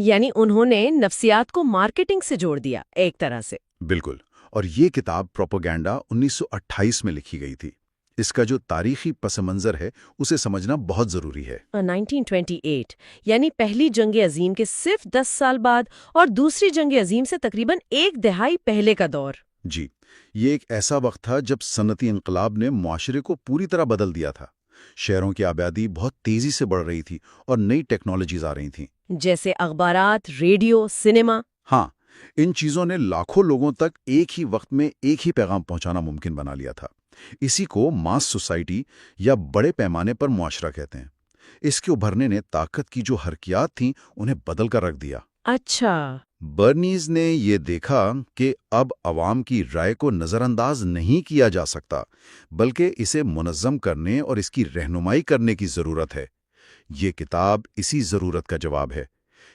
یعنی انہوں نے نفسیات کو مارکیٹنگ سے جوڑ دیا ایک طرح سے۔ بالکل، اور یہ کتاب پروپیگنڈا 1928 میں لکھی گئی تھی۔ اس کا جو تاریخی پس منظر ہے اسے سمجھنا بہت ضروری ہے۔ 1928 یعنی پہلی جنگ عظیم کے صرف 10 سال بعد اور دوسری جنگ عظیم سے تقریباً ایک دہائی پہلے کا دور۔ جی، یہ ایک ایسا وقت تھا جب صنعتی انقلاب نے معاشرے کو پوری طرح بدل دیا تھا۔ شہروں کی آبادی بہت تیزی سے بڑھ رہی تھی اور نئی ٹیکنالوجیز آ رہی تھیں، جیسے اخبارات، ریڈیو، سنیما۔ ہاں، ان چیزوں نے لاکھوں لوگوں تک ایک ہی وقت میں ایک ہی پیغام پہنچانا ممکن بنا لیا تھا۔ اسی کو ماس سوسائٹی یا بڑے پیمانے پر معاشرہ کہتے ہیں۔ اس کے ابھرنے نے طاقت کی جو حرکیات تھیں انہیں بدل کر رکھ دیا۔ اچھا۔ برنیز نے یہ دیکھا کہ اب عوام کی رائے کو نظر انداز نہیں کیا جا سکتا، بلکہ اسے منظم کرنے اور اس کی رہنمائی کرنے کی ضرورت ہے۔ یہ کتاب اسی ضرورت کا جواب ہے۔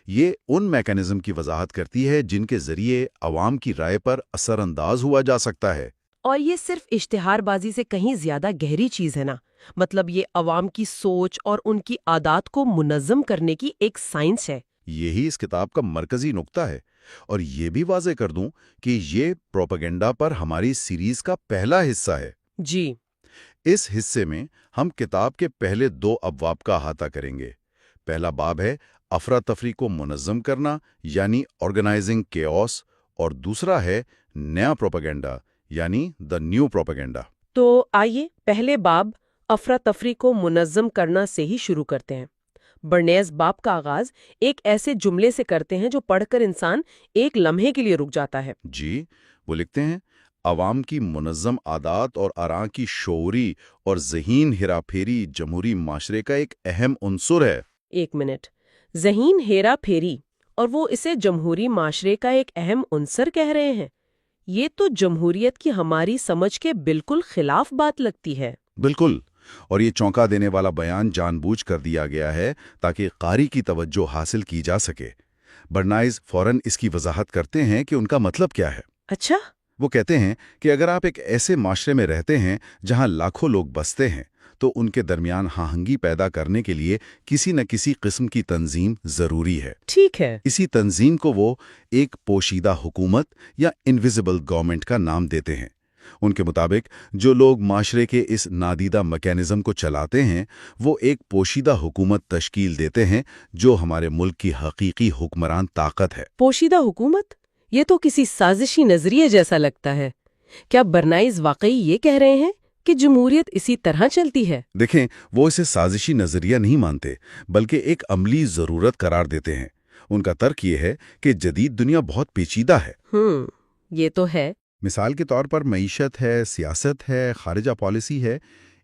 یہ ان میکانزم کی وضاحت کرتی ہے جن کے ذریعے عوام کی رائے پر اثر انداز ہوا جا سکتا ہے۔ اور یہ صرف اشتہار بازی سے کہیں زیادہ گہری چیز ہے نا؟ مطلب یہ عوام کی سوچ اور ان کی عادات کو منظم کرنے کی ایک سائنس ہے۔ یہی اس کتاب کا مرکزی نقطہ ہے، اور یہ بھی واضح کر دوں کہ یہ پروپیگنڈا پر ہماری سیریز کا پہلا حصہ ہے۔ جی۔ اس حصے میں ہم کتاب کے پہلے 2 ابواب کا احاطہ کریں گے۔ پہلا باب ہے افراتفری کو منظم کرنا یعنی آرگنائزنگ کیوس، اور دوسرا ہے نیا پروپیگنڈا یعنی دا نیو پروپیگنڈا۔ تو آئیے پہلے باب افراتفری کو منظم کرنا سے ہی شروع کرتے ہیں۔ برنیز باب کا آغاز ایک ایسے جملے سے کرتے ہیں جو پڑھ کر انسان ایک لمحے کے لیے رک جاتا ہے۔ جی، وہ لکھتے ہیں، عوام کی منظم عادات اور آراء کی شعوری اور ذہین ہیرا پھیری جمہوری معاشرے کا ایک اہم عنصر ہے۔ ایک منٹ، ذہین ہیرا پھیری، اور وہ اسے جمہوری معاشرے کا ایک اہم عنصر کہہ رہے ہیں؟ یہ تو جمہوریت کی ہماری سمجھ کے بالکل خلاف بات لگتی ہے۔ بالکل، اور یہ چونکا دینے والا بیان جان بوجھ کر دیا گیا ہے تاکہ قاری کی توجہ حاصل کی جا سکے۔ برنائز فوراً اس کی وضاحت کرتے ہیں کہ ان کا مطلب کیا ہے۔ اچھا۔ وہ کہتے ہیں کہ اگر آپ ایک ایسے معاشرے میں رہتے ہیں جہاں لاکھوں لوگ بستے ہیں تو ان کے درمیان ہاہنگی پیدا کرنے کے لیے کسی نہ کسی قسم کی تنظیم ضروری ہے۔ ٹھیک ہے۔ اسی تنظیم کو وہ ایک پوشیدہ حکومت یا انویزیبل گورنمنٹ کا نام دیتے ہیں۔ ان کے مطابق جو لوگ معاشرے کے اس نادیدہ میکانزم کو چلاتے ہیں وہ ایک پوشیدہ حکومت تشکیل دیتے ہیں جو ہمارے ملک کی حقیقی حکمران طاقت ہے۔ پوشیدہ حکومت؟ یہ تو کسی سازشی نظریے جیسا لگتا ہے۔ کیا برنائز واقعی یہ کہہ رہے ہیں کہ جمہوریت اسی طرح چلتی ہے؟ دیکھیں، وہ اسے سازشی نظریہ نہیں مانتے بلکہ ایک عملی ضرورت قرار دیتے ہیں۔ ان کا ترک یہ ہے کہ جدید دنیا بہت پیچیدہ ہے۔ یہ تو ہے۔ مثال کے طور پر معیشت ہے، سیاست ہے، خارجہ پالیسی ہے۔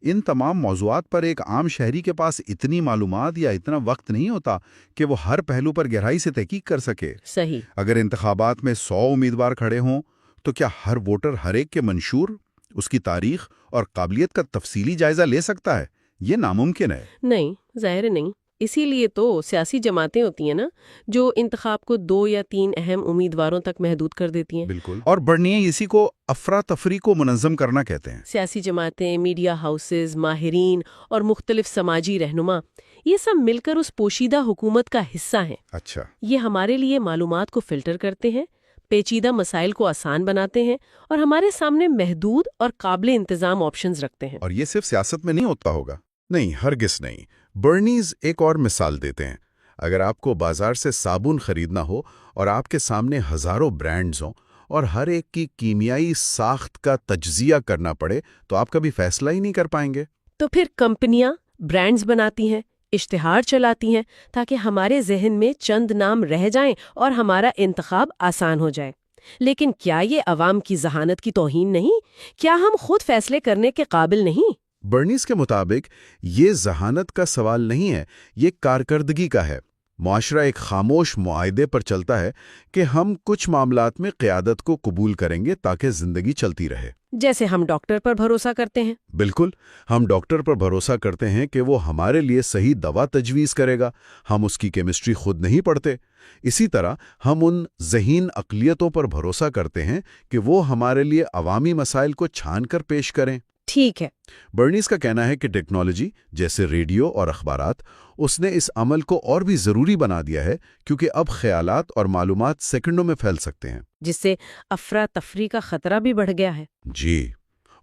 ان تمام موضوعات پر ایک عام شہری کے پاس اتنی معلومات یا اتنا وقت نہیں ہوتا کہ وہ ہر پہلو پر گہرائی سے تحقیق کر سکے۔ صحیح۔ اگر انتخابات میں 100 امیدوار کھڑے ہوں تو کیا ہر ووٹر ہر ایک کے منشور، اس کی تاریخ اور قابلیت کا تفصیلی جائزہ لے سکتا ہے؟ یہ ناممکن ہے۔ نہیں، ظاہر نہیں۔ اسی لیے تو سیاسی جماعتیں ہوتی ہیں نا، جو انتخاب کو 2 یا 3 اہم امیدواروں تک محدود کر دیتی ہیں۔ بالکل، اور برنیز اسی کو افراتفری کو منظم کرنا کہتے ہیں۔ سیاسی جماعتیں، میڈیا ہاؤسز، ماہرین اور مختلف سماجی رہنما، یہ سب مل کر اس پوشیدہ حکومت کا حصہ ہیں۔ اچھا۔ یہ ہمارے لیے معلومات کو فلٹر کرتے ہیں، پیچیدہ مسائل کو آسان بناتے ہیں اور ہمارے سامنے محدود اور قابل انتظام آپشنز رکھتے ہیں۔ اور یہ صرف سیاست میں نہیں ہوتا ہوگا؟ نہیں، ہرگز نہیں۔ برنیز ایک اور مثال دیتے ہیں۔ اگر آپ کو بازار سے صابن خریدنا ہو اور آپ کے سامنے ہزاروں برانڈز ہوں اور ہر ایک کی کیمیائی ساخت کا تجزیہ کرنا پڑے تو آپ کبھی فیصلہ ہی نہیں کر پائیں گے۔ تو پھر کمپنیاں برانڈز بناتی ہیں، اشتہار چلاتی ہیں تاکہ ہمارے ذہن میں چند نام رہ جائیں اور ہمارا انتخاب آسان ہو جائے۔ لیکن کیا یہ عوام کی ذہانت کی توہین نہیں؟ کیا ہم خود فیصلے کرنے کے قابل نہیں؟ برنیز کے مطابق یہ ذہانت کا سوال نہیں ہے، یہ کارکردگی کا ہے۔ معاشرہ ایک خاموش معاہدے پر چلتا ہے کہ ہم کچھ معاملات میں قیادت کو قبول کریں گے تاکہ زندگی چلتی رہے۔ جیسے ہم ڈاکٹر پر بھروسہ کرتے ہیں۔ بالکل، ہم ڈاکٹر پر بھروسہ کرتے ہیں کہ وہ ہمارے لیے صحیح دوا تجویز کرے گا، ہم اس کی کیمسٹری خود نہیں پڑھتے۔ اسی طرح ہم ان ذہین اقلیتوں پر بھروسہ کرتے ہیں کہ وہ ہمارے لیے عوامی مسائل کو چھان کر پیش کریں۔ ٹھیک ہے۔ برنیز کا کہنا ہے کہ ٹیکنالوجی جیسے ریڈیو اور اخبارات اس نے اس عمل کو اور بھی ضروری بنا دیا ہے، کیونکہ اب خیالات اور معلومات سیکنڈوں میں پھیل سکتے ہیں۔ جس سے افراتفری کا خطرہ بھی بڑھ گیا ہے۔ جی،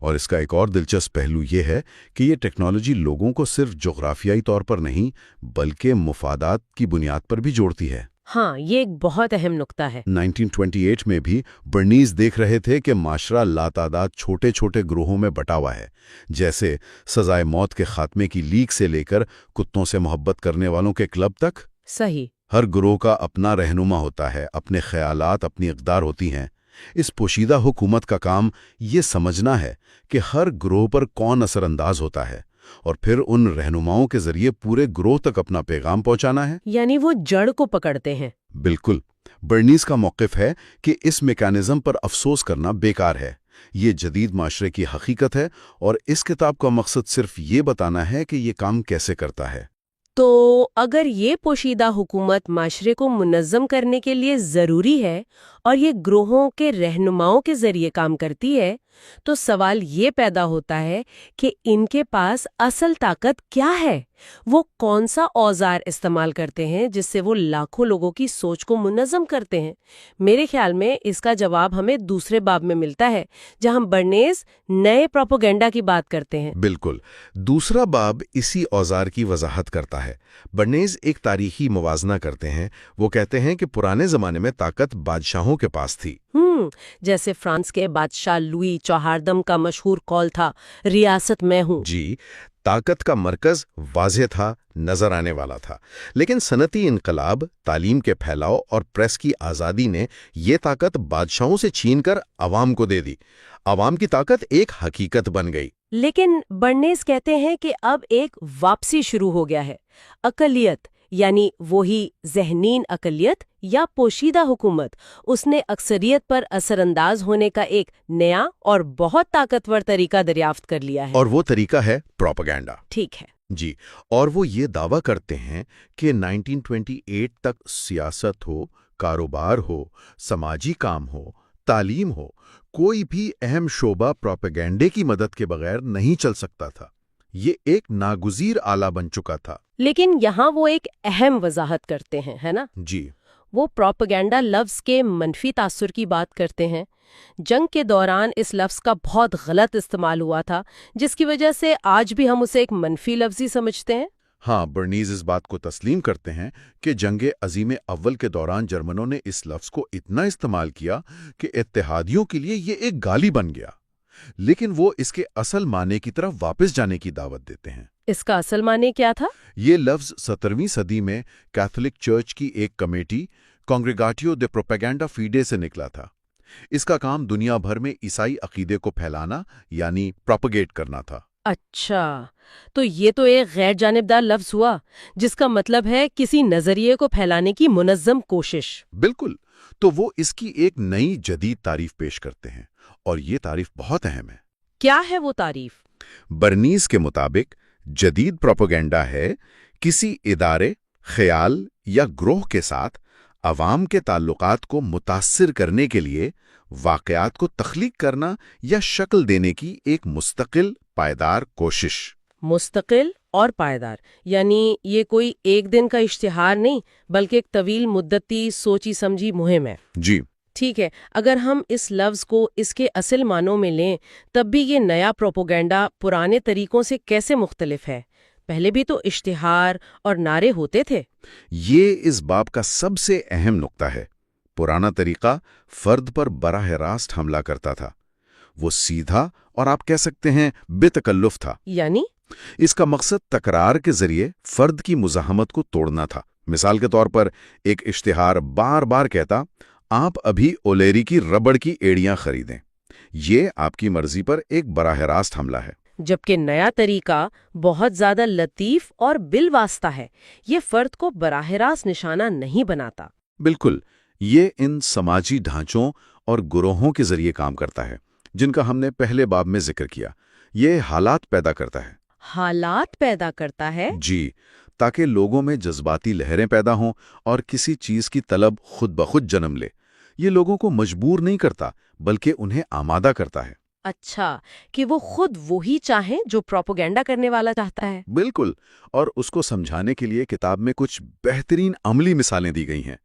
اور اس کا ایک اور دلچسپ پہلو یہ ہے کہ یہ ٹیکنالوجی لوگوں کو صرف جغرافیائی طور پر نہیں بلکہ مفادات کی بنیاد پر بھی جوڑتی ہے۔ ہاں، یہ ایک بہت اہم نقطہ ہے۔ 1928 میں بھی برنیز دیکھ رہے تھے کہ معاشرہ لاتعداد چھوٹے چھوٹے گروہوں میں بٹا ہوا ہے، جیسے سزائے موت کے خاتمے کی لیگ سے لے کر کتوں سے محبت کرنے والوں کے کلب تک۔ صحیح۔ ہر گروہ کا اپنا رہنما ہوتا ہے، اپنے خیالات، اپنی اقدار ہوتی ہیں۔ اس پوشیدہ حکومت کا کام یہ سمجھنا ہے کہ ہر گروہ پر کون اثر انداز ہوتا ہے اور پھر ان رہنماؤں کے ذریعے پورے گروہ تک اپنا پیغام پہنچانا ہے۔ یعنی وہ جڑ کو پکڑتے ہیں۔ بالکل۔ برنیز کا موقف ہے کہ اس میکانزم پر افسوس کرنا بیکار ہے۔ یہ جدید معاشرے کی حقیقت ہے اور اس کتاب کا مقصد صرف یہ بتانا ہے کہ یہ کام کیسے کرتا ہے۔ تو اگر یہ پوشیدہ حکومت معاشرے کو منظم کرنے کے لیے ضروری ہے اور یہ گروہوں کے رہنماؤں کے ذریعے کام کرتی ہے، تو سوال یہ پیدا ہوتا ہے کہ ان کے پاس اصل طاقت کیا ہے؟ وہ کون سا اوزار استعمال کرتے ہیں جس سے وہ لاکھوں لوگوں کی سوچ کو منظم کرتے ہیں؟ میرے خیال میں اس کا جواب ہمیں دوسرے باب میں ملتا ہے، جہاں برنیز نئے پروپیگنڈا کی بات کرتے ہیں۔ بالکل، دوسرا باب اسی اوزار کی وضاحت کرتا ہے۔ برنیز ایک تاریخی موازنہ کرتے ہیں۔ وہ کہتے ہیں کہ پرانے زمانے میں طاقت بادشاہوں کے پاس تھی۔ جیسے فرانس کے بادشاہ لوئی چوہردم کا مشہور قول تھا، ریاست میں ہوں۔ جی، طاقت کا مرکز واضح تھا، نظر آنے والا تھا۔ لیکن صنعتی انقلاب، تعلیم کے پھیلاؤ اور پریس کی آزادی نے یہ طاقت بادشاہوں سے چھین کر عوام کو دے دی۔ عوام کی طاقت ایک حقیقت بن گئی۔ لیکن برنیز کہتے ہیں کہ اب ایک واپسی شروع ہو گیا ہے۔ اقلیت، یعنی وہی ذہنین اقلیت یا پوشیدہ حکومت، اس نے اکثریت پر اثر انداز ہونے کا ایک نیا اور بہت طاقتور طریقہ دریافت کر لیا ہے۔ اور وہ طریقہ ہے پروپیگنڈا۔ ٹھیک ہے۔ جی، اور وہ یہ دعویٰ کرتے ہیں کہ 1928 تک سیاست ہو، کاروبار ہو، سماجی کام ہو، تعلیم ہو، کوئی بھی اہم شعبہ پروپیگنڈے کی مدد کے بغیر نہیں چل سکتا تھا۔ یہ ایک ناگزیر آلہ بن چکا تھا۔ لیکن یہاں وہ ایک اہم وضاحت کرتے ہیں، ہے نا؟ جی، وہ پروپیگنڈا لفظ کے منفی تاثر کی بات کرتے ہیں۔ جنگ کے دوران اس لفظ کا بہت غلط استعمال ہوا تھا، جس کی وجہ سے آج بھی ہم اسے ایک منفی لفظ ہی سمجھتے ہیں۔ ہاں، برنیز اس بات کو تسلیم کرتے ہیں کہ جنگ عظیم اول کے دوران جرمنوں نے اس لفظ کو اتنا استعمال کیا کہ اتحادیوں کے لیے یہ ایک گالی بن گیا، لیکن وہ اس کے اصل معنی کی طرف واپس جانے کی دعوت دیتے ہیں۔ اس کا اصل معنی کیا تھا؟ یہ لفظ 17ویں صدی میں کیتھولک چرچ کی ایک کمیٹی کانگریگیٹیو دے پروپیگنڈا فیڈے سے نکلا تھا۔ اس کا کام دنیا بھر میں عیسائی عقیدے کو پھیلانا یعنی پروپیگیٹ کرنا تھا۔ اچھا، تو یہ تو ایک غیر جانبدار لفظ ہوا، جس کا مطلب ہے کسی نظریے کو پھیلانے کی منظم کوشش۔ بالکل، تو وہ اس کی ایک نئی جدید تعریف پیش کرتے ہیں، اور یہ تعریف بہت اہم ہے۔ کیا ہے وہ تعریف؟ برنیز کے مطابق جدید پروپیگنڈا ہے کسی ادارے، خیال یا گروہ کے ساتھ عوام کے تعلقات کو متاثر کرنے کے لیے واقعات کو تخلیق کرنا یا شکل دینے کی ایک مستقل، پائیدار کوشش۔ مستقل اور پائیدار، یعنی یہ کوئی ایک دن کا اشتہار نہیں، بلکہ ایک طویل مدتی سوچی سمجھی مہم ہے۔ جی، ٹھیک ہے، اگر ہم اس لفظ کو اس کے اصل معنوں میں لیں، تب بھی یہ نیا پروپیگنڈا پرانے طریقوں سے کیسے مختلف ہے؟ پہلے بھی تو اشتہار اور نعرے ہوتے تھے۔ یہ اس باب کا سب سے اہم نقطہ ہے۔ پرانا طریقہ فرد پر براہ راست حملہ کرتا تھا۔ وہ سیدھا اور آپ کہہ سکتے ہیں بے تکلف تھا۔ یعنی اس کا مقصد تکرار کے ذریعے فرد کی مزاحمت کو توڑنا تھا۔ مثال کے طور پر ایک اشتہار بار بار کہتا، آپ ابھی اولیری کی ربڑ کی ایڑیاں خریدیں۔ یہ آپ کی مرضی پر ایک براہ راست حملہ ہے۔ جبکہ نیا طریقہ بہت زیادہ لطیف اور بالواسطہ ہے، یہ فرد کو براہ راست نشانہ نہیں بناتا۔ بالکل، یہ ان سماجی ڈھانچوں اور گروہوں کے ذریعے کام کرتا ہے جن کا ہم نے پہلے باب میں ذکر کیا۔ یہ حالات پیدا کرتا ہے۔ حالات پیدا کرتا ہے؟ جی، تاکہ لوگوں میں جذباتی لہریں پیدا ہوں اور کسی چیز کی طلب خود بخود جنم لے۔ یہ لوگوں کو مجبور نہیں کرتا، بلکہ انہیں آمادہ کرتا ہے۔ اچھا، کہ وہ خود وہی چاہیں جو پروپیگنڈا کرنے والا چاہتا ہے۔ بالکل، اور اس کو سمجھانے کے لیے کتاب میں کچھ بہترین عملی مثالیں دی گئی ہیں۔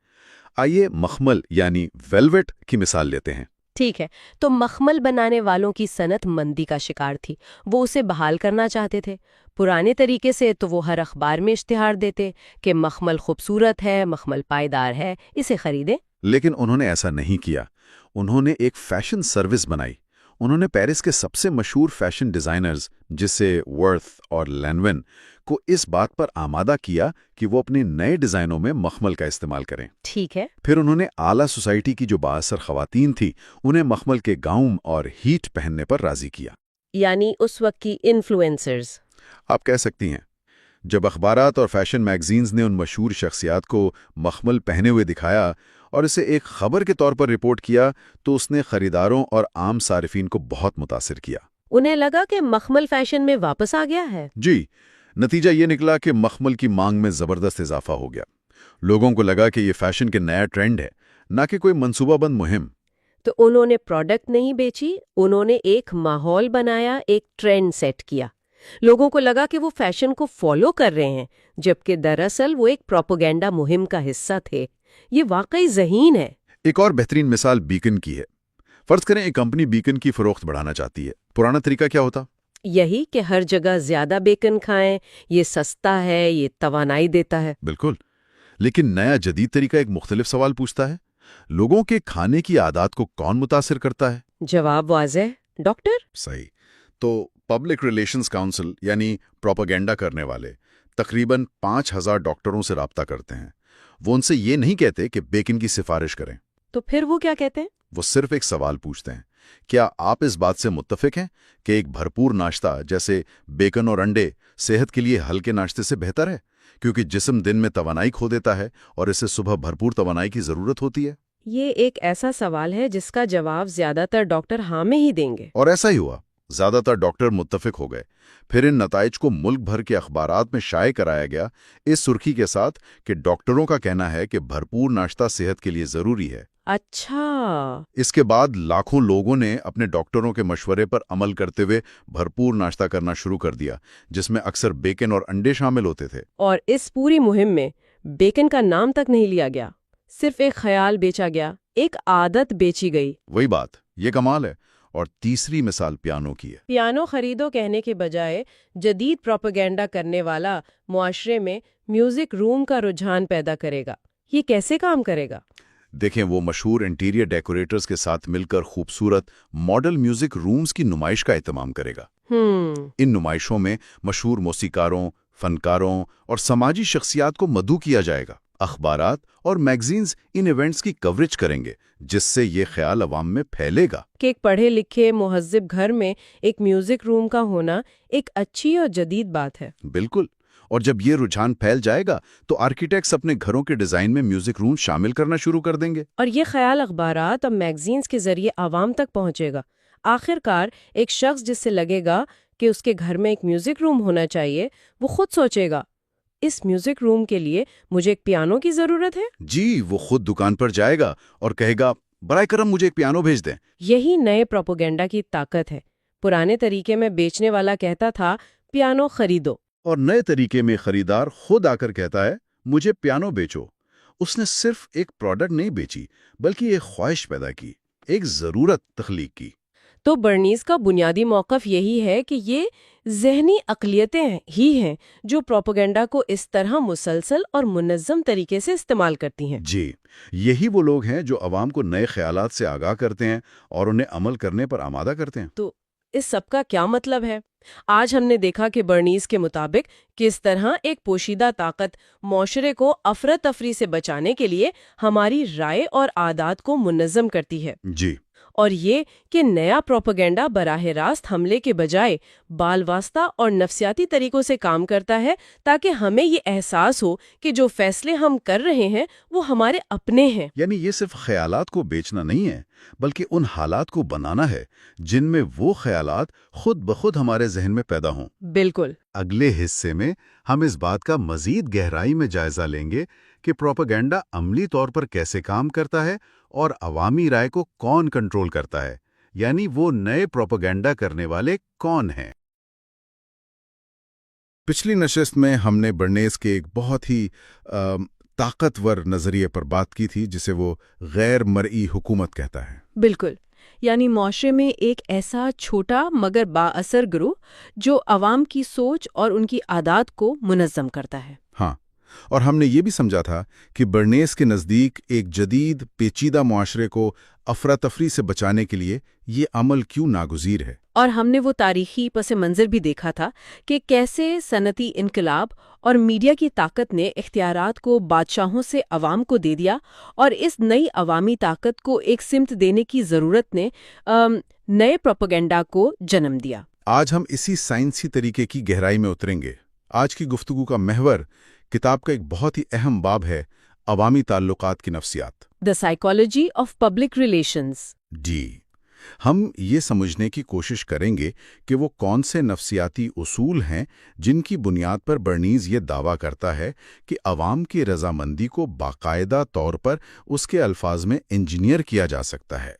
آئیے مخمل یعنی ویلویٹ کی مثال لیتے ہیں۔ ٹھیک ہے، تو مخمل بنانے والوں کی صنعت مندی کا شکار تھی، وہ اسے بحال کرنا چاہتے تھے۔ پرانے طریقے سے تو وہ ہر اخبار میں اشتہار دیتے کہ مخمل خوبصورت ہے، مخمل پائیدار ہے، اسے خریدیں۔ لیکن انہوں نے ایسا نہیں کیا۔ انہوں نے ایک فیشن سروس بنائی۔ انہوں نے پیرس کے سب سے مشہور فیشن ڈیزائنرز جسے ورتھ اور لینون کو اس بات پر آمادہ کیا کہ وہ اپنے نئے ڈیزائنوں میں مخمل کا استعمال کریں۔ ٹھیک ہے۔ پھر انہوں نے اعلیٰ سوسائٹی کی جو بااثر خواتین تھیں انہیں مخمل کے گاؤن اور ہیٹ پہننے پر راضی کیا۔ یعنی اس وقت کی انفلوئنسرز۔ آپ کہہ سکتی ہیں۔ جب اخبارات اور فیشن میگزینز نے ان مشہور شخصیات کو مخمل پہنے ہوئے دکھایا اور اسے ایک خبر کے طور پر رپورٹ کیا تو اس نے خریداروں اور عام صارفین کو بہت متاثر کیا۔ انہیں لگا کہ مخمل فیشن میں واپس آ گیا ہے۔ جی، نتیجہ یہ نکلا کہ مخمل کی مانگ میں زبردست اضافہ ہو گیا۔ لوگوں کو لگا کہ یہ فیشن کے نیا ٹرینڈ ہے، نہ کہ کوئی منصوبہ بند مہم۔ تو انہوں نے پروڈکٹ نہیں بیچی، انہوں نے ایک ماحول بنایا، ایک ٹرینڈ سیٹ کیا۔ لوگوں کو لگا کہ وہ فیشن کو فالو کر رہے ہیں، جبکہ دراصل وہ ایک پروپیگنڈا مہم کا حصہ تھے۔ یہ واقعی ذہین ہے۔ ایک اور بہترین مثال بیکن کی ہے۔ فرض کریں ایک کمپنی بیکن کی فروخت بڑھانا چاہتی ہے۔ پرانا طریقہ کیا ہوتا؟ یہی کہ ہر جگہ زیادہ بیکن کھائیں، یہ سستا ہے، یہ توانائی دیتا ہے۔ بالکل، لیکن نیا جدید طریقہ ایک مختلف سوال پوچھتا ہے۔ لوگوں کے کھانے کی عادات کو کون متاثر کرتا ہے؟ جواب واضح، ڈاکٹر۔ صحیح۔ تو پبلک ریلیشنز کاؤنسل یعنی پروپیگنڈا کرنے والے تقریباً 5000 ڈاکٹروں سے رابطہ کرتے ہیں۔ وہ ان سے یہ نہیں کہتے کہ بیکن کی سفارش کریں۔ تو پھر وہ کیا کہتے ہیں؟ وہ صرف ایک سوال پوچھتے ہیں، کیا آپ اس بات سے متفق ہیں کہ ایک بھرپور ناشتہ جیسے بیکن اور انڈے صحت کے لیے ہلکے ناشتے سے بہتر ہے؟ کیونکہ جسم دن میں توانائی کھو دیتا ہے اور اسے صبح بھرپور توانائی کی ضرورت ہوتی ہے۔ یہ ایک ایسا سوال ہے جس کا جواب زیادہ تر ڈاکٹر ہاں میں ہی دیں گے۔ اور ایسا ہی ہوا۔ زیادہ تر ڈاکٹر متفق ہو گئے۔ پھر ان نتائج کو ملک بھر کے اخبارات میں شائع کرایا گیا، اس سرخی کے ساتھ کہ ڈاکٹروں کا کہنا ہے کہ بھرپور ناشتہ صحت کے لیے ضروری ہے۔ اچھا۔ اس کے بعد لاکھوں لوگوں نے اپنے ڈاکٹروں کے مشورے پر عمل کرتے ہوئے بھرپور ناشتہ کرنا شروع کر دیا، جس میں اکثر بیکن اور انڈے شامل ہوتے تھے۔ اور اس پوری مہم میں بیکن کا نام تک نہیں لیا گیا، صرف ایک خیال بیچا گیا، ایک عادت بیچی گئی۔ وہی بات، یہ کمال ہے۔ اور تیسری مثال پیانو کی ہے۔ پیانو خریدو کہنے کے بجائے جدید پروپیگنڈا کرنے والا معاشرے میں میوزک روم کا رجحان پیدا کرے گا۔ یہ کیسے کام کرے گا؟ دیکھیں، وہ مشہور انٹیریئر ڈیکوریٹرز کے ساتھ مل کر خوبصورت ماڈل میوزک رومز کی نمائش کا اہتمام کرے گا۔ ان نمائشوں میں مشہور موسیقاروں، فنکاروں اور سماجی شخصیات کو مدعو کیا جائے گا۔ اخبارات اور میگزینز ان ایونٹس کی کوریج کریں گے، جس سے یہ خیال عوام میں پھیلے گا کہ ایک پڑھے لکھے مہذب گھر میں ایک میوزک روم کا ہونا ایک اچھی اور جدید بات ہے۔ بالکل۔ اور جب یہ رجحان پھیل جائے گا تو آرکیٹیکٹس اپنے گھروں کے ڈیزائن میں میوزک روم شامل کرنا شروع کر دیں گے۔ اور یہ خیال اخبارات اور میگزینز کے ذریعے عوام تک پہنچے گا۔ آخر کار ایک شخص جس سے لگے گا کہ اس کے گھر میں ایک میوزک روم ہونا چاہیے، وہ خود سوچے گا اس میوزک روم کے لیے مجھے ایک پیانو کی ضرورت ہے۔ جی، وہ خود دکان پر جائے گا اور کہے گا برائے کرم مجھے ایک پیانو بھیج دیں۔ یہی نئے پروپیگنڈا کی طاقت ہے۔ پرانے طریقے میں بیچنے والا کہتا تھا پیانو خریدو، اور نئے طریقے میں خریدار خود آ کر کہتا ہے مجھے پیانو بیچو۔ اس نے صرف ایک پروڈکٹ نہیں بیچی، بلکہ ایک خواہش پیدا کی، ایک ضرورت تخلیق کی۔ تو برنیز کا بنیادی موقف یہی ہے کہ یہ ذہنی اقلیتیں ہی ہیں جو پروپیگنڈا کو اس طرح مسلسل اور منظم طریقے سے استعمال کرتی ہیں۔ جی، یہی وہ لوگ ہیں جو عوام کو نئے خیالات سے آگاہ کرتے ہیں اور انہیں عمل کرنے پر آمادہ کرتے ہیں۔ تو اس سب کا کیا مطلب ہے؟ آج ہم نے دیکھا کہ برنیز کے مطابق کس طرح ایک پوشیدہ طاقت معاشرے کو افراتفری سے بچانے کے لیے ہماری رائے اور عادات کو منظم کرتی ہے۔ جی، اور یہ کہ نیا پروپیگنڈا براہ راست حملے کے بجائے بال واسطہ اور نفسیاتی طریقوں سے کام کرتا ہے تاکہ ہمیں یہ احساس ہو کہ جو فیصلے ہم کر رہے ہیں وہ ہمارے اپنے ہیں۔ یعنی یہ صرف خیالات کو بیچنا نہیں ہے، بلکہ ان حالات کو بنانا ہے جن میں وہ خیالات خود بخود ہمارے ذہن میں پیدا ہوں۔ بالکل۔ اگلے حصے میں ہم اس بات کا مزید گہرائی میں جائزہ لیں گے کہ پروپیگنڈا عملی طور پر کیسے کام کرتا ہے اور عوامی رائے کو کون کنٹرول کرتا ہے۔ یعنی وہ نئے پروپیگنڈا کرنے والے کون ہیں؟ پچھلی نشست میں ہم نے برنیز کے ایک بہت ہی طاقتور نظریے پر بات کی تھی جسے وہ غیر مرئی حکومت کہتا ہے۔ بالکل، یعنی معاشرے میں ایک ایسا چھوٹا مگر با اثر گروہ جو عوام کی سوچ اور ان کی عادات کو منظم کرتا ہے۔ ہاں، اور ہم نے یہ بھی سمجھا تھا کہ برنیز کے نزدیک ایک جدید پیچیدہ معاشرے کو افراتفری سے بچانے کے لیے یہ عمل کیوں ناگزیر ہے۔ اور ہم نے وہ تاریخی پس منظر بھی دیکھا تھا کہ کیسے صنعتی انقلاب اور میڈیا کی طاقت نے اختیارات کو بادشاہوں سے عوام کو دے دیا، اور اس نئی عوامی طاقت کو ایک سمت دینے کی ضرورت نے نئے پروپیگنڈا کو جنم دیا۔ آج ہم اسی سائنسی طریقے کی گہرائی میں اتریں گے۔ آج کی گفتگو کا محور کتاب کا ایک بہت ہی اہم باب ہے، عوامی تعلقات کی نفسیات، the psychology of public relations. ہم یہ سمجھنے کی کوشش کریں گے کہ وہ کون سے نفسیاتی اصول ہیں جن کی بنیاد پر برنیز یہ دعویٰ کرتا ہے کہ عوام کی رضامندی کو باقاعدہ طور پر اس کے الفاظ میں انجینئر کیا جا سکتا ہے۔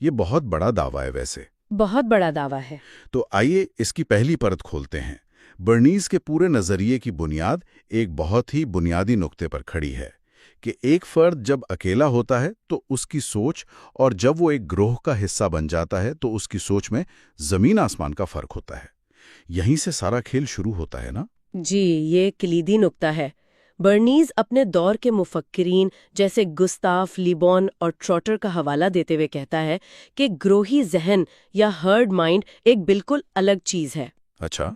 یہ بہت بڑا دعویٰ ہے ویسے۔ بہت بڑا دعویٰ ہے۔ تو آئیے اس کی پہلی پرت کھولتے ہیں۔ برنیز کے پورے نظریے کی بنیاد ایک بہت ہی بنیادی نقطے پر کھڑی ہے کہ ایک فرد جب اکیلا ہوتا ہے تو اس کی سوچ، اور جب وہ ایک گروہ کا حصہ بن جاتا ہے تو اس کی سوچ میں زمین آسمان کا فرق ہوتا ہے۔ یہیں سے سارا کھیل شروع ہوتا ہے نا؟ جی، یہ کلیدی نقطہ ہے۔ برنیز اپنے دور کے مفکرین جیسے گستاف لی بون اور ٹروٹر کا حوالہ دیتے ہوئے کہتا ہے کہ گروہی ذہن یا ہرڈ مائنڈ ایک بالکل الگ چیز ہے۔ اچھا۔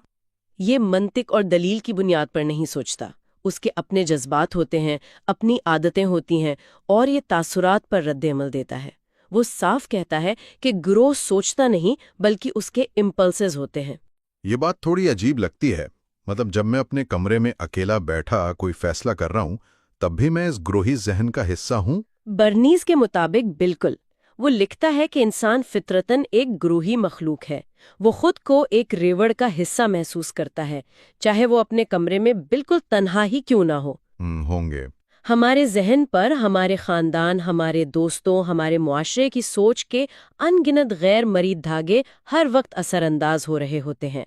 یہ منطق اور دلیل کی بنیاد پر نہیں سوچتا، اس کے اپنے جذبات ہوتے ہیں، اپنی عادتیں ہوتی ہیں، اور یہ تاثرات پر رد عمل دیتا ہے۔ وہ صاف کہتا ہے کہ گروہ سوچتا نہیں بلکہ اس کے امپلسز ہوتے ہیں۔ یہ بات تھوڑی عجیب لگتی ہے، مطلب جب میں اپنے کمرے میں اکیلا بیٹھا کوئی فیصلہ کر رہا ہوں تب بھی میں اس گروہی ذہن کا حصہ ہوں؟ برنیز کے مطابق بالکل۔ وہ لکھتا ہے کہ انسان فطرتاً ایک گروہی مخلوق ہے۔ وہ خود کو ایک ریوڑ کا حصہ محسوس کرتا ہے، چاہے وہ اپنے کمرے میں بالکل تنہا ہی کیوں نہ ہو۔ ہوں گے۔ ہمارے ذہن پر ہمارے خاندان، ہمارے دوستوں، ہمارے معاشرے کی سوچ کے ان گنت غیر مرئی دھاگے ہر وقت اثر انداز ہو رہے ہوتے ہیں۔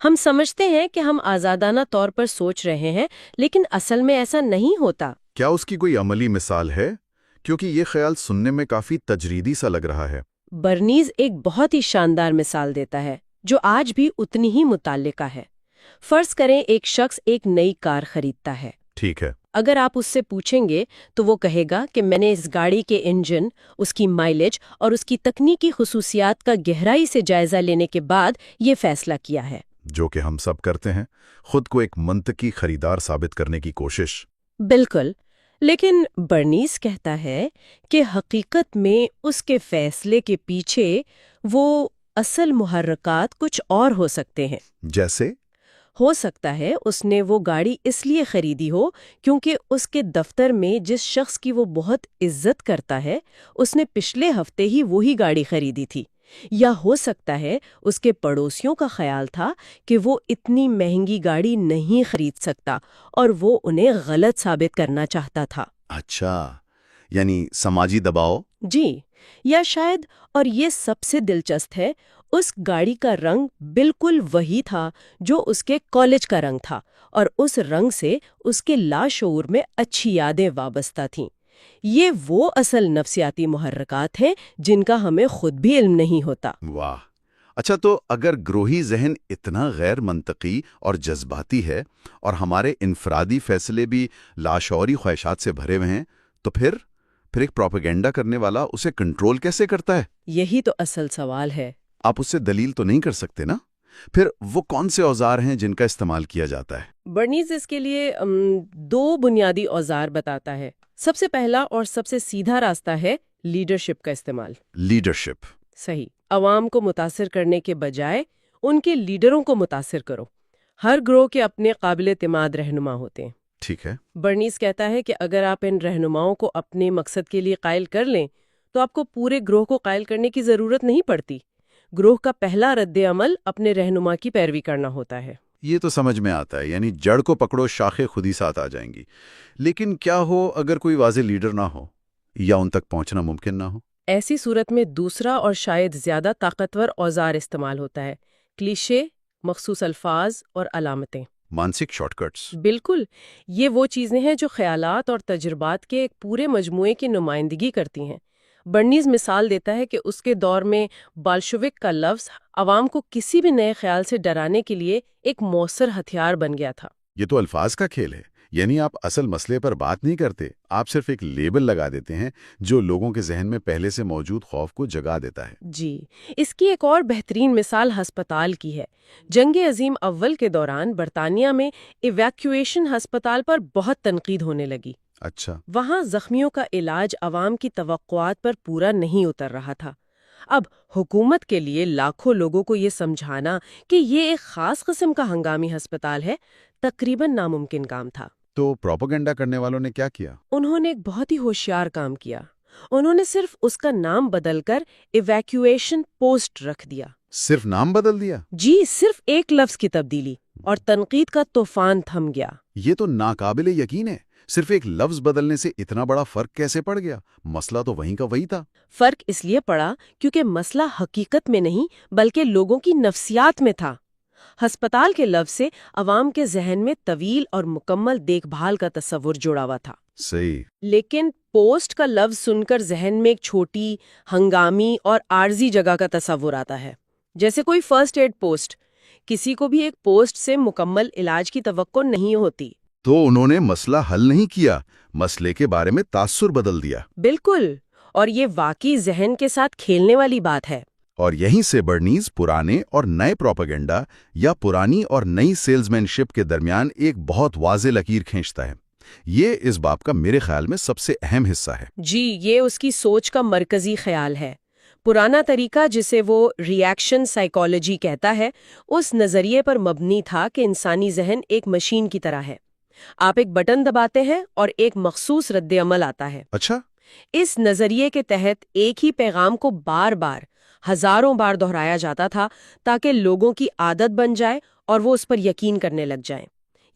ہم سمجھتے ہیں کہ ہم آزادانہ طور پر سوچ رہے ہیں، لیکن اصل میں ایسا نہیں ہوتا۔ کیا اس کی کوئی عملی مثال ہے؟ کیونکہ یہ خیال سننے میں کافی تجریدی سا لگ رہا ہے۔ برنیز ایک بہت ہی شاندار مثال دیتا ہے جو آج بھی اتنی ہی متعلقہ ہے۔ فرض کریں ایک شخص ایک نئی کار خریدتا ہے۔ ٹھیک ہے۔ اگر آپ اس سے پوچھیں گے تو وہ کہے گا کہ میں نے اس گاڑی کے انجن، اس کی مائلیج اور اس کی تکنیکی خصوصیات کا گہرائی سے جائزہ لینے کے بعد یہ فیصلہ کیا ہے۔ جو کہ ہم سب کرتے ہیں، خود کو ایک منطقی خریدار ثابت کرنے کی کوشش۔ بالکل، لیکن برنیز کہتا ہے کہ حقیقت میں اس کے فیصلے کے پیچھے وہ اصل محرکات کچھ اور ہو سکتے ہیں۔ جیسے؟ ہو سکتا ہے اس نے وہ گاڑی اس لیے خریدی ہو کیونکہ اس کے دفتر میں جس شخص کی وہ بہت عزت کرتا ہے اس نے پچھلے ہفتے ہی وہی گاڑی خریدی تھی، یا ہو سکتا ہے اس کے پڑوسیوں کا خیال تھا کہ وہ اتنی مہنگی گاڑی نہیں خرید سکتا اور وہ انہیں غلط ثابت کرنا چاہتا تھا۔ اچھا، یعنی سماجی دباؤ؟ جی، یا شاید، اور یہ سب سے دلچسپ ہے، اس گاڑی کا رنگ بالکل وہی تھا جو اس کے کالج کا رنگ تھا، اور اس رنگ سے اس کے لاشعور میں اچھی یادیں وابستہ تھیں۔ یہ وہ اصل نفسیاتی محرکات ہیں جن کا ہمیں خود بھی علم نہیں ہوتا۔ واہ! اچھا، تو اگر گروہی ذہن اتنا غیر منطقی اور جذباتی ہے اور ہمارے انفرادی فیصلے بھی لاشعوری خواہشات سے بھرے ہوئے ہیں، تو پھر ایک پروپیگنڈا کرنے والا اسے کنٹرول کیسے کرتا ہے؟ یہی تو اصل سوال ہے۔ آپ اس سے دلیل تو نہیں کر سکتے نا؟ پھر وہ کون سے اوزار ہیں جن کا استعمال کیا جاتا ہے؟ برنیز اس کے لیے 2 بنیادی اوزار بتاتا ہے۔ سب سے پہلا اور سب سے سیدھا راستہ ہے لیڈرشپ کا استعمال۔ لیڈرشپ؟ صحیح۔ عوام کو متاثر کرنے کے بجائے ان کے لیڈروں کو متاثر کرو۔ ہر گروہ کے اپنے قابل اعتماد رہنما ہوتے ہیں۔ ٹھیک ہے۔ برنیز کہتا ہے کہ اگر آپ ان رہنماؤں کو اپنے مقصد کے لیے قائل کر لیں تو آپ کو پورے گروہ کو قائل کرنے کی ضرورت نہیں پڑتی۔ گروہ کا پہلا رد عمل اپنے رہنما کی پیروی کرنا ہوتا ہے۔ یہ تو سمجھ میں آتا ہے، یعنی جڑ کو پکڑو، شاخیں خود ہی ساتھ آ جائیں گی۔ لیکن کیا ہو اگر کوئی واضح لیڈر نہ ہو یا ان تک پہنچنا ممکن نہ ہو؟ ایسی صورت میں دوسرا اور شاید زیادہ طاقتور اوزار استعمال ہوتا ہے: کلیشے، مخصوص الفاظ اور علامتیں۔ مانسک شارٹ کٹس۔ بالکل، یہ وہ چیزیں ہیں جو خیالات اور تجربات کے ایک پورے مجموعے کی نمائندگی کرتی ہیں۔ برنیز مثال دیتا ہے کہ اس کے دور میں بالشوک کا لفظ عوام کو کسی بھی نئے خیال سے ڈرانے کے لیے ایک مؤثر ہتھیار بن گیا تھا۔ یہ تو الفاظ کا کھیل ہے، یعنی آپ اصل مسئلے پر بات نہیں کرتے، آپ صرف ایک لیبل لگا دیتے ہیں جو لوگوں کے ذہن میں پہلے سے موجود خوف کو جگا دیتا ہے۔ جی، اس کی ایک اور بہترین مثال ہسپتال کی ہے۔ جنگ عظیم اول کے دوران برطانیہ میں ایویکویشن ہسپتال پر بہت تنقید ہونے لگی۔ اچھا۔ وہاں زخمیوں کا علاج عوام کی توقعات پر پورا نہیں اتر رہا تھا۔ اب حکومت کے لیے لاکھوں لوگوں کو یہ سمجھانا کہ یہ ایک خاص قسم کا ہنگامی ہسپتال ہے، تقریباً ناممکن کام تھا۔ تو پروپیگنڈا کرنے والوں نے کیا کیا؟ انہوں نے ایک بہت ہی ہوشیار کام کیا۔ انہوں نے صرف اس کا نام بدل کر ایویکویشن پوسٹ رکھ دیا۔ صرف نام بدل دیا؟ جی، صرف ایک لفظ کی تبدیلی، اور تنقید کا طوفان تھم گیا۔ یہ تو ناقابل یقین ہے۔ صرف ایک لفظ بدلنے سے اتنا بڑا فرق کیسے پڑ گیا؟ مسئلہ تو وہیں کا وہی تھا۔ فرق اس لیے پڑا کیونکہ مسئلہ حقیقت میں نہیں بلکہ لوگوں کی نفسیات میں تھا۔ ہسپتال کے لفظ سے عوام کے ذہن میں طویل اور مکمل دیکھ بھال کا تصور جڑا ہوا تھا۔ صحیح۔ لیکن پوسٹ کا لفظ سن کر ذہن میں ایک چھوٹی، ہنگامی اور عارضی جگہ کا تصور آتا ہے، جیسے کوئی فرسٹ ایڈ پوسٹ۔ کسی کو بھی ایک پوسٹ سے مکمل علاج کی توقع نہیں ہوتی۔ تو انہوں نے مسئلہ حل نہیں کیا، مسئلے کے بارے میں تاثر بدل دیا۔ بالکل، اور یہ واقعی ذہن کے ساتھ کھیلنے والی بات ہے۔ اور یہیں سے برنیز پرانے اور نئے پروپیگنڈا یا پرانی اور نئی سیلز مین شپ کے درمیان ایک بہت واضح لکیر کھینچتا ہے۔ یہ اس باب کا میرے خیال میں سب سے اہم حصہ ہے۔ جی، یہ اس کی سوچ کا مرکزی خیال ہے۔ پرانا طریقہ جسے وہ ری ایکشن سائیکالوجی کہتا ہے، اس نظریے پر مبنی تھا کہ انسانی ذہن ایک مشین کی طرح ہے۔ آپ ایک بٹن دباتے ہیں اور ایک مخصوص رد عمل آتا ہے۔ اچھا۔ اس نظریے کے تحت ایک ہی پیغام کو بار بار، ہزاروں بار دہرایا جاتا تھا تاکہ لوگوں کی عادت بن جائے اور وہ اس پر یقین کرنے لگ جائیں۔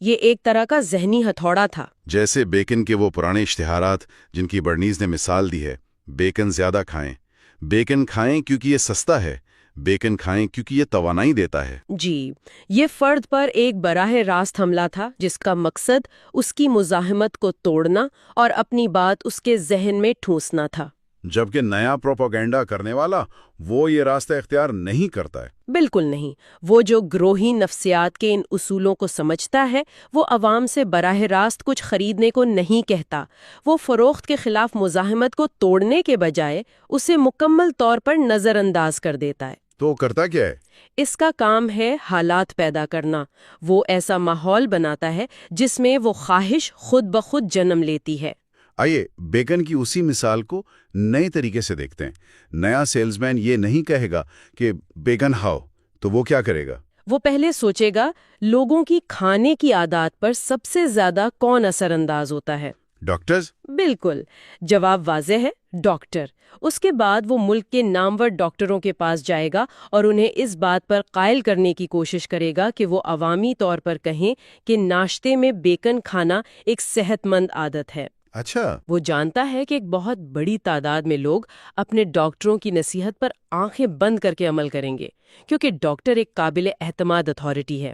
یہ ایک طرح کا ذہنی ہتھوڑا تھا۔ جیسے بیکن کے وہ پرانے اشتہارات جن کی برنیز نے مثال دی ہے: بیکن زیادہ کھائیں، بیکن کھائیں کیونکہ یہ سستا ہے، بیکن کھائیں کیونکہ یہ توانائی دیتا ہے۔ جی، یہ فرد پر ایک براہ راست حملہ تھا جس کا مقصد اس کی مزاحمت کو توڑنا اور اپنی بات اس کے ذہن میں ٹھونسنا تھا۔ جبکہ نیا پروپیگنڈا کرنے والا وہ یہ راستہ اختیار نہیں کرتا ہے۔ بالکل نہیں۔ وہ جو گروہی نفسیات کے ان اصولوں کو سمجھتا ہے، وہ عوام سے براہ راست کچھ خریدنے کو نہیں کہتا۔ وہ فروخت کے خلاف مزاحمت کو توڑنے کے بجائے اسے مکمل طور پر نظر انداز کر دیتا ہے۔ تو کرتا کیا ہے؟ اس کا کام ہے حالات پیدا کرنا۔ وہ ایسا ماحول بناتا ہے جس میں وہ خواہش خود بخود جنم لیتی ہے۔ آئیے بیکن کی اسی مثال کو نئے طریقے سے دیکھتے ہیں۔ نیا سیلز مین یہ نہیں کہے گا کہ بیکن کھاؤ، تو وہ کیا کرے گا؟ وہ پہلے سوچے گا لوگوں کی کھانے کی عادات پر سب سے زیادہ کون اثر انداز ہوتا ہے۔ ڈاکٹرز؟ بالکل، جواب واضح ہے، ڈاکٹر۔ اس کے بعد وہ ملک کے نامور ڈاکٹروں کے پاس جائے گا اور انہیں اس بات پر قائل کرنے کی کوشش کرے گا کہ وہ عوامی طور پر کہیں کہ ناشتے میں بیکن کھانا ایک صحت مند عادت ہے۔ اچھا۔ وہ جانتا ہے کہ ایک بہت بڑی تعداد میں لوگ اپنے ڈاکٹروں کی نصیحت پر آنکھیں بند کر کے عمل کریں گے، کیونکہ ڈاکٹر ایک قابل اعتماد اتھارٹی ہے۔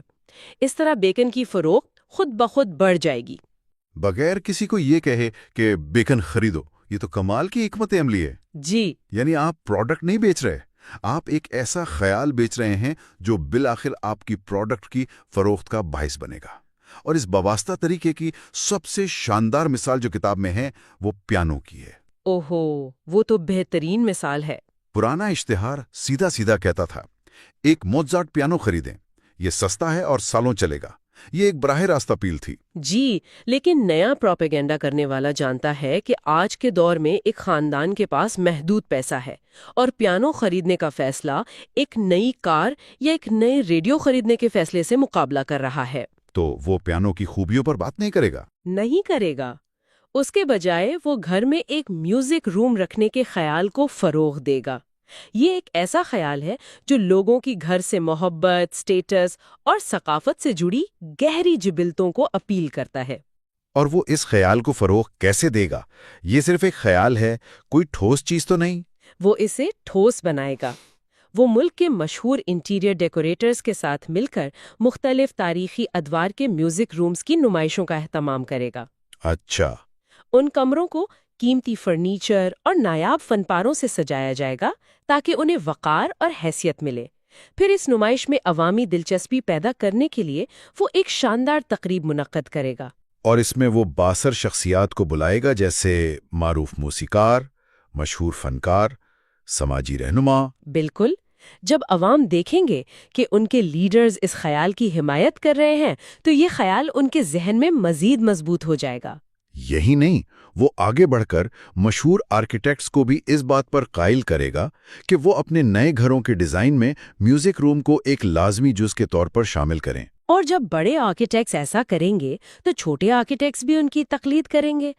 اس طرح بیکن کی فروخت خود بخود بڑھ جائے گی۔ بغیر کسی کو یہ کہے کہ بیکن خریدو، یہ تو کمال کی حکمت عملی ہے۔ جی، یعنی آپ پروڈکٹ نہیں بیچ رہے، آپ ایک ایسا خیال بیچ رہے ہیں جو بالآخر آپ کی پروڈکٹ کی فروخت کا باعث بنے گا۔ اور اس بواسطہ طریقے کی سب سے شاندار مثال جو کتاب میں ہے وہ پیانو کی ہے۔ اوہو، وہ تو بہترین مثال ہے۔ پرانا اشتہار سیدھا سیدھا کہتا تھا، ایک موزارٹ پیانو خریدیں، یہ سستا ہے اور سالوں چلے گا۔ یہ ایک براہ راست اپیل تھی۔ جی، لیکن نیا پروپیگنڈا کرنے والا جانتا ہے کہ آج کے دور میں ایک خاندان کے پاس محدود پیسہ ہے اور پیانو خریدنے کا فیصلہ ایک نئی کار یا ایک نئے ریڈیو خریدنے کے فیصلے سے مقابلہ کر رہا ہے۔ تو وہ پیانو کی خوبیوں پر بات نہیں کرے گا؟ نہیں کرے گا۔ اس کے بجائے وہ گھر میں ایک میوزک روم رکھنے کے خیال کو فروغ دے گا۔ یہ ایک ایسا خیال ہے جو لوگوں کی گھر سے محبت، سٹیٹس اور ثقافت سے جڑی گہری جبلتوں کو اپیل کرتا ہے۔ اور وہ اس خیال کو فروغ کیسے دے گا؟ یہ صرف ایک خیال ہے، کوئی ٹھوس چیز تو نہیں؟ وہ اسے ٹھوس بنائے گا۔ وہ ملک کے مشہور انٹیریئر ڈیکوریٹرز کے ساتھ مل کر مختلف تاریخی ادوار کے میوزک رومز کی نمائشوں کا اہتمام کرے گا۔ اچھا، ان کمروں کو قیمتی فرنیچر اور نایاب فنپاروں سے سجایا جائے گا تاکہ انہیں وقار اور حیثیت ملے۔ پھر اس نمائش میں عوامی دلچسپی پیدا کرنے کے لیے وہ ایک شاندار تقریب منعقد کرے گا۔ اور اس میں وہ بااثر شخصیات کو بلائے گا، جیسے معروف موسیقار، مشہور فنکار، سماجی رہنما۔ بالکل۔ جب عوام دیکھیں گے کہ ان کے لیڈرز اس خیال کی حمایت کر رہے ہیں تو یہ خیال ان کے ذہن میں مزید مضبوط ہو جائے گا۔ یہی نہیں، وہ آگے بڑھ کر مشہور آرکیٹیکٹس کو بھی اس بات پر قائل کرے گا کہ وہ اپنے نئے گھروں کے ڈیزائن میں میوزک روم کو ایک لازمی جز کے طور پر شامل کریں۔ اور جب بڑے آرکیٹیکٹس ایسا کریں گے تو چھوٹے آرکیٹیکٹس بھی ان کی تقلید کریں گے۔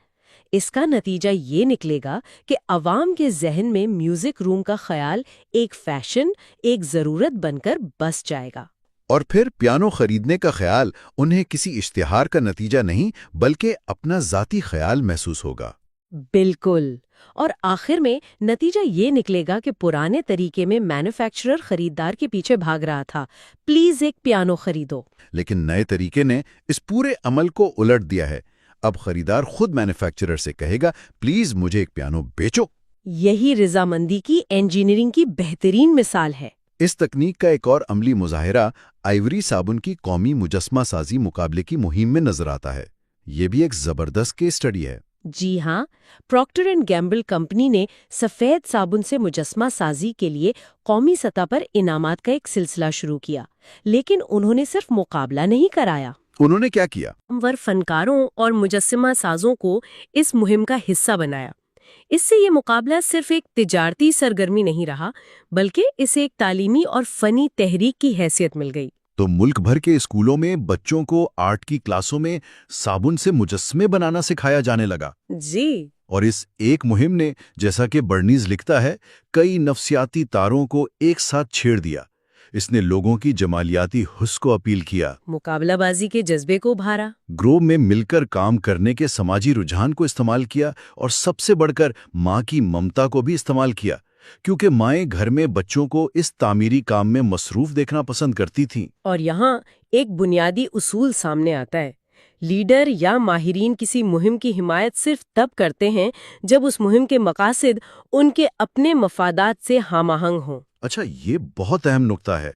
اس کا نتیجہ یہ نکلے گا کہ عوام کے ذہن میں میوزک روم کا خیال ایک فیشن، ایک ضرورت بن کر بس جائے گا۔ اور پھر پیانو خریدنے کا خیال انہیں کسی اشتہار کا نتیجہ نہیں بلکہ اپنا ذاتی خیال محسوس ہوگا۔ بالکل۔ اور آخر میں نتیجہ یہ نکلے گا کہ پرانے طریقے میں مینوفیکچرر خریدار کے پیچھے بھاگ رہا تھا، پلیز ایک پیانو خریدو، لیکن نئے طریقے نے اس پورے عمل کو الٹ دیا ہے۔ اب خریدار خود مینوفیکچرر سے کہے گا، پلیز مجھے ایک پیانو بیچو۔ یہی رضامندی کی انجینئرنگ کی بہترین مثال ہے۔ اس تکنیک کا ایک اور عملی مظاہرہ آئیوری صابن کی قومی مجسمہ سازی مقابلے کی مہم میں نظر آتا ہے۔ یہ بھی ایک زبردست کیس اسٹڈی ہے۔ جی ہاں، پراکٹر اینڈ گیمبل کمپنی نے سفید صابن سے مجسمہ سازی کے لیے قومی سطح پر انعامات کا ایک سلسلہ شروع کیا، لیکن انہوں نے صرف مقابلہ نہیں کرایا۔ انہوں نے کیا کیا؟ نامور فنکاروں اور مجسمہ سازوں کو اس مہم کا حصہ بنایا۔ اس سے یہ مقابلہ صرف ایک تجارتی سرگرمی نہیں رہا، بلکہ اسے ایک تعلیمی اور فنی تحریک کی حیثیت مل گئی۔ تو ملک بھر کے اسکولوں میں بچوں کو آرٹ کی کلاسوں میں صابن سے مجسمے بنانا سکھایا جانے لگا۔ جی۔ اور اس ایک مہم نے، جیسا کہ برنیز لکھتا ہے، کئی نفسیاتی تاروں کو ایک ساتھ چھیڑ دیا۔ اس نے لوگوں کی جمالیاتی حس کو اپیل کیا، مقابلہ بازی کے جذبے کو ابھارا، گروپ میں مل کر کام کرنے کے سماجی رجحان کو استعمال کیا، اور سب سے بڑھ کر ماں کی ممتا کو بھی استعمال کیا، کیونکہ مائیں گھر میں بچوں کو اس تعمیری کام میں مصروف دیکھنا پسند کرتی تھیں۔ اور یہاں ایک بنیادی اصول سامنے آتا ہے۔ لیڈر یا ماہرین کسی مہم کی حمایت صرف تب کرتے ہیں جب اس مہم کے مقاصد ان کے اپنے مفادات سے ہم آہنگ ہوں۔ اچھا، یہ بہت اہم نکتہ ہے۔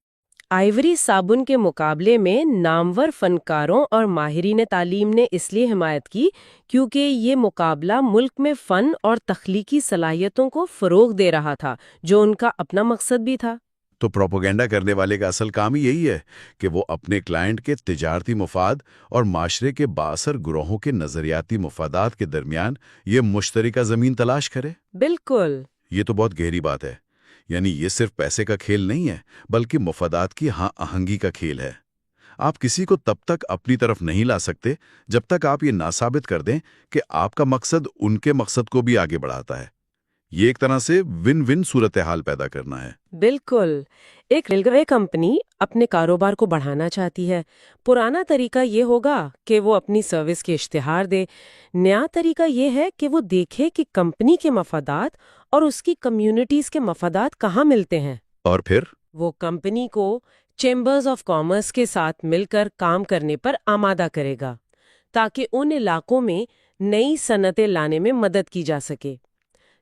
آئیوری صابن کے مقابلے میں نامور فنکاروں اور ماہرین تعلیم نے اس لیے حمایت کی کیونکہ یہ مقابلہ ملک میں فن اور تخلیقی صلاحیتوں کو فروغ دے رہا تھا، جو ان کا اپنا مقصد بھی تھا۔ تو پروپیگنڈا کرنے والے کا اصل کام ہی یہی ہے کہ وہ اپنے کلائنٹ کے تجارتی مفاد اور معاشرے کے بااثر گروہوں کے نظریاتی مفادات کے درمیان یہ مشترکہ زمین تلاش کرے۔ بالکل۔ یہ تو بہت گہری بات ہے۔ یعنی یہ صرف پیسے کا کھیل نہیں ہے بلکہ مفادات کی ہاں آہنگی کا کھیل ہے۔ آپ کسی کو تب تک اپنی طرف نہیں لا سکتے جب تک آپ یہ نہ ثابت کر دیں کہ آپ کا مقصد ان کے مقصد کو بھی آگے بڑھاتا ہے۔ یہ ایک طرح سے ون ون صورتحال پیدا کرنا ہے۔ بالکل۔ ایک ریلوے کمپنی اپنے کاروبار کو بڑھانا چاہتی ہے۔ پرانا طریقہ یہ ہوگا کہ وہ اپنی سروس کے اشتہار دے۔ نیا طریقہ یہ ہے کہ وہ دیکھے کہ کمپنی کے مفادات اور اس کی کمیونٹیز کے مفادات کہاں ملتے ہیں۔ اور پھر وہ کمپنی کو چیمبرز آف کامرس کے ساتھ مل کر کام کرنے پر آمادہ کرے گا تاکہ ان علاقوں میں نئی صنعتیں لانے میں مدد کی جا سکے۔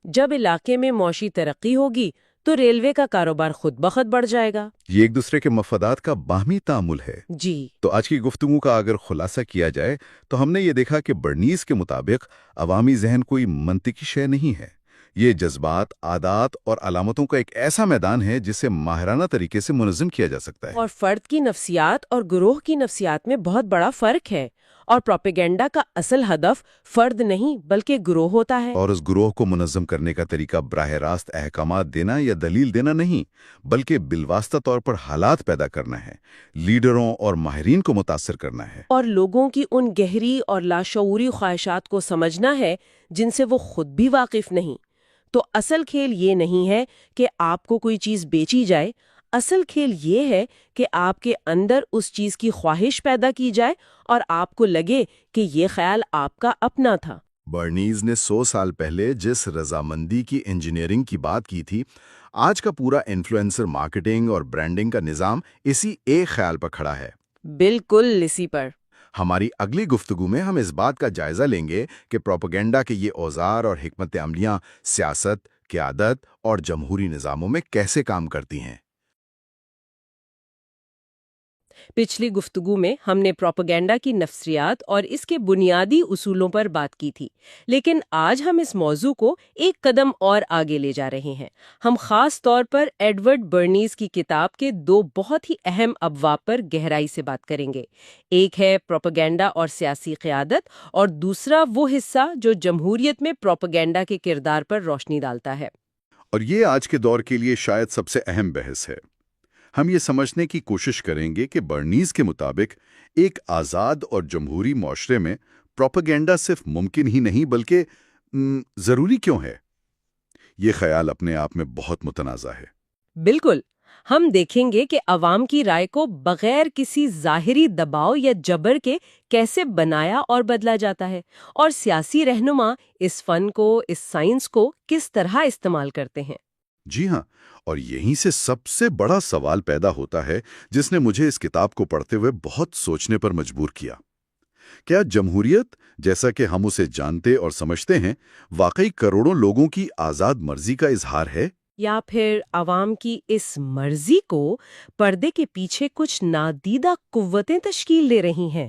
جب علاقے میں معاشی ترقی ہوگی تو ریلوے کا کاروبار خود بخود بڑھ جائے گا۔ یہ ایک دوسرے کے مفادات کا باہمی تعامل ہے۔ جی۔ تو آج کی گفتگو کا اگر خلاصہ کیا جائے تو ہم نے یہ دیکھا کہ برنیز کے مطابق عوامی ذہن کوئی منطقی شے نہیں ہے۔ یہ جذبات، عادات اور علامتوں کا ایک ایسا میدان ہے جسے ماہرانہ طریقے سے منظم کیا جا سکتا ہے۔ اور فرد کی نفسیات اور گروہ کی نفسیات میں بہت بڑا فرق ہے، اور پروپیگنڈا کا اصل ہدف فرد نہیں بلکہ گروہ ہوتا ہے۔ اور اس گروہ کو منظم کرنے کا طریقہ براہ راست احکامات دینا یا دلیل دینا نہیں بلکہ بالواسطہ طور پر حالات پیدا کرنا ہے، لیڈروں اور ماہرین کو متاثر کرنا ہے، اور لوگوں کی ان گہری اور لاشعوری خواہشات کو سمجھنا ہے جن سے وہ خود بھی واقف نہیں۔ تو اصل کھیل یہ نہیں ہے کہ آپ کو کوئی چیز بیچی جائے، اصل کھیل یہ ہے کہ آپ کے اندر اس چیز کی خواہش پیدا کی جائے اور آپ کو لگے کہ یہ خیال آپ کا اپنا تھا۔ برنیز نے 100 سال پہلے جس رضامندی کی انجینئرنگ کی بات کی تھی، آج کا پورا انفلوئنسر مارکیٹنگ اور برانڈنگ کا نظام اسی ایک خیال پر کھڑا ہے۔ بالکل اسی پر۔ ہماری اگلی گفتگو میں ہم اس بات کا جائزہ لیں گے کہ پروپیگنڈا کے یہ اوزار اور حکمت عملیاں سیاست، قیادت اور جمہوری نظاموں میں کیسے کام کرتی ہیں۔ پچھلی گفتگو میں ہم نے پروپیگنڈا کی نفسیات اور اس کے بنیادی اصولوں پر بات کی تھی، لیکن آج ہم اس موضوع کو ایک قدم اور آگے لے جا رہے ہیں۔ ہم خاص طور پر ایڈورڈ برنیز کی کتاب کے 2 بہت ہی اہم ابواب پر گہرائی سے بات کریں گے۔ ایک ہے پروپیگنڈا اور سیاسی قیادت، اور دوسرا وہ حصہ جو جمہوریت میں پروپیگنڈا کے کردار پر روشنی ڈالتا ہے۔ اور یہ آج کے دور کے لیے شاید سب سے اہم بحث ہے۔ ہم یہ سمجھنے کی کوشش کریں گے کہ برنیز کے مطابق ایک آزاد اور جمہوری معاشرے میں پروپیگنڈا صرف ممکن ہی نہیں بلکہ ضروری کیوں ہے۔ یہ خیال اپنے آپ میں بہت متنازع ہے۔ بالکل، ہم دیکھیں گے کہ عوام کی رائے کو بغیر کسی ظاہری دباؤ یا جبر کے کیسے بنایا اور بدلا جاتا ہے، اور سیاسی رہنما اس فن کو، اس سائنس کو کس طرح استعمال کرتے ہیں۔ جی ہاں، اور یہیں سے سب سے بڑا سوال پیدا ہوتا ہے جس نے مجھے اس کتاب کو پڑھتے ہوئے بہت سوچنے پر مجبور کیا۔ کیا جمہوریت، جیسا کہ ہم اسے جانتے اور سمجھتے ہیں، واقعی کروڑوں لوگوں کی آزاد مرضی کا اظہار ہے؟ یا پھر عوام کی اس مرضی کو پردے کے پیچھے کچھ نادیدہ قوتیں تشکیل دے رہی ہیں؟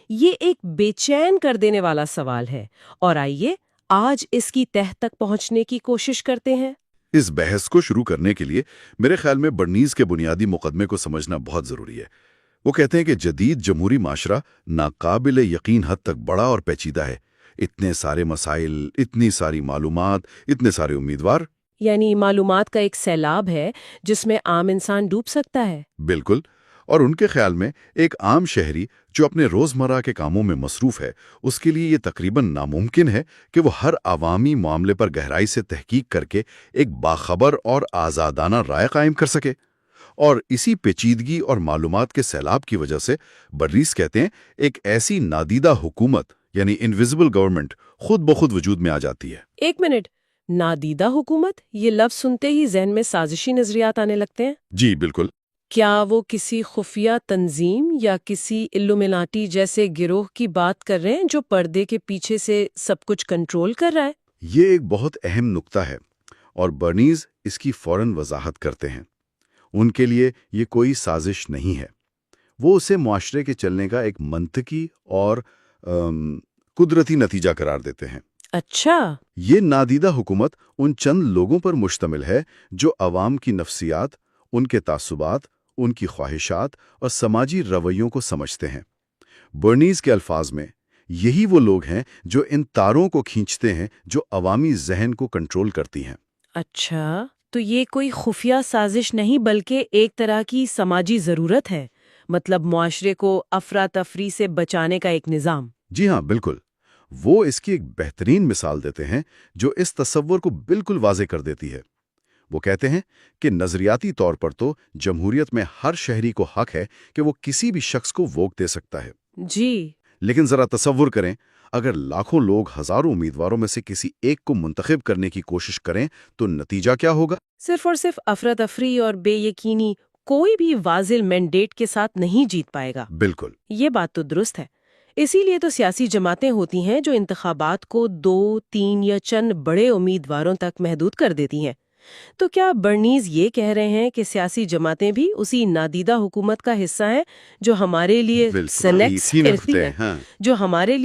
یہ ایک بے چین کر دینے والا سوال ہے، اور آئیے آج اس کی تہہ تک پہنچنے کی کوشش کرتے ہیں۔ اس بحث کو شروع کرنے کے لیے میرے خیال میں برنیز کے بنیادی مقدمے کو سمجھنا بہت ضروری ہے۔ وہ کہتے ہیں کہ جدید جمہوری معاشرہ ناقابل یقین حد تک بڑا اور پیچیدہ ہے۔ اتنے سارے مسائل، اتنی ساری معلومات، اتنے سارے امیدوار۔ یعنی معلومات کا ایک سیلاب ہے جس میں عام انسان ڈوب سکتا ہے۔ بالکل، اور ان کے خیال میں ایک عام شہری جو اپنے روزمرہ کے کاموں میں مصروف ہے، اس کے لیے یہ تقریباً ناممکن ہے کہ وہ ہر عوامی معاملے پر گہرائی سے تحقیق کر کے ایک باخبر اور آزادانہ رائے قائم کر سکے۔ اور اسی پیچیدگی اور معلومات کے سیلاب کی وجہ سے برنیز کہتے ہیں ایک ایسی نادیدہ حکومت یعنی انویزیبل گورنمنٹ خود بخود وجود میں آ جاتی ہے۔ ایک منٹ، نادیدہ حکومت، یہ لفظ سنتے ہی ذہن میں سازشی نظریات آنے لگتے ہیں۔ جی بالکل۔ کیا وہ کسی خفیہ تنظیم یا کسی الومناٹی جیسے گروہ کی بات کر رہے ہیں جو پردے کے پیچھے سے سب کچھ کنٹرول کر رہا ہے؟ یہ ایک بہت اہم نقطہ ہے، اور برنیز اس کی فوراً وضاحت کرتے ہیں۔ ان کے لیے یہ کوئی سازش نہیں ہے، وہ اسے معاشرے کے چلنے کا ایک منطقی اور قدرتی نتیجہ قرار دیتے ہیں۔ اچھا، یہ نادیدہ حکومت ان چند لوگوں پر مشتمل ہے جو عوام کی نفسیات، ان کے تعصبات، ان کی خواہشات اور سماجی رویوں کو سمجھتے ہیں۔ برنیز کے الفاظ میں یہی وہ لوگ ہیں جو ان تاروں کو کھینچتے ہیں جو عوامی ذہن کو کنٹرول کرتی ہیں۔ اچھا، تو یہ کوئی خفیہ سازش نہیں بلکہ ایک طرح کی سماجی ضرورت ہے، مطلب معاشرے کو افراتفری سے بچانے کا ایک نظام۔ جی ہاں، بالکل۔ وہ اس کی ایک بہترین مثال دیتے ہیں جو اس تصور کو بالکل واضح کر دیتی ہے۔ وہ کہتے ہیں کہ نظریاتی طور پر تو جمہوریت میں ہر شہری کو حق ہے کہ وہ کسی بھی شخص کو ووٹ دے سکتا ہے۔ جی، لیکن ذرا تصور کریں، اگر لاکھوں لوگ ہزاروں امیدواروں میں سے کسی ایک کو منتخب کرنے کی کوشش کریں تو نتیجہ کیا ہوگا؟ صرف اور صرف افراتفری اور بے یقینی، کوئی بھی واضح مینڈیٹ کے ساتھ نہیں جیت پائے گا۔ بالکل۔ یہ بات تو درست ہے۔ اسی لیے تو سیاسی جماعتیں ہوتی ہیں جو انتخابات کو 2، 3 یا چند بڑے امیدواروں تک محدود کر دیتی ہیں۔ تو کیا برنیز یہ کہہ رہے ہیں کہ سیاسی جماعتیں بھی اسی نادیدہ حکومت کا حصہ ہیں جو ہمارے لیے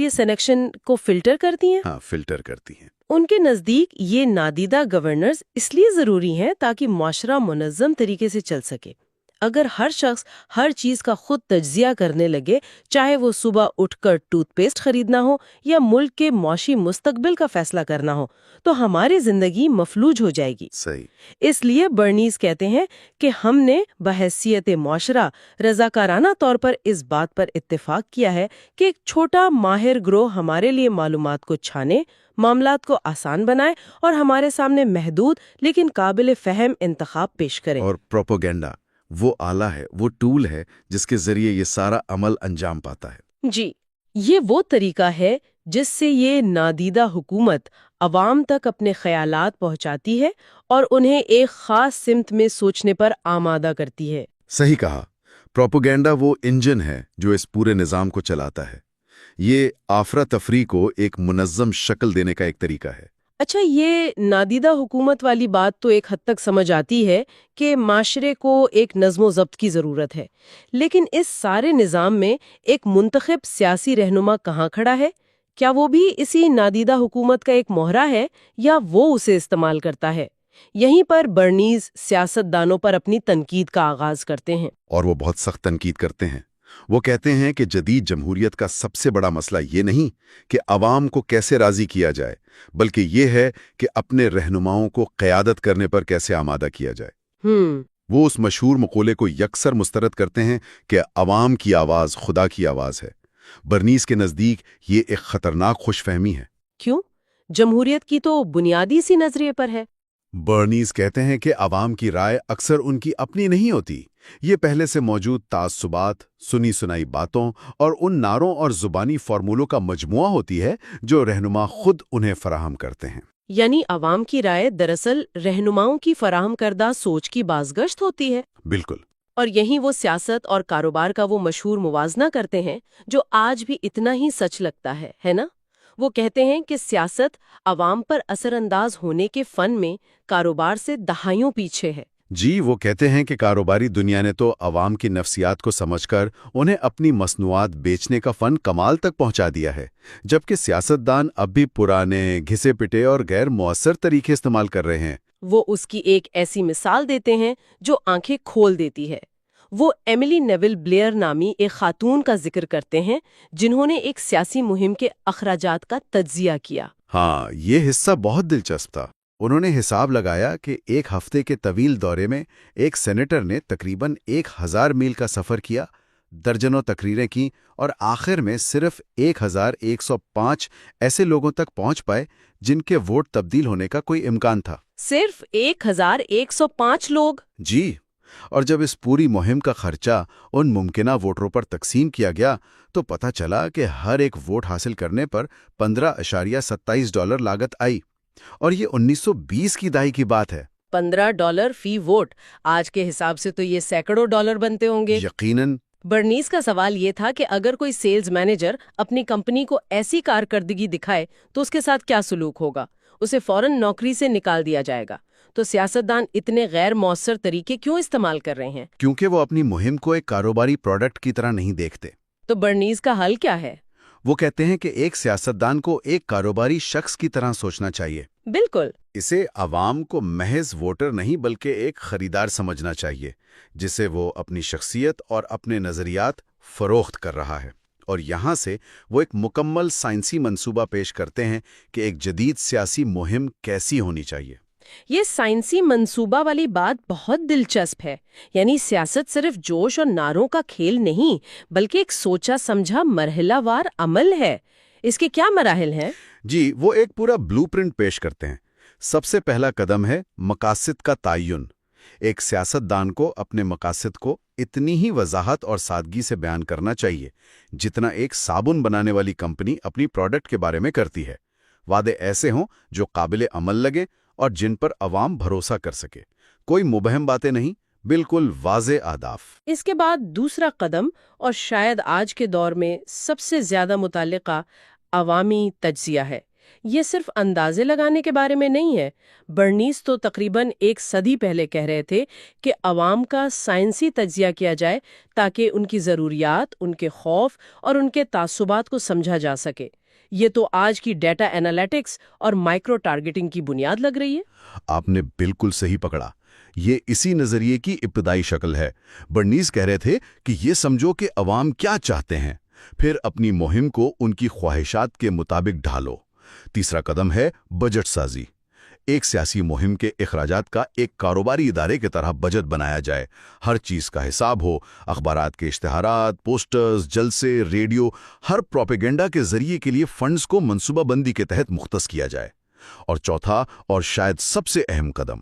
سلیکشن کو فلٹر کرتی ہیں؟ ہاں، فلٹر کرتی ہیں۔ ان کے نزدیک یہ نادیدہ گورنرز اس لیے ضروری ہیں تاکہ معاشرہ منظم طریقے سے چل سکے۔ اگر ہر شخص ہر چیز کا خود تجزیہ کرنے لگے، چاہے وہ صبح اٹھ کر ٹوتھ پیسٹ خریدنا ہو یا ملک کے معاشی مستقبل کا فیصلہ کرنا ہو، تو ہماری زندگی مفلوج ہو جائے گی۔ صحیح۔ اس لیے برنیز کہتے ہیں کہ ہم نے بحیثیت معاشرہ رضاکارانہ طور پر اس بات پر اتفاق کیا ہے کہ ایک چھوٹا ماہر گروہ ہمارے لیے معلومات کو چھانے، معاملات کو آسان بنائے اور ہمارے سامنے محدود لیکن قابل فہم انتخاب پیش کرے۔ اور پروپیگنڈا وہ آلہ ہے، وہ ٹول ہے جس کے ذریعے یہ سارا عمل انجام پاتا ہے۔ جی، یہ وہ طریقہ ہے جس سے یہ نادیدہ حکومت عوام تک اپنے خیالات پہنچاتی ہے اور انہیں ایک خاص سمت میں سوچنے پر آمادہ کرتی ہے۔ صحیح کہا، پروپیگنڈا وہ انجن ہے جو اس پورے نظام کو چلاتا ہے۔ یہ افراتفری کو ایک منظم شکل دینے کا ایک طریقہ ہے۔ اچھا، یہ نادیدہ حکومت والی بات تو ایک حد تک سمجھ آتی ہے کہ معاشرے کو ایک نظم و ضبط کی ضرورت ہے، لیکن اس سارے نظام میں ایک منتخب سیاسی رہنما کہاں کھڑا ہے؟ کیا وہ بھی اسی نادیدہ حکومت کا ایک مہرہ ہے یا وہ اسے استعمال کرتا ہے؟ یہیں پر برنیز سیاست دانوں پر اپنی تنقید کا آغاز کرتے ہیں۔ اور وہ بہت سخت تنقید کرتے ہیں۔ وہ کہتے ہیں کہ جدید جمہوریت کا سب سے بڑا مسئلہ یہ نہیں کہ عوام کو کیسے راضی کیا جائے، بلکہ یہ ہے کہ اپنے رہنماؤں کو قیادت کرنے پر کیسے آمادہ کیا جائے۔ وہ اس مشہور مقولے کو یکسر مسترد کرتے ہیں کہ عوام کی آواز خدا کی آواز ہے۔ برنیز کے نزدیک یہ ایک خطرناک خوش فہمی ہے۔ کیوں؟ جمہوریت کی تو بنیادی سی نظریے پر ہے۔ برنیز کہتے ہیں کہ عوام کی رائے اکثر ان کی اپنی نہیں ہوتی، یہ پہلے سے موجود تعصبات، سنی سنائی باتوں اور ان نعروں اور زبانی فارمولوں کا مجموعہ ہوتی ہے جو رہنما خود انہیں فراہم کرتے ہیں۔ یعنی عوام کی رائے دراصل رہنماؤں کی فراہم کردہ سوچ کی بازگشت ہوتی ہے۔ بالکل۔ اور یہیں وہ سیاست اور کاروبار کا وہ مشہور موازنہ کرتے ہیں جو آج بھی اتنا ہی سچ لگتا ہے نا؟ وہ کہتے ہیں کہ سیاست عوام پر اثر انداز ہونے کے فن میں کاروبار سے دہائیوں پیچھے ہے۔ جی، وہ کہتے ہیں کہ کاروباری دنیا نے تو عوام کی نفسیات کو سمجھ کر انہیں اپنی مصنوعات بیچنے کا فن کمال تک پہنچا دیا ہے، جبکہ سیاستدان اب بھی پرانے، گھسے پٹے اور غیر مؤثر طریقے استعمال کر رہے ہیں۔ وہ اس کی ایک ایسی مثال دیتے ہیں جو آنکھیں کھول دیتی ہے۔ وہ ایملی نیول بلیئر نامی ایک خاتون کا ذکر کرتے ہیں جنہوں نے ایک سیاسی مہم کے اخراجات کا تجزیہ کیا۔ ہاں، یہ حصہ بہت دلچسپ تھا۔ انہوں نے حساب لگایا کہ ایک ہفتے کے طویل دورے میں ایک سینیٹر نے تقریباً 1000 میل کا سفر کیا، درجنوں تقریریں کیں اور آخر میں صرف 1105 ایسے لوگوں تک پہنچ پائے جن کے ووٹ تبدیل ہونے کا کوئی امکان تھا۔ صرف 1105 لوگ؟ جی، اور جب اس پوری مہم کا خرچہ ان ممکنہ ووٹروں پر تقسیم کیا گیا تو پتہ چلا کہ ہر ایک ووٹ حاصل کرنے پر $15.27 لاگت آئی، اور یہ 1920 کی دہائی کی بات ہے۔ $15 فی ووٹ، آج کے حساب سے تو یہ سینکڑوں ڈالر بنتے ہوں گے۔ یقیناً۔ برنیز کا سوال یہ تھا کہ اگر کوئی سیلز مینیجر اپنی کمپنی کو ایسی کارکردگی دکھائے تو اس کے ساتھ کیا سلوک ہوگا؟ اسے فوراً نوکری سے نکال دیا جائے گا۔ تو سیاستدان اتنے غیر مؤثر طریقے کیوں استعمال کر رہے ہیں؟ کیونکہ وہ اپنی مہم کو ایک کاروباری پروڈکٹ کی طرح نہیں دیکھتے۔ تو برنیز کا حل کیا ہے؟ وہ کہتے ہیں کہ ایک سیاستدان کو ایک کاروباری شخص کی طرح سوچنا چاہیے۔ بالکل۔ اسے عوام کو محض ووٹر نہیں بلکہ ایک خریدار سمجھنا چاہیے جسے وہ اپنی شخصیت اور اپنے نظریات فروخت کر رہا ہے۔ اور یہاں سے وہ ایک مکمل سائنسی منصوبہ پیش کرتے ہیں کہ ایک جدید سیاسی مہم کیسی ہونی چاہیے۔ یہ سائنسی منصوبہ والی بات بہت دلچسپ ہے۔ یعنی سیاست صرف جوش اور نعروں کا کھیل نہیں بلکہ ایک سوچا سمجھا مرحلہ وار عمل ہے۔ اس کے کیا مراحل ہیں؟ جی، وہ ایک پورا بلو پرنٹ پیش کرتے ہیں۔ سب سے پہلا قدم ہے مقاصد کا تعین۔ ایک سیاستدان کو اپنے مقاصد کو اتنی ہی وضاحت اور سادگی سے بیان کرنا چاہیے جتنا ایک صابن بنانے والی کمپنی اپنی پروڈکٹ کے بارے میں کرتی ہے۔ وعدے ایسے ہوں جو قابل عمل لگے اور جن پر عوام بھروسہ کر سکے۔ کوئی مبہم باتیں نہیں، بالکل واضح اہداف۔ اس کے بعد دوسرا قدم، اور شاید آج کے دور میں سب سے زیادہ متعلقہ، عوامی تجزیہ ہے۔ یہ صرف اندازے لگانے کے بارے میں نہیں ہے۔ برنیز تو تقریباً 1 صدی پہلے کہہ رہے تھے کہ عوام کا سائنسی تجزیہ کیا جائے تاکہ ان کی ضروریات، ان کے خوف اور ان کے تعصبات کو سمجھا جا سکے۔ یہ تو آج کی ڈیٹا انالیٹکس اور مائکرو ٹارگیٹنگ کی بنیاد لگ رہی ہے۔ آپ نے بالکل صحیح پکڑا۔ یہ اسی نظریے کی ابتدائی شکل ہے۔ برنیز کہہ رہے تھے کہ یہ سمجھو کہ عوام کیا چاہتے ہیں، پھر اپنی مہم کو ان کی خواہشات کے مطابق ڈھالو۔ تیسرا قدم ہے بجٹ سازی۔ ایک سیاسی مہم کے اخراجات کا ایک کاروباری ادارے کی طرح بجٹ بنایا جائے، ہر چیز کا حساب ہو، اخبارات کے اشتہارات، پوسٹرز، جلسے، ریڈیو، ہر پروپیگنڈا کے ذریعے کے لیے فنڈز کو منصوبہ بندی کے تحت مختص کیا جائے۔ اور چوتھا اور شاید سب سے اہم قدم،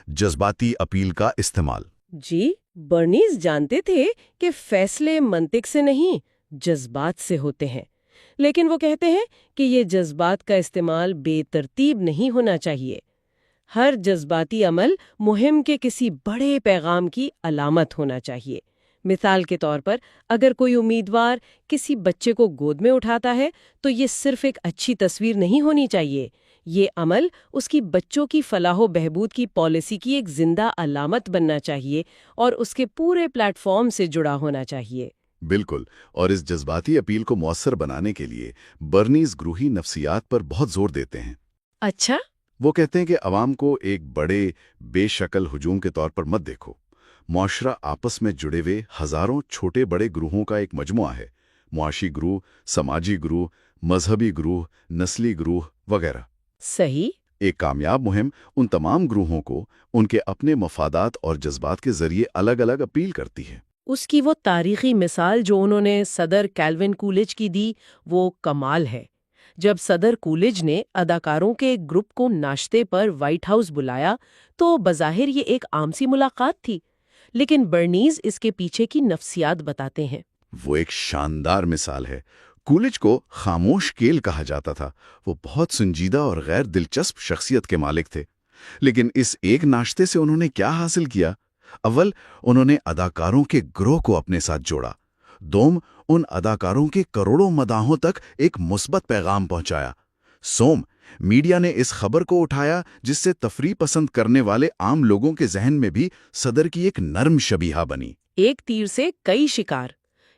جذباتی اپیل کا استعمال۔ جی، برنیز جانتے تھے کہ فیصلے منطق سے نہیں، جذبات سے ہوتے ہیں۔ لیکن وہ کہتے ہیں کہ یہ جذبات کا استعمال بے ترتیب نہیں ہونا چاہیے۔ ہر جذباتی عمل مہم کے کسی بڑے پیغام کی علامت ہونا چاہیے۔ مثال کے طور پر اگر کوئی امیدوار کسی بچے کو گود میں اٹھاتا ہے تو یہ صرف ایک اچھی تصویر نہیں ہونی چاہیے، یہ عمل اس کی بچوں کی فلاح و بہبود کی پالیسی کی ایک زندہ علامت بننا چاہیے اور اس کے پورے پلیٹ فارم سے جڑا ہونا چاہیے۔ بالکل، اور اس جذباتی اپیل کو مؤثر بنانے کے لیے برنیز گروہی نفسیات پر بہت زور دیتے ہیں۔ اچھا؟ وہ کہتے ہیں کہ عوام کو ایک بڑے بے شکل ہجوم کے طور پر مت دیکھو۔ معاشرہ آپس میں جڑے ہوئے ہزاروں چھوٹے بڑے گروہوں کا ایک مجموعہ ہے، معاشی گروہ، سماجی گروہ، مذہبی گروہ، نسلی گروہ وغیرہ۔ صحیح۔ ایک کامیاب مہم ان تمام گروہوں کو ان کے اپنے مفادات اور جذبات کے ذریعے الگ الگ اپیل کرتی ہے۔ اس کی وہ تاریخی مثال جو انہوں نے صدر کیلون کولج کی دی وہ کمال ہے۔ جب صدر کولج نے اداکاروں کے ایک گروپ کو ناشتے پر وائٹ ہاؤس بلایا تو بظاہر یہ ایک عام سی ملاقات تھی، لیکن برنیز اس کے پیچھے کی نفسیات بتاتے ہیں۔ وہ ایک شاندار مثال ہے۔ کولج کو خاموش کیل کہا جاتا تھا۔ وہ بہت سنجیدہ اور غیر دلچسپ شخصیت کے مالک تھے، لیکن اس ایک ناشتے سے انہوں نے کیا حاصل کیا؟ اول، انہوں نے اداکاروں کے گروہ کو اپنے ساتھ جوڑا۔ دوم، ان اداکاروں کے کروڑوں مداحوں تک ایک مثبت پیغام پہنچایا۔ سوم، میڈیا نے اس خبر کو اٹھایا جس سے تفریح پسند کرنے والے عام لوگوں کے ذہن میں بھی صدر کی ایک نرم شبیہہ بنی۔ ایک تیر سے کئی شکار،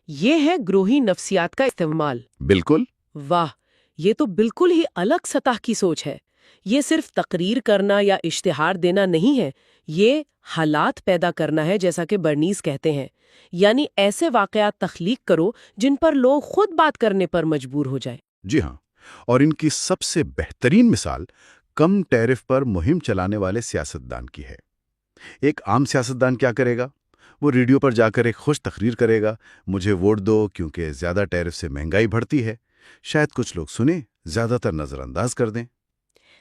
یہ ہے گروہی نفسیات کا استعمال۔ بالکل۔ واہ، یہ تو بالکل ہی الگ سطح کی سوچ ہے۔ یہ صرف تقریر کرنا یا اشتہار دینا نہیں ہے، یہ حالات پیدا کرنا ہے، جیسا کہ برنیز کہتے ہیں۔ یعنی ایسے واقعات تخلیق کرو جن پر لوگ خود بات کرنے پر مجبور ہو جائے۔ جی ہاں، اور ان کی سب سے بہترین مثال کم ٹیرف پر مہم چلانے والے سیاستدان کی ہے۔ ایک عام سیاستدان کیا کرے گا؟ وہ ریڈیو پر جا کر ایک خوش تقریر کرے گا، مجھے ووٹ دو کیونکہ زیادہ ٹیرف سے مہنگائی بڑھتی ہے۔ شاید کچھ لوگ سنیں، زیادہ تر نظر انداز کر دیں۔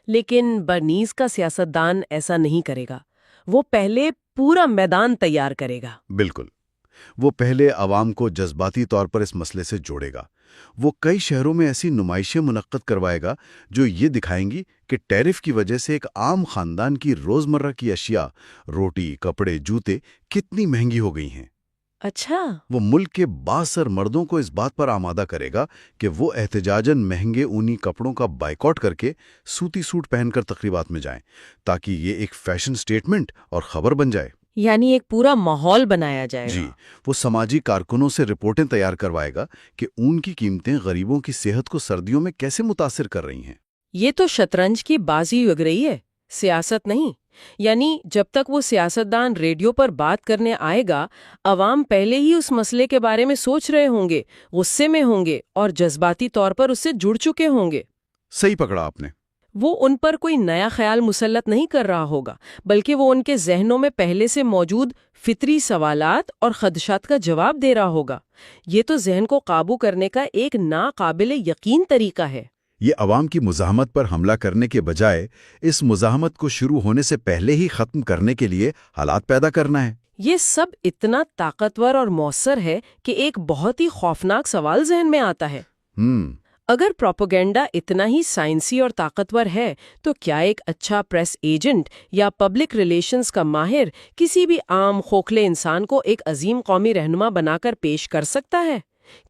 لیکن برنیز کا سیاستدان ایسا نہیں کرے گا، وہ پہلے پورا میدان تیار کرے گا۔ بالکل، وہ پہلے عوام کو جذباتی طور پر اس مسئلے سے جوڑے گا۔ وہ کئی شہروں میں ایسی نمائشیں منعقد کروائے گا جو یہ دکھائیں گی کہ ٹیرف کی وجہ سے ایک عام خاندان کی روزمرہ کی اشیاء، روٹی، کپڑے، جوتے کتنی مہنگی ہو گئی ہیں۔ اچھا۔ وہ ملک کے بااثر مردوں کو اس بات پر آمادہ کرے گا کہ وہ احتجاجاً مہنگے اونی کپڑوں کا بائیکاٹ کر کے سوتی سوٹ پہن کر تقریبات میں جائیں، تاکہ یہ ایک فیشن سٹیٹمنٹ اور خبر بن جائے۔ یعنی ایک پورا ماحول بنایا جائے گا۔ جی، وہ سماجی کارکنوں سے رپورٹیں تیار کروائے گا کہ اون کی قیمتیں غریبوں کی صحت کو سردیوں میں کیسے متاثر کر رہی ہیں۔ یہ تو شطرنج کی بازی لگ رہی ہے، سیاست نہیں۔ یعنی جب تک وہ سیاستدان ریڈیو پر بات کرنے آئے گا، عوام پہلے ہی اس مسئلے کے بارے میں سوچ رہے ہوں گے، غصے میں ہوں گے اور جذباتی طور پر اس سے جڑ چکے ہوں گے۔ صحیح پکڑا آپ نے۔ وہ ان پر کوئی نیا خیال مسلط نہیں کر رہا ہوگا، بلکہ وہ ان کے ذہنوں میں پہلے سے موجود فطری سوالات اور خدشات کا جواب دے رہا ہوگا۔ یہ تو ذہن کو قابو کرنے کا ایک ناقابل یقین طریقہ ہے۔ یہ عوام کی مزاحمت پر حملہ کرنے کے بجائے اس مزاحمت کو شروع ہونے سے پہلے ہی ختم کرنے کے لیے حالات پیدا کرنا ہے۔ یہ سب اتنا طاقتور اور مؤثر ہے کہ ایک بہت ہی خوفناک سوال ذہن میں آتا ہے۔ اگر پروپیگنڈا اتنا ہی سائنسی اور طاقتور ہے تو کیا ایک اچھا پریس ایجنٹ یا پبلک ریلیشنز کا ماہر کسی بھی عام کھوکھلے انسان کو ایک عظیم قومی رہنما بنا کر پیش کر سکتا ہے؟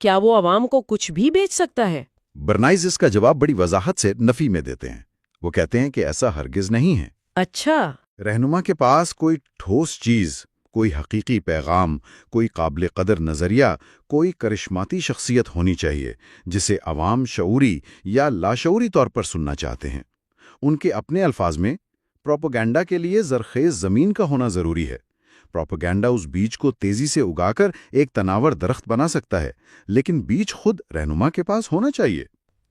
کیا وہ عوام کو کچھ بھی بیچ سکتا ہے؟ برنائز اس کا جواب بڑی وضاحت سے نفی میں دیتے ہیں۔ وہ کہتے ہیں کہ ایسا ہرگز نہیں ہے۔ اچھا۔ رہنما کے پاس کوئی ٹھوس چیز، کوئی حقیقی پیغام، کوئی قابل قدر نظریہ، کوئی کرشماتی شخصیت ہونی چاہیے جسے عوام شعوری یا لاشعوری طور پر سننا چاہتے ہیں۔ ان کے اپنے الفاظ میں، پروپیگنڈا کے لیے زرخیز زمین کا ہونا ضروری ہے۔ پروپیگنڈا اس بیج کو تیزی سے اگا کر ایک تناور درخت بنا سکتا ہے، لیکن بیج خود رہنما کے پاس ہونا چاہیے۔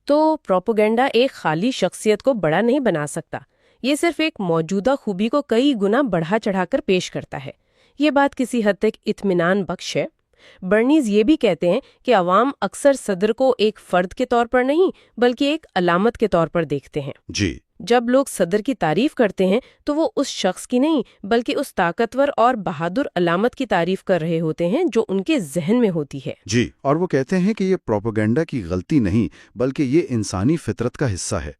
تو پروپیگنڈا ایک خالی شخصیت کو بڑا نہیں بنا سکتا، یہ صرف ایک موجودہ خوبی کو کئی گنا بڑھا چڑھا کر پیش کرتا ہے۔ یہ بات کسی حد تک اطمینان بخش ہے۔ برنیز یہ بھی کہتے ہیں کہ عوام اکثر صدر کو ایک فرد کے طور پر نہیں بلکہ ایک علامت کے طور پر دیکھتے ہیں۔ جی، جب لوگ صدر کی تعریف کرتے ہیں تو وہ اس شخص کی نہیں بلکہ اس طاقتور اور بہادر علامت کی تعریف کر رہے ہوتے ہیں جو ان کے ذہن میں ہوتی ہے۔ جی، اور وہ کہتے ہیں کہ یہ پروپیگنڈا کی غلطی نہیں بلکہ یہ انسانی فطرت کا حصہ ہے۔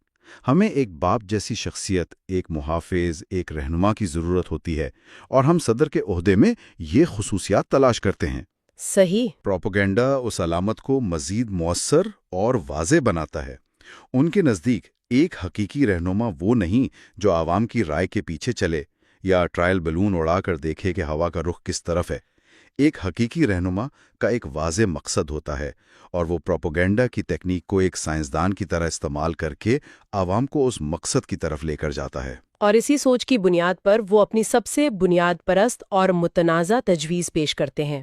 ہمیں ایک باپ جیسی شخصیت، ایک محافظ، ایک رہنما کی ضرورت ہوتی ہے، اور ہم صدر کے عہدے میں یہ خصوصیات تلاش کرتے ہیں۔ صحیح۔ پروپیگنڈا اس علامت کو مزید مؤثر اور واضح بناتا ہے۔ ان کے نزدیک ایک حقیقی رہنما وہ نہیں جو عوام کی رائے کے پیچھے چلے یا ٹرائل بلون اڑا کر دیکھے کہ ہوا کا رخ کس طرف ہے۔ ایک حقیقی رہنما کا ایک واضح مقصد ہوتا ہے، اور وہ پروپیگنڈا کی تکنیک کو ایک سائنسدان کی طرح استعمال کر کے عوام کو اس مقصد کی طرف لے کر جاتا ہے۔ اور اسی سوچ کی بنیاد پر وہ اپنی سب سے بنیاد پرست اور متنازع تجویز پیش کرتے ہیں۔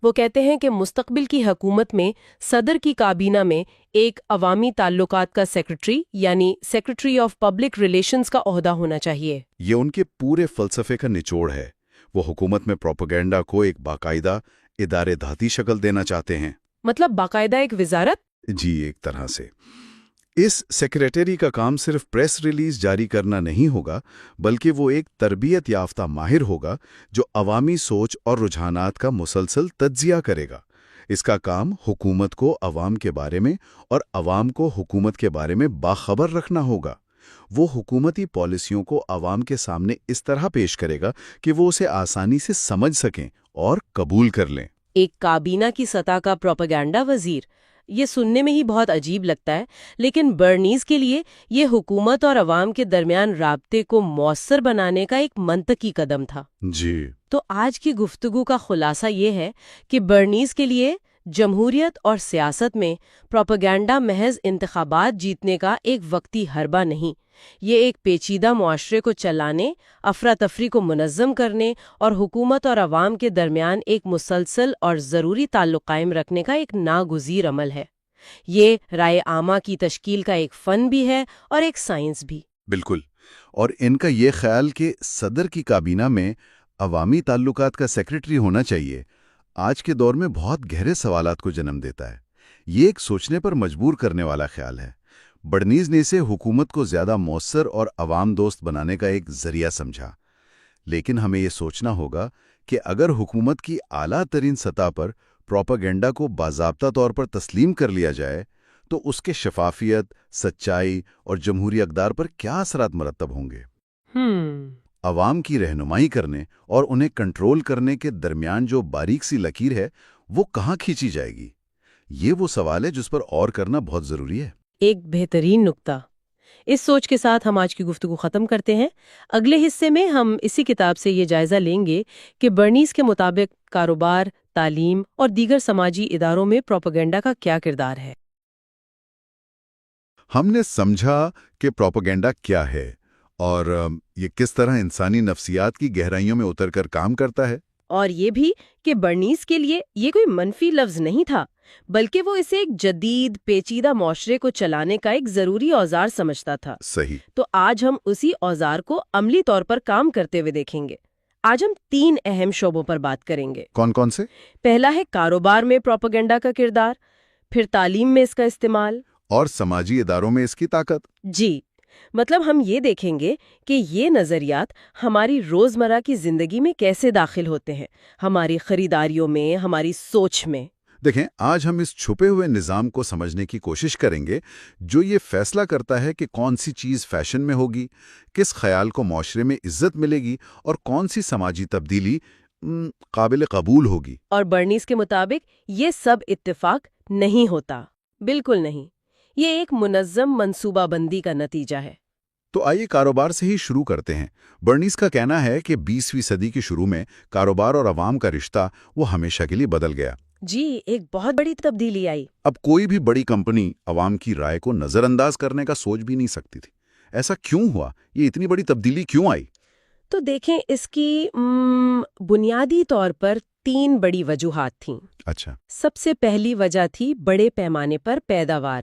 وہ کہتے ہیں کہ مستقبل کی حکومت میں صدر کی کابینہ میں ایک عوامی تعلقات کا سیکریٹری یعنی سیکریٹری آف پبلک ریلیشنز کا عہدہ ہونا چاہیے۔ یہ ان کے پورے فلسفے کا نچوڑ ہے۔ وہ حکومت میں پروپیگنڈا کو ایک باقاعدہ ادارے دھاتی شکل دینا چاہتے ہیں۔ مطلب باقاعدہ ایک وزارت؟ جی، ایک طرح سے۔ اس سیکریٹری کا کام صرف پریس ریلیز جاری کرنا نہیں ہوگا، بلکہ وہ ایک تربیت یافتہ ماہر ہوگا جو عوامی سوچ اور رجحانات کا مسلسل تجزیہ کرے گا۔ اس کا کام حکومت کو عوام کے بارے میں اور عوام کو حکومت کے بارے میں باخبر رکھنا ہوگا۔ وہ حکومتی پالیسیوں کو عوام کے سامنے اس طرح پیش کرے گا کہ وہ اسے آسانی سے سمجھ سکیں اور قبول کر لیں۔ ایک کابینہ کی سطح کا پروپیگنڈا وزیر، یہ سننے میں ہی بہت عجیب لگتا ہے، لیکن برنیز کے لیے یہ حکومت اور عوام کے درمیان رابطے کو مؤثر بنانے کا ایک منطقی قدم تھا۔ جی، تو آج کی گفتگو کا خلاصہ یہ ہے کہ برنیز کے لیے جمہوریت اور سیاست میں پروپیگنڈا محض انتخابات جیتنے کا ایک وقتی حربہ نہیں، یہ ایک پیچیدہ معاشرے کو چلانے، افراتفری کو منظم کرنے اور حکومت اور عوام کے درمیان ایک مسلسل اور ضروری تعلق قائم رکھنے کا ایک ناگزیر عمل ہے۔ یہ رائے عامہ کی تشکیل کا ایک فن بھی ہے اور ایک سائنس بھی۔ بالکل۔ اور ان کا یہ خیال کہ صدر کی کابینہ میں عوامی تعلقات کا سیکریٹری ہونا چاہیے، آج کے دور میں بہت گہرے سوالات کو جنم دیتا ہے۔ یہ ایک سوچنے پر مجبور کرنے والا خیال ہے۔ برنیز نے اسے حکومت کو زیادہ مؤثر اور عوام دوست بنانے کا ایک ذریعہ سمجھا، لیکن ہمیں یہ سوچنا ہوگا کہ اگر حکومت کی اعلیٰ ترین سطح پر پروپیگنڈا کو باضابطہ طور پر تسلیم کر لیا جائے تو اس کے شفافیت، سچائی اور جمہوری اقدار پر کیا اثرات مرتب ہوں گے۔ عوام کی رہنمائی کرنے اور انہیں کنٹرول کرنے کے درمیان جو باریک سی لکیر ہے وہ کہاں کھینچی جائے گی؟ یہ وہ سوال ہے جس پر غور کرنا بہت ضروری ہے۔ ایک بہترین نقطہ۔ اس سوچ کے ساتھ ہم آج کی گفتگو ختم کرتے ہیں۔ اگلے حصے میں ہم اسی کتاب سے یہ جائزہ لیں گے کہ برنیز کے مطابق کاروبار، تعلیم اور دیگر سماجی اداروں میں پروپیگنڈا کا کیا کردار ہے۔ ہم نے سمجھا کہ پروپیگنڈا کیا ہے اور یہ کس طرح انسانی نفسیات کی گہرائیوں میں اتر کر کام کرتا ہے، اور یہ بھی کہ برنیز کے لیے یہ کوئی منفی لفظ نہیں تھا، بلکہ وہ اسے ایک جدید پیچیدہ معاشرے کو چلانے کا ایک ضروری اوزار سمجھتا تھا۔ صحیح۔ تو آج ہم اسی اوزار کو عملی طور پر کام کرتے ہوئے دیکھیں گے۔ آج ہم 3 اہم شعبوں پر بات کریں گے۔ کون کون سے؟ پہلا ہے کاروبار میں پروپیگنڈا کا کردار، پھر تعلیم میں اس کا استعمال، اور سماجی اداروں میں اس کی طاقت۔ جی، مطلب ہم یہ دیکھیں گے کہ یہ نظریات ہماری روزمرہ کی زندگی میں کیسے داخل ہوتے ہیں، ہماری خریداریوں میں، ہماری سوچ میں۔ دیکھیں، آج ہم اس چھپے ہوئے نظام کو سمجھنے کی کوشش کریں گے جو یہ فیصلہ کرتا ہے کہ کون سی چیز فیشن میں ہوگی، کس خیال کو معاشرے میں عزت ملے گی اور کون سی سماجی تبدیلی قابل قبول ہوگی۔ اور برنیز کے مطابق یہ سب اتفاق نہیں ہوتا، بالکل نہیں، یہ ایک منظم منصوبہ بندی کا نتیجہ ہے۔ تو آئیے کاروبار سے ہی شروع کرتے ہیں۔ برنیز کا کہنا ہے کہ 20ویں صدی کے شروع میں کاروبار اور عوام کا رشتہ وہ ہمیشہ کے لیے بدل گیا۔ جی، ایک بہت بڑی تبدیلی آئی۔ اب کوئی بھی بڑی کمپنی عوام کی رائے کو نظر انداز کرنے کا سوچ بھی نہیں سکتی تھی۔ ایسا کیوں ہوا؟ یہ اتنی بڑی تبدیلی کیوں آئی؟ تو دیکھیں، اس کی بنیادی طور پر 3 بڑی وجوہات تھیں۔ اچھا۔ سب سے پہلی وجہ تھی بڑے پیمانے پر پیداوار،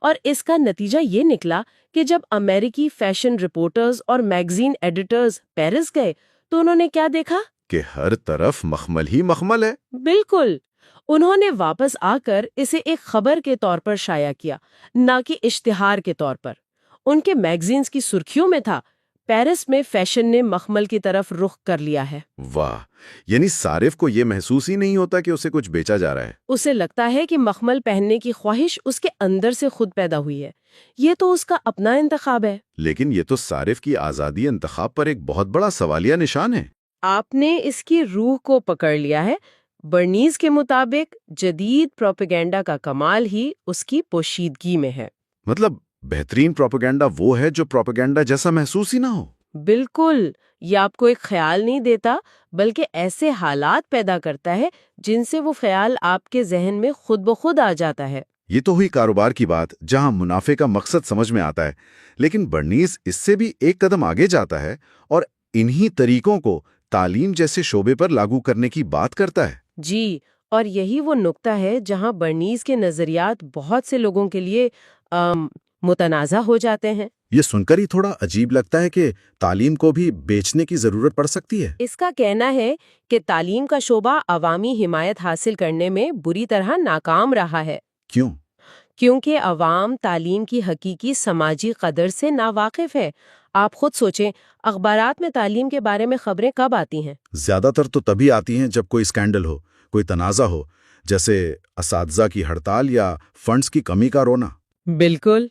اور اس کا نتیجہ یہ نکلا کہ جب امریکی فیشن رپورٹرز اور میگزین ایڈیٹرز پیرس گئے تو انہوں نے کیا دیکھا کہ ہر طرف مخمل ہی مخمل ہے۔ بالکل، انہوں نے واپس آ کر اسے ایک خبر کے طور پر شائع کیا، نہ کہ اشتہار کے طور پر۔ ان کے میگزینز کی سرخیوں میں تھا، پیرس میں فیشن نے مخمل کی طرف رخ کر لیا ہے۔ واہ، یعنی صارف کو یہ محسوس ہی نہیں ہوتا کہ اسے کچھ بیچا جا رہا ہے۔ اسے لگتا ہے کہ مخمل پہننے کی خواہش اس کے اندر سے خود پیدا ہوئی ہے، یہ تو اس کا اپنا انتخاب ہے۔ لیکن یہ تو صارف کی آزادی انتخاب پر ایک بہت بڑا سوالیہ نشان ہے۔ آپ نے اس کی روح کو پکڑ لیا ہے۔ برنیز کے مطابق جدید پروپیگنڈا کا کمال ہی اس کی پوشیدگی میں ہے۔ مطلب بہترین پروپیگنڈا وہ ہے جو پروپیگنڈا جیسا محسوس ہی نہ ہو۔ بالکل، یہ آپ کو ایک خیال نہیں دیتا بلکہ ایسے حالات پیدا کرتا ہے جن سے وہ خیال آپ کے ذہن میں خود بخود آ جاتا ہے۔ یہ تو ہوئی کاروبار کی بات جہاں منافع کا مقصد سمجھ میں آتا ہے، لیکن برنیز اس سے بھی ایک قدم آگے جاتا ہے اور انہی طریقوں کو تعلیم جیسے شعبے پر لاگو کرنے کی بات کرتا ہے۔ جی، اور یہی وہ نقطہ ہے جہاں برنیز کے نظریات بہت سے لوگوں کے لیے متنازع ہو جاتے ہیں۔ یہ سن کر ہی تھوڑا عجیب لگتا ہے کہ تعلیم کو بھی بیچنے کی ضرورت پڑ سکتی ہے۔ اس کا کہنا ہے کہ تعلیم کا شعبہ عوامی حمایت حاصل کرنے میں بری طرح ناکام رہا ہے۔ کیوں؟ کیونکہ عوام تعلیم کی حقیقی سماجی قدر سے ناواقف ہے۔ آپ خود سوچیں، اخبارات میں تعلیم کے بارے میں خبریں کب آتی ہیں؟ زیادہ تر تو تبھی آتی ہیں جب کوئی اسکینڈل ہو، کوئی تنازع ہو، جیسے اساتذہ کی ہڑتال یا فنڈز کی کمی کا رونا۔ بالکل،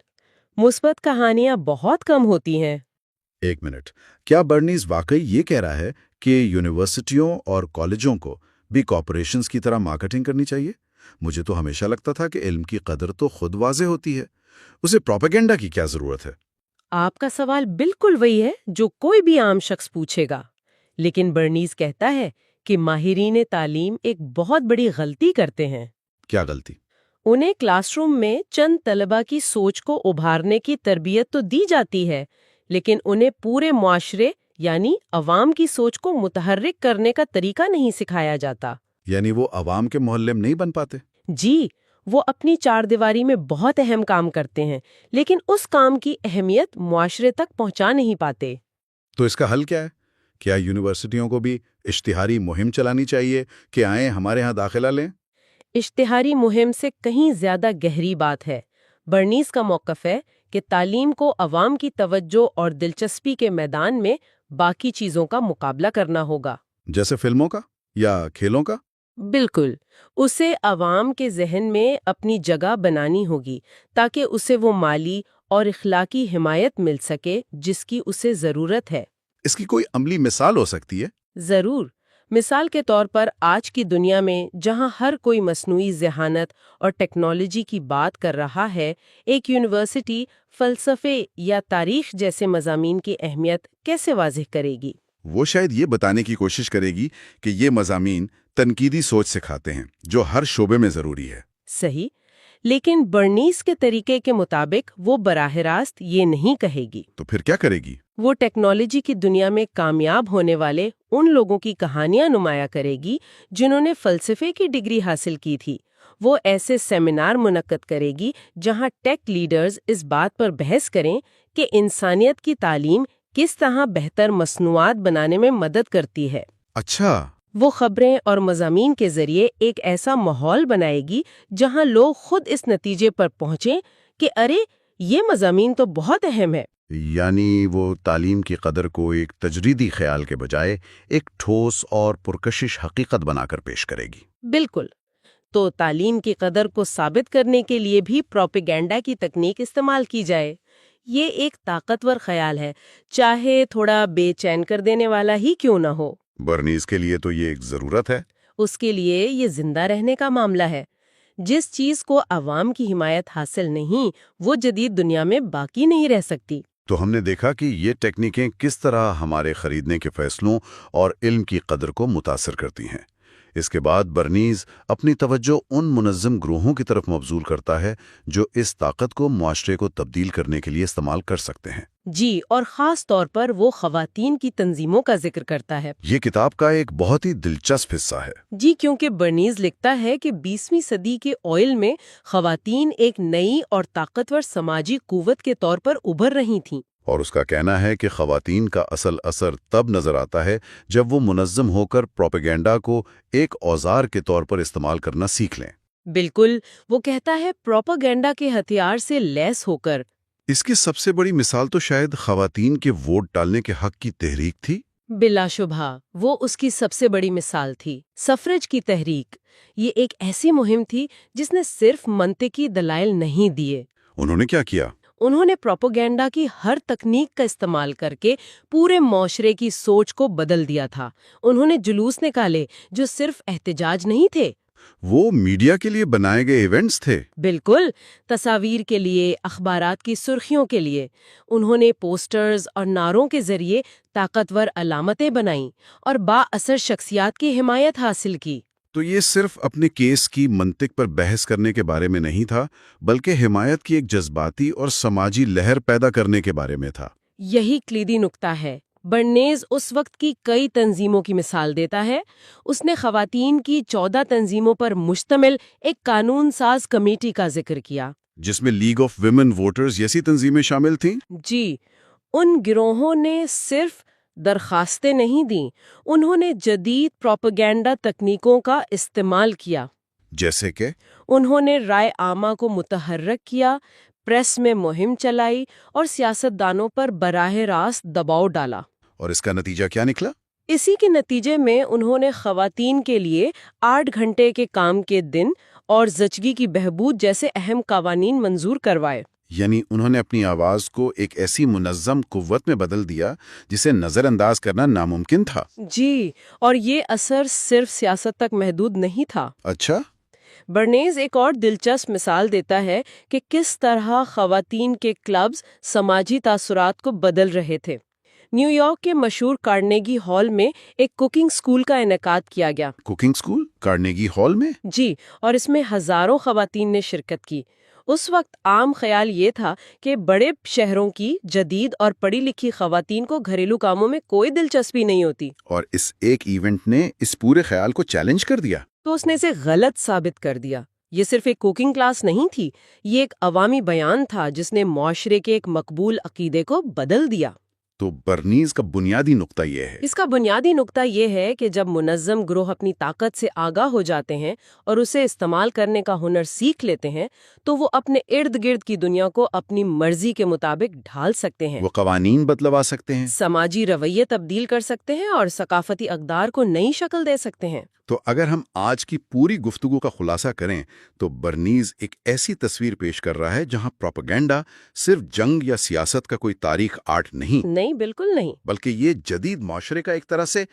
مثبت کہانیاں بہت کم ہوتی ہیں۔ ایک منٹ، کیا برنیز واقعی یہ کہہ رہا ہے کہ یونیورسٹیوں اور کالجوں کو بھی کارپوریشنز کی طرح مارکیٹنگ کرنی چاہیے؟ مجھے تو ہمیشہ لگتا تھا کہ علم کی قدر تو خود واضح ہوتی ہے، اسے پروپیگنڈا کی کیا ضرورت ہے؟ آپ کا سوال بالکل وہی ہے جو کوئی بھی عام شخص پوچھے گا، لیکن برنیز کہتا ہے کہ ماہرین تعلیم ایک بہت بڑی غلطی کرتے ہیں۔ کیا غلطی؟ انہیں کلاس روم میں چند طلبہ کی سوچ کو ابھارنے کی تربیت تو دی جاتی ہے، لیکن انہیں پورے معاشرے یعنی عوام کی سوچ کو متحرک کرنے کا طریقہ نہیں سکھایا جاتا۔ یعنی وہ عوام کے محلے میں نہیں بن پاتے؟ جی، وہ اپنی چار دیواری میں بہت اہم کام کرتے ہیں، لیکن اس کام کی اہمیت معاشرے تک پہنچا نہیں پاتے۔ تو اس کا حل کیا ہے؟ کیا یونیورسٹیوں کو بھی اشتہاری مہم چلانی چاہیے کہ آئیں ہمارے ہاں داخلہ لیں؟ اشتہاری مہم سے کہیں زیادہ گہری بات ہے۔ برنیز کا موقف ہے کہ تعلیم کو عوام کی توجہ اور دلچسپی کے میدان میں باقی چیزوں کا مقابلہ کرنا ہوگا۔ جیسے فلموں کا یا کھیلوں کا؟ بالکل، اسے عوام کے ذہن میں اپنی جگہ بنانی ہوگی تاکہ اسے وہ مالی اور اخلاقی حمایت مل سکے جس کی اسے ضرورت ہے۔ اس کی کوئی عملی مثال ہو سکتی ہے؟ ضرور۔ مثال کے طور پر آج کی دنیا میں جہاں ہر کوئی مصنوعی ذہانت اور ٹیکنالوجی کی بات کر رہا ہے، ایک یونیورسٹی فلسفے یا تاریخ جیسے مضامین کی اہمیت کیسے واضح کرے گی؟ وہ شاید یہ بتانے کی کوشش کرے گی کہ یہ مضامین تنقیدی سوچ سکھاتے ہیں جو ہر شعبے میں ضروری ہے۔ صحیح، لیکن برنیز کے طریقے کے مطابق وہ براہ راست یہ نہیں کہے گی۔ تو پھر کیا کرے گی؟ وہ ٹیکنالوجی کی دنیا میں کامیاب ہونے والے ان لوگوں کی کہانیاں نمایاں کرے گی جنہوں نے فلسفے کی ڈگری حاصل کی تھی۔ وہ ایسے سیمینار منعقد کرے گی جہاں ٹیک لیڈرز اس بات پر بحث کریں کہ انسانیت کی تعلیم کس طرح بہتر مصنوعات بنانے میں مدد کرتی ہے۔ اچھا، وہ خبریں اور مضامین کے ذریعے ایک ایسا ماحول بنائے گی جہاں لوگ خود اس نتیجے پر پہنچیں کہ ارے یہ مضامین تو بہت اہم ہے۔ یعنی وہ تعلیم کی قدر کو ایک تجریدی خیال کے بجائے ایک ٹھوس اور پرکشش حقیقت بنا کر پیش کرے گی۔ بالکل، تو تعلیم کی قدر کو ثابت کرنے کے لیے بھی پروپیگنڈا کی تکنیک استعمال کی جائے۔ یہ ایک طاقتور خیال ہے، چاہے تھوڑا بے چین کر دینے والا ہی کیوں نہ ہو۔ برنیز کے لیے تو یہ ایک ضرورت ہے۔ اس کے لیے یہ زندہ رہنے کا معاملہ ہے۔ جس چیز کو عوام کی حمایت حاصل نہیں، وہ جدید دنیا میں باقی نہیں رہ سکتی۔ تو ہم نے دیکھا کہ یہ ٹیکنیکیں کس طرح ہمارے خریدنے کے فیصلوں اور علم کی قدر کو متاثر کرتی ہیں۔ اس کے بعد برنیز اپنی توجہ ان منظم گروہوں کی طرف مبذول کرتا ہے جو اس طاقت کو معاشرے کو تبدیل کرنے کے لیے استعمال کر سکتے ہیں۔ جی، اور خاص طور پر وہ خواتین کی تنظیموں کا ذکر کرتا ہے۔ یہ کتاب کا ایک بہت ہی دلچسپ حصہ ہے۔ جی، کیونکہ برنیز لکھتا ہے کہ 20ویں صدی کے آئل میں خواتین ایک نئی اور طاقتور سماجی قوت کے طور پر ابھر رہی تھیں۔ اور اس کا کہنا ہے کہ خواتین کا اصل اثر تب نظر آتا ہے جب وہ منظم ہو کر پروپیگنڈا کو ایک اوزار کے طور پر استعمال کرنا سیکھ لیں۔ بالکل، وہ کہتا ہے پروپیگنڈا کے ہتھیار سے لیس ہو کر۔ اس کی سب سے بڑی مثال تو شاید خواتین کے ووٹ ڈالنے کے حق کی تحریک تھی۔ بلا شبہ وہ اس کی سب سے بڑی مثال تھی۔ سفرج کی تحریک یہ ایک ایسی مہم تھی جس نے صرف منطقی دلائل نہیں دیے۔ انہوں نے کیا کیا؟ انہوں نے پروپیگنڈا کی ہر تکنیک کا استعمال کر کے پورے معاشرے کی سوچ کو بدل دیا تھا۔ انہوں نے جلوس نکالے جو صرف احتجاج نہیں تھے، وہ میڈیا کے لیے بنائے گئے ایونٹس تھے۔ بالکل، تصاویر کے لیے، اخبارات کی سرخیوں کے لیے۔ انہوں نے پوسٹرز اور نعروں کے ذریعے طاقتور علامتیں بنائیں اور با اثر شخصیات کی حمایت حاصل کی۔ تو یہ صرف اپنے کیس کی منطق پر بحث کرنے کے بارے میں نہیں تھا، بلکہ حمایت کی ایک جذباتی اور سماجی لہر پیدا کرنے کے بارے میں تھا۔ یہی کلیدی نقطہ ہے۔ برنیز اس وقت کی کئی تنظیموں کی مثال دیتا ہے۔ اس نے خواتین کی 14 تنظیموں پر مشتمل ایک قانون ساز کمیٹی کا ذکر کیا، جس میں لیگ آف ویمن ووٹرز جیسی تنظیمیں شامل تھیں۔ جی، ان گروہوں نے صرف درخواستیں نہیں دیں، انہوں نے جدید پروپیگنڈا تکنیکوں کا استعمال کیا۔ جیسے کہ انہوں نے رائے عامہ کو متحرک کیا، پریس میں مہم چلائی اور سیاستدانوں پر براہ راست دباؤ ڈالا۔ اور اس کا نتیجہ کیا نکلا؟ اسی کے نتیجے میں انہوں نے خواتین کے لیے 8 گھنٹے کے کام کے دن اور زچگی کی بہبود جیسے اہم قوانین منظور کروائے۔ یعنی انہوں نے اپنی آواز کو ایک ایسی منظم قوت میں بدل دیا جسے نظر انداز کرنا ناممکن تھا۔ جی، اور یہ اثر صرف سیاست تک محدود نہیں تھا۔ اچھا، برنیز ایک اور دلچسپ مثال دیتا ہے کہ کس طرح خواتین کے کلبز سماجی تاثرات کو بدل رہے تھے۔ نیو یارک کے مشہور کارنیگی ہال میں ایک کوکنگ اسکول کا انعقاد کیا گیا۔ کوکنگ اسکول کارنیگی ہال میں؟ جی، اور اس میں ہزاروں خواتین نے شرکت کی۔ اس وقت عام خیال یہ تھا کہ بڑے شہروں کی جدید اور پڑھی لکھی خواتین کو گھریلو کاموں میں کوئی دلچسپی نہیں ہوتی، اور اس ایک ایونٹ نے اس پورے خیال کو چیلنج کر دیا۔ تو اس نے اسے غلط ثابت کر دیا۔ یہ صرف ایک کوکنگ کلاس نہیں تھی، یہ ایک عوامی بیان تھا جس نے معاشرے کے ایک مقبول عقیدے کو بدل دیا۔ تو برنیز کا بنیادی نقطہ یہ ہے۔ اس کا بنیادی نقطہ یہ ہے کہ جب منظم گروہ اپنی طاقت سے آگاہ ہو جاتے ہیں اور اسے استعمال کرنے کا ہنر سیکھ لیتے ہیں تو وہ اپنے ارد گرد کی دنیا کو اپنی مرضی کے مطابق ڈھال سکتے ہیں، وہ قوانین بدلوا سکتے ہیں۔ سماجی رویے تبدیل کر سکتے ہیں اور ثقافتی اقدار کو نئی شکل دے سکتے ہیں۔ تو اگر ہم آج کی پوری گفتگو کا خلاصہ کریں تو برنیز ایک ایسی تصویر پیش کر رہا ہے جہاں پروپیگنڈا صرف جنگ یا سیاست کا کوئی تاریخ آرٹ نہیں، بالکل نہیں، بلکہ یہ جدید معاشرے کا ایک طرح سے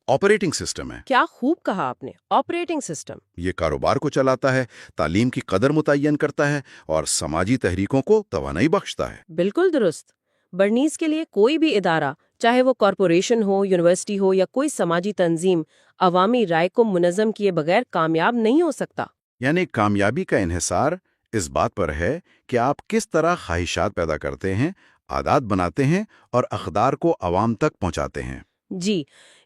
آپریٹنگ سسٹم ہے۔ کیا خوب کہا آپ نے، آپریٹنگ سسٹم۔ یہ کاروبار کو چلاتا ہے، تعلیم کی قدر متعین کرتا ہے اور سماجی تحریکوں کو توانائی بخشتا ہے۔ بالکل درست۔ برنیز کے لیے کوئی بھی ادارہ، چاہے وہ کارپوریشن ہو، یونیورسٹی ہو یا کوئی سماجی تنظیم، عوامی رائے کو منظم کیے بغیر کامیاب نہیں ہو سکتا۔ یعنی کامیابی کا انحصار اس بات پر ہے کہ آپ کس طرح خواہشات پیدا کرتے ہیں، عادات بناتے ہیں اور اقدار کو عوام تک پہنچاتے ہیں۔ جی،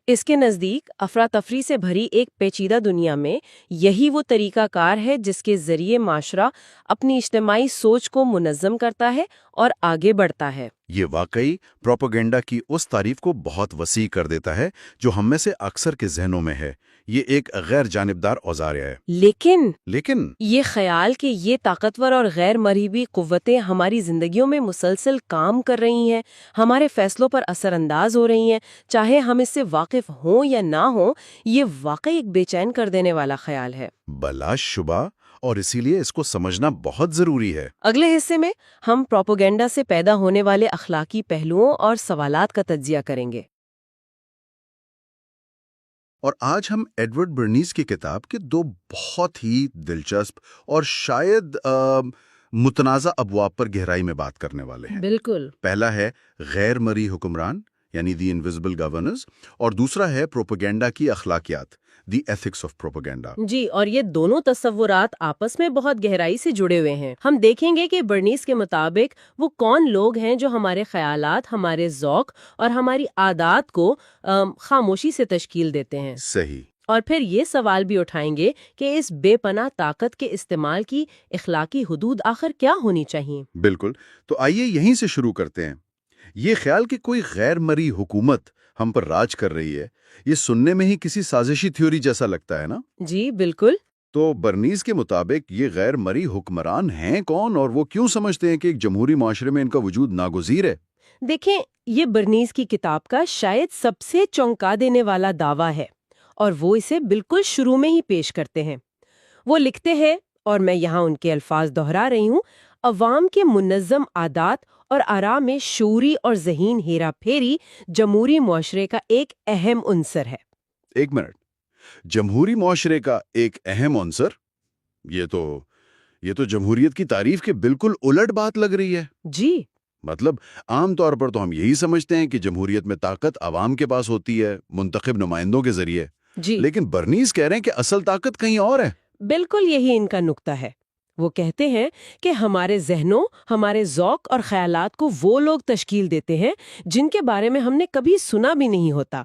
اس کے نزدیک افراتفری سے بھری ایک پیچیدہ دنیا میں یہی وہ طریقہ کار ہے جس کے ذریعے معاشرہ اپنی اجتماعی سوچ کو منظم کرتا ہے اور آگے بڑھتا ہے۔ یہ واقعی پروپیگنڈا کی اس تعریف کو بہت وسیع کر دیتا ہے جو ہم میں سے اکثر کے ذہنوں میں ہے۔ یہ ایک غیر جانبدار اوزار ہے۔ لیکن یہ خیال کہ یہ طاقتور اور غیر مرہیبی قوتیں ہماری زندگیوں میں مسلسل کام کر رہی ہیں، ہمارے فیصلوں پر اثر انداز ہو رہی ہیں، چاہے ہم اس سے واقف ہوں یا نہ ہوں، یہ واقعی ایک بے چین کر دینے والا خیال ہے۔ بلا شبہ، اور اسی لیے اس کو سمجھنا بہت ضروری ہے۔ اگلے حصے میں ہم پروپیگنڈا سے پیدا ہونے والے اخلاقی پہلوؤں اور سوالات کا تجزیہ کریں گے۔ اور آج ہم ایڈورڈ برنیز کی کتاب کے 2 بہت ہی دلچسپ اور شاید متنازع ابواب پر گہرائی میں بات کرنے والے ہیں۔ بالکل۔ پہلا ہے غیر مرئی حکمران، یعنی دی انویزبل گورنرز، اور دوسرا ہے پروپیگنڈا کی اخلاقیات، دی ایتھکس آف پروپیگنڈا۔ جی، اور یہ دونوں تصورات آپس میں بہت گہرائی سے جڑے ہوئے ہیں۔ ہم دیکھیں گے کہ برنیز کے مطابق وہ کون لوگ ہیں جو ہمارے خیالات، ہمارے ذوق اور ہماری عادات کو خاموشی سے تشکیل دیتے ہیں۔ صحیح۔ اور پھر یہ سوال بھی اٹھائیں گے کہ اس بے پناہ طاقت کے استعمال کی اخلاقی حدود آخر کیا ہونی چاہیے۔ بالکل، تو آئیے یہیں سے شروع کرتے ہیں۔ یہ خیال کہ کوئی غیر مرئی حکومت ہم پر راج کر رہی ہے، یہ سننے میں ہی کسی سازشی تھیوری جیسا لگتا ہے نا؟ جی بالکل۔ تو برنیز کے مطابق یہ غیر مرئی حکمران ہیں کون، اور وہ کیوں سمجھتے ہیں کہ ایک جمہوری معاشرے میں ان کا وجود ناگزیر ہے؟ دیکھیں، یہ برنیز کی کتاب کا شاید سب سے چونکا دینے والا دعویٰ ہے، اور وہ اسے بالکل شروع میں ہی پیش کرتے ہیں۔ وہ لکھتے ہیں، اور میں یہاں ان کے الفاظ دہرا رہی ہوں، عوام کے منظم عادات اور آراء میں شعوری اور ذہین ہیرا پھیری جمہوری معاشرے کا ایک اہم عنصر ہے۔ ایک منٹ، جمہوری معاشرے کا ایک اہم عنصر؟ یہ تو جمہوریت کی تعریف کے بالکل الٹ بات لگ رہی ہے۔ جی مطلب عام طور پر تو ہم یہی سمجھتے ہیں کہ جمہوریت میں طاقت عوام کے پاس ہوتی ہے، منتخب نمائندوں کے ذریعے، جی لیکن برنیز کہہ رہے ہیں کہ اصل طاقت کہیں اور ہے۔ بالکل یہی ان کا نقطہ ہے۔ وہ کہتے ہیں کہ ہمارے ذہنوں، ہمارے ذوق اور خیالات کو وہ لوگ تشکیل دیتے ہیں جن کے بارے میں ہم نے کبھی سنا بھی نہیں ہوتا۔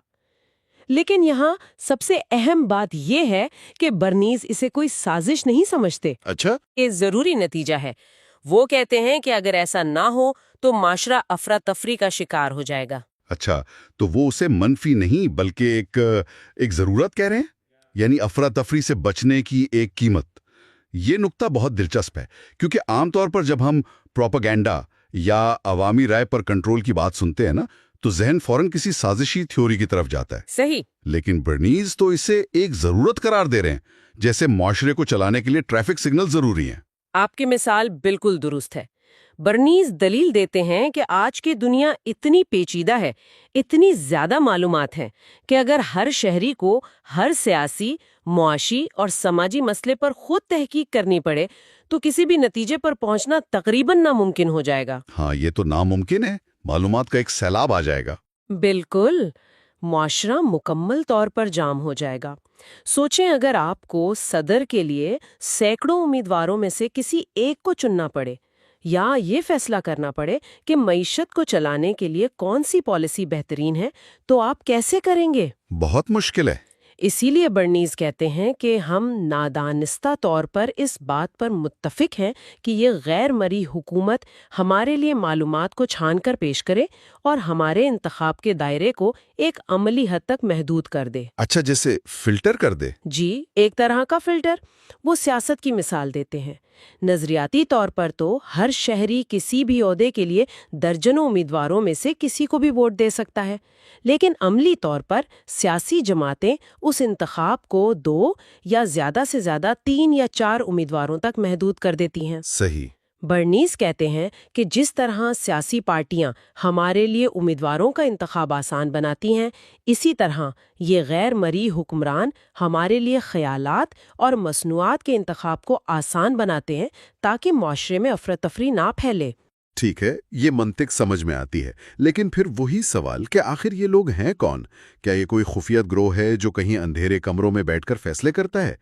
لیکن یہاں سب سے اہم بات یہ ہے کہ برنیز اسے کوئی سازش نہیں سمجھتے۔ اچھا، یہ ضروری نتیجہ ہے۔ وہ کہتے ہیں کہ اگر ایسا نہ ہو تو معاشرہ افراتفری کا شکار ہو جائے گا۔ اچھا، تو وہ اسے منفی نہیں بلکہ ایک ضرورت کہہ رہے ہیں، یعنی افراتفری سے بچنے کی ایک قیمت۔ یہ نقطہ بہت دلچسپ ہے، کیونکہ عام طور پر جب ہم پروپیگنڈا یا عوامی رائے پر کنٹرول کی بات سنتے ہیں نا، تو ذہن فوراً کسی سازشی تھیوری کی طرف جاتا ہے۔ صحیح۔ لیکن برنیز تو اسے ایک ضرورت قرار دے رہے ہیں، جیسے معاشرے کو چلانے کے لیے ٹریفک سگنل ضروری ہیں۔ آپ کی مثال بالکل درست ہے۔ برنیز دلیل دیتے ہیں کہ آج کی دنیا اتنی پیچیدہ ہے، اتنی زیادہ معلومات ہیں کہ اگر ہر شہری کو ہر سیاسی، معاشی اور سماجی مسئلے پر خود تحقیق کرنی پڑے تو کسی بھی نتیجے پر پہنچنا تقریباً ناممکن ہو جائے گا۔ ہاں، یہ تو ناممکن ہے، معلومات کا ایک سیلاب آ جائے گا۔ بالکل، معاشرہ مکمل طور پر جام ہو جائے گا۔ سوچیں اگر آپ کو صدر کے لیے سینکڑوں امیدواروں میں سے کسی ایک کو چننا پڑے، یا یہ فیصلہ کرنا پڑے کہ معیشت کو چلانے کے لیے کون سی پالیسی بہترین ہے، تو آپ کیسے کریں گے؟ بہت مشکل ہے۔ اسی لیے برنیز کہتے ہیں کہ ہم نادانستہ طور پر اس بات پر متفق ہیں کہ یہ غیر مرئی حکومت ہمارے لیے معلومات کو چھان کر پیش کرے اور ہمارے انتخاب کے دائرے کو ایک عملی حد تک محدود کر دے۔ اچھا، جیسے فلٹر کر دے؟ جی، ایک طرح کا فلٹر۔ وہ سیاست کی مثال دیتے ہیں۔ نظریاتی طور پر تو ہر شہری کسی بھی عہدے کے لیے درجنوں امیدواروں میں سے کسی کو بھی ووٹ دے سکتا ہے، لیکن عملی طور پر سیاسی جماعتیں اس انتخاب کو 2 یا زیادہ سے زیادہ 3 یا 4 امیدواروں تک محدود کر دیتی ہیں۔ صحیح۔ برنیز کہتے ہیں کہ جس طرح سیاسی پارٹیاں ہمارے لیے امیدواروں کا انتخاب آسان بناتی ہیں، اسی طرح یہ غیر مرئی حکمران ہمارے لیے خیالات اور مصنوعات کے انتخاب کو آسان بناتے ہیں تاکہ معاشرے میں افراتفری نہ پھیلے۔ ٹھیک ہے، یہ منطق سمجھ میں آتی ہے، لیکن پھر وہی سوال کہ آخر یہ لوگ ہیں کون؟ کیا یہ کوئی خفیہ گروہ ہے جو کہیں اندھیرے کمروں میں بیٹھ کر فیصلے کرتا ہے؟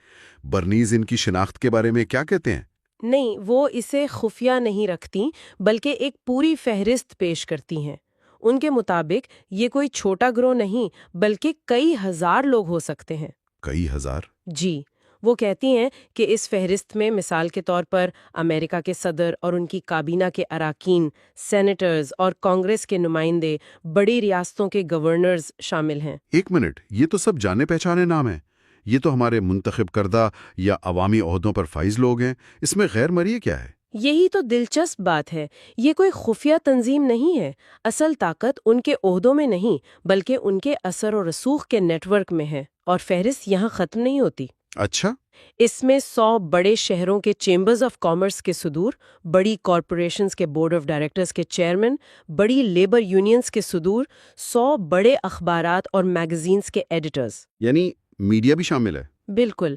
برنیز ان کی شناخت کے بارے میں کیا کہتے ہیں؟ نہیں، وہ اسے خفیہ نہیں رکھتی بلکہ ایک پوری فہرست پیش کرتی ہیں۔ ان کے مطابق یہ کوئی چھوٹا گروہ نہیں بلکہ کئی ہزار لوگ ہو سکتے ہیں۔ کئی ہزار؟ جی، وہ کہتی ہیں کہ اس فہرست میں مثال کے طور پر امریکہ کے صدر اور ان کی کابینہ کے اراکین، سینیٹرز اور کانگریس کے نمائندے، بڑی ریاستوں کے گورنرز شامل ہیں۔ ایک منٹ، یہ تو سب جانے پہچانے نام ہیں۔ یہ تو ہمارے منتخب کردہ یا عوامی عہدوں پر فائز لوگ ہیں۔ اس میں غیر مرئی کیا ہے؟ یہی تو دلچسپ بات ہے۔ یہ کوئی خفیہ تنظیم نہیں ہے۔ اصل طاقت ان کے عہدوں میں نہیں بلکہ ان کے اثر و رسوخ کے نیٹ ورک میں ہے، اور فہرست یہاں ختم نہیں ہوتی۔ اچھا، اس میں 100 بڑے شہروں کے چیمبرز آف کامرس کے صدور، بڑی کارپوریشنز کے بورڈ آف ڈائریکٹرز کے چیئرمین، بڑی لیبر یونینز کے صدور، 100 بڑے اخبارات اور میگزینز کے ایڈیٹرز، یعنی میڈیا بھی شامل ہے؟ بالکل،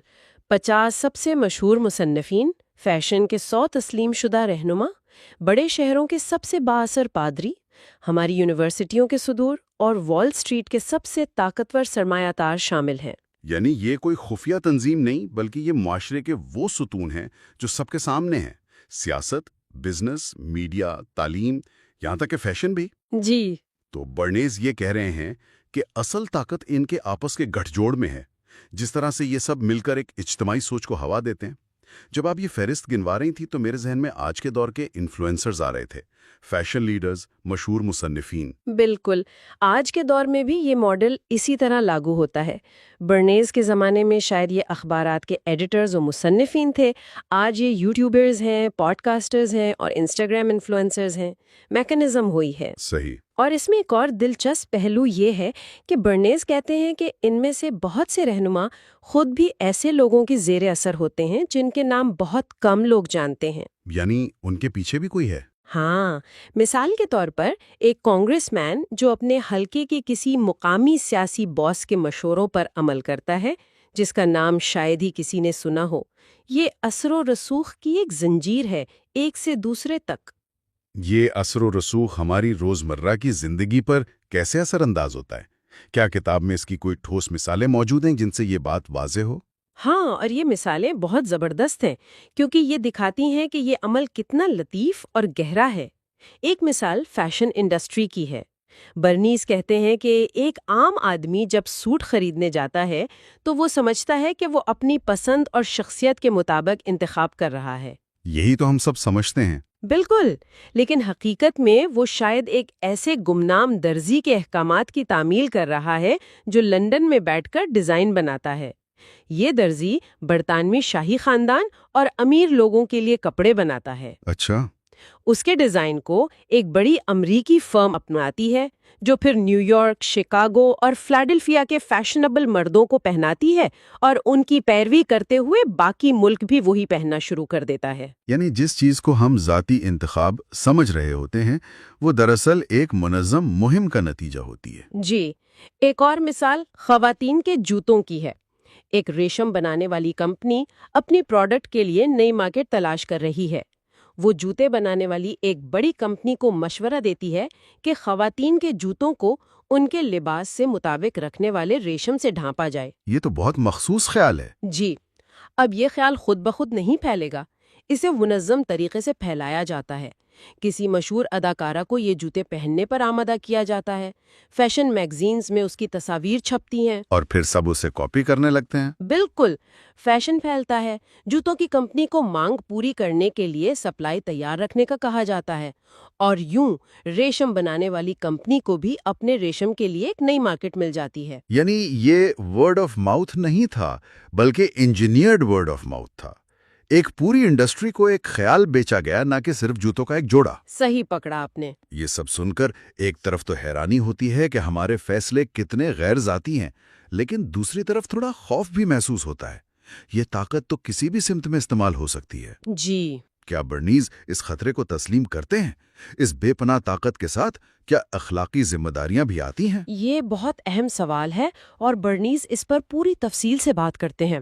50 سب سے مشہور مصنفین، فیشن کے 100 تسلیم شدہ رہنما، بڑے شہروں کے سب سے بااثر پادری، ہماری یونیورسٹیوں کے صدور اور وال اسٹریٹ کے سب سے طاقتور سرمایہ کار شامل ہیں۔ یعنی یہ کوئی خفیہ تنظیم نہیں بلکہ یہ معاشرے کے وہ ستون ہیں جو سب کے سامنے ہیں، سیاست، بزنس، میڈیا، تعلیم، یہاں تک کہ فیشن بھی۔ جی تو برنیز یہ کہہ رہے ہیں کہ اصل طاقت ان کے آپس کے گٹھ جوڑ میں ہے، جس طرح سے یہ سب مل کر ایک اجتماعی سوچ کو ہوا دیتے ہیں۔ جب آپ یہ فہرست گنوا رہی تھی تو میرے ذہن میں آج کے دور کے انفلوئنسرز آ رہے تھے، فیشن لیڈرز، مشہور مصنفین۔ بالکل، آج کے دور میں بھی یہ ماڈل اسی طرح لاگو ہوتا ہے۔ برنیز کے زمانے میں شاید یہ اخبارات کے ایڈیٹرز و مصنفین تھے، آج یہ یوٹیوبرز ہیں، پوڈ کاسٹرز ہیں اور انسٹاگرام انفلوئنسرز ہیں۔ میکنزم ہوئی ہے۔ صحیح۔ اور اس میں ایک اور دلچسپ پہلو یہ ہے کہ برنیز کہتے ہیں کہ ان میں سے بہت سے رہنما خود بھی ایسے لوگوں کے زیر اثر ہوتے ہیں جن کے نام بہت کم لوگ جانتے ہیں۔ یعنی ان کے پیچھے بھی کوئی ہے؟ ہاں، مثال کے طور پر ایک کانگریس مین جو اپنے حلقے کے کسی مقامی سیاسی باس کے مشوروں پر عمل کرتا ہے، جس کا نام شاید ہی کسی نے سنا ہو، یہ اثر و رسوخ کی ایک زنجیر ہے، ایک سے دوسرے تک۔ یہ اثر و رسوخ ہماری روزمرہ کی زندگی پر کیسے اثر انداز ہوتا ہے؟ کیا کتاب میں اس کی کوئی ٹھوس مثالیں موجود ہیں جن سے یہ بات واضح ہو؟ ہاں، اور یہ مثالیں بہت زبردست ہیں کیونکہ یہ دکھاتی ہیں کہ یہ عمل کتنا لطیف اور گہرا ہے۔ ایک مثال فیشن انڈسٹری کی ہے۔ برنیز کہتے ہیں کہ ایک عام آدمی جب سوٹ خریدنے جاتا ہے تو وہ سمجھتا ہے کہ وہ اپنی پسند اور شخصیت کے مطابق انتخاب کر رہا ہے۔ یہی تو ہم سب سمجھتے ہیں۔ بالکل، لیکن حقیقت میں وہ شاید ایک ایسے گمنام درزی کے احکامات کی تعمیل کر رہا ہے جو لندن میں بیٹھ کر ڈیزائن بناتا ہے۔ یہ درزی برطانوی شاہی خاندان اور امیر لوگوں کے لیے کپڑے بناتا ہے۔ اچھا۔ اس کے ڈیزائن کو ایک بڑی امریکی فرم اپناتی ہے جو پھر نیو یارک، شکاگو اور فلاڈیلفیا کے فیشنیبل مردوں کو پہناتی ہے اور ان کی پیروی کرتے ہوئے باقی ملک بھی وہی پہننا شروع کر دیتا ہے۔ یعنی جس چیز کو ہم ذاتی انتخاب سمجھ رہے ہوتے ہیں وہ دراصل ایک منظم مہم کا نتیجہ ہوتی ہے۔ جی، ایک اور مثال خواتین کے جوتوں کی ہے۔ ایک ریشم بنانے والی کمپنی اپنی پروڈکٹ کے لیے نئی مارکیٹ تلاش کر رہی ہے۔ وہ جوتے بنانے والی ایک بڑی کمپنی کو مشورہ دیتی ہے کہ خواتین کے جوتوں کو ان کے لباس سے مطابق رکھنے والے ریشم سے ڈھانپا جائے۔ یہ تو بہت مخصوص خیال ہے۔ جی، اب یہ خیال خود بخود نہیں پھیلے گا، اسے منظم طریقے سے پھیلایا جاتا ہے۔ کسی مشہور اداکارہ کو یہ جوتے پہننے پر آمادہ کیا جاتا ہے، فیشن میگزینز میں اس کی تصاویر چھپتی ہیں، اور پھر سب اسے کاپی کرنے لگتے ہیں۔ بالکل، فیشن پھیلتا ہے۔ جوتوں کی کمپنی کو مانگ پوری کرنے کے لیے سپلائی تیار رکھنے کا کہا جاتا ہے، اور یوں ریشم بنانے والی کمپنی کو بھی اپنے ریشم کے لیے ایک نئی مارکیٹ مل جاتی ہے۔ یعنی یہ ورڈ آف ماؤتھ نہیں تھا بلکہ انجینئرڈ ورڈ آف ماؤتھ تھا۔ ایک پوری انڈسٹری کو ایک خیال بیچا گیا، نہ کہ صرف جوتوں کا ایک جوڑا۔ صحیح پکڑا آپ نے۔ یہ سب سن کر ایک طرف تو حیرانی ہوتی ہے کہ ہمارے فیصلے کتنے غیر ذاتی ہیں، لیکن دوسری طرف تھوڑا خوف بھی محسوس ہوتا ہے۔ یہ طاقت تو کسی بھی سمت میں استعمال ہو سکتی ہے۔ جی، کیا برنیز اس خطرے کو تسلیم کرتے ہیں؟ اس بے پناہ طاقت کے ساتھ کیا اخلاقی ذمہ داریاں بھی آتی ہیں؟ یہ بہت اہم سوال ہے اور برنیز اس پر پوری تفصیل سے بات کرتے ہیں۔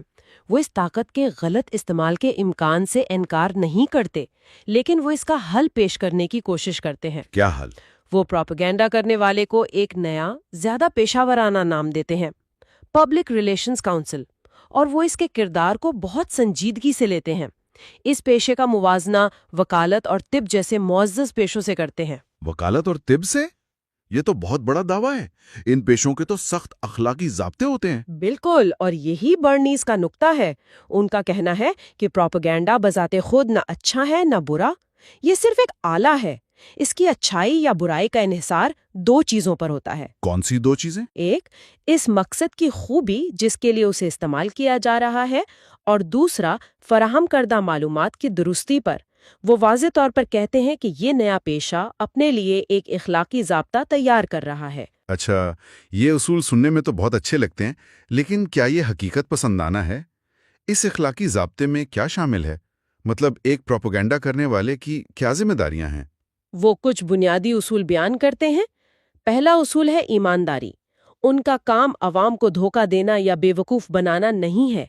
وہ اس طاقت کے غلط استعمال کے امکان سے انکار نہیں کرتے، لیکن وہ اس کا حل پیش کرنے کی کوشش کرتے ہیں۔ کیا حل؟ وہ پروپیگنڈا کرنے والے کو ایک نیا، زیادہ پیشہ ورانہ نام دیتے ہیں، پبلک ریلیشنز کونسل، اور وہ اس کے کردار کو بہت سنجیدگی سے لیتے ہیں۔ اس پیشے کا موازنہ وکالت اور طب جیسے معزز پیشوں سے کرتے ہیں۔ وکالت اور طب سے؟ یہ تو بہت بڑا دعویٰ ہے۔ ان پیشوں کے تو سخت اخلاقی ضابطے ہوتے ہیں۔ بالکل، اور یہی برنیز کا نقطہ ہے۔ ان کا کہنا ہے کہ پروپیگنڈا بذات خود نہ اچھا ہے نہ برا، یہ صرف ایک آلہ ہے۔ اس کی اچھائی یا برائی کا انحصار دو چیزوں پر ہوتا ہے۔ کون سی دو چیزیں؟ ایک، اس مقصد کی خوبی جس کے لیے اسے استعمال کیا جا رہا ہے، اور دوسرا، فراہم کردہ معلومات کی درستی پر۔ وہ واضح طور پر کہتے ہیں کہ یہ نیا پیشہ اپنے لیے ایک اخلاقی ضابطہ تیار کر رہا ہے۔ اچھا، یہ اصول سننے میں تو بہت اچھے لگتے ہیں، لیکن کیا یہ حقیقت پسندانہ ہے؟ اس اخلاقی ضابطے میں کیا شامل ہے؟ مطلب ایک پروپیگنڈا کرنے والے کی کیا ذمہ داریاں ہیں؟ وہ کچھ بنیادی اصول بیان کرتے ہیں۔ پہلا اصول ہے ایمانداری۔ ان کا کام عوام کو دھوکہ دینا یا بے وقوف بنانا نہیں ہے۔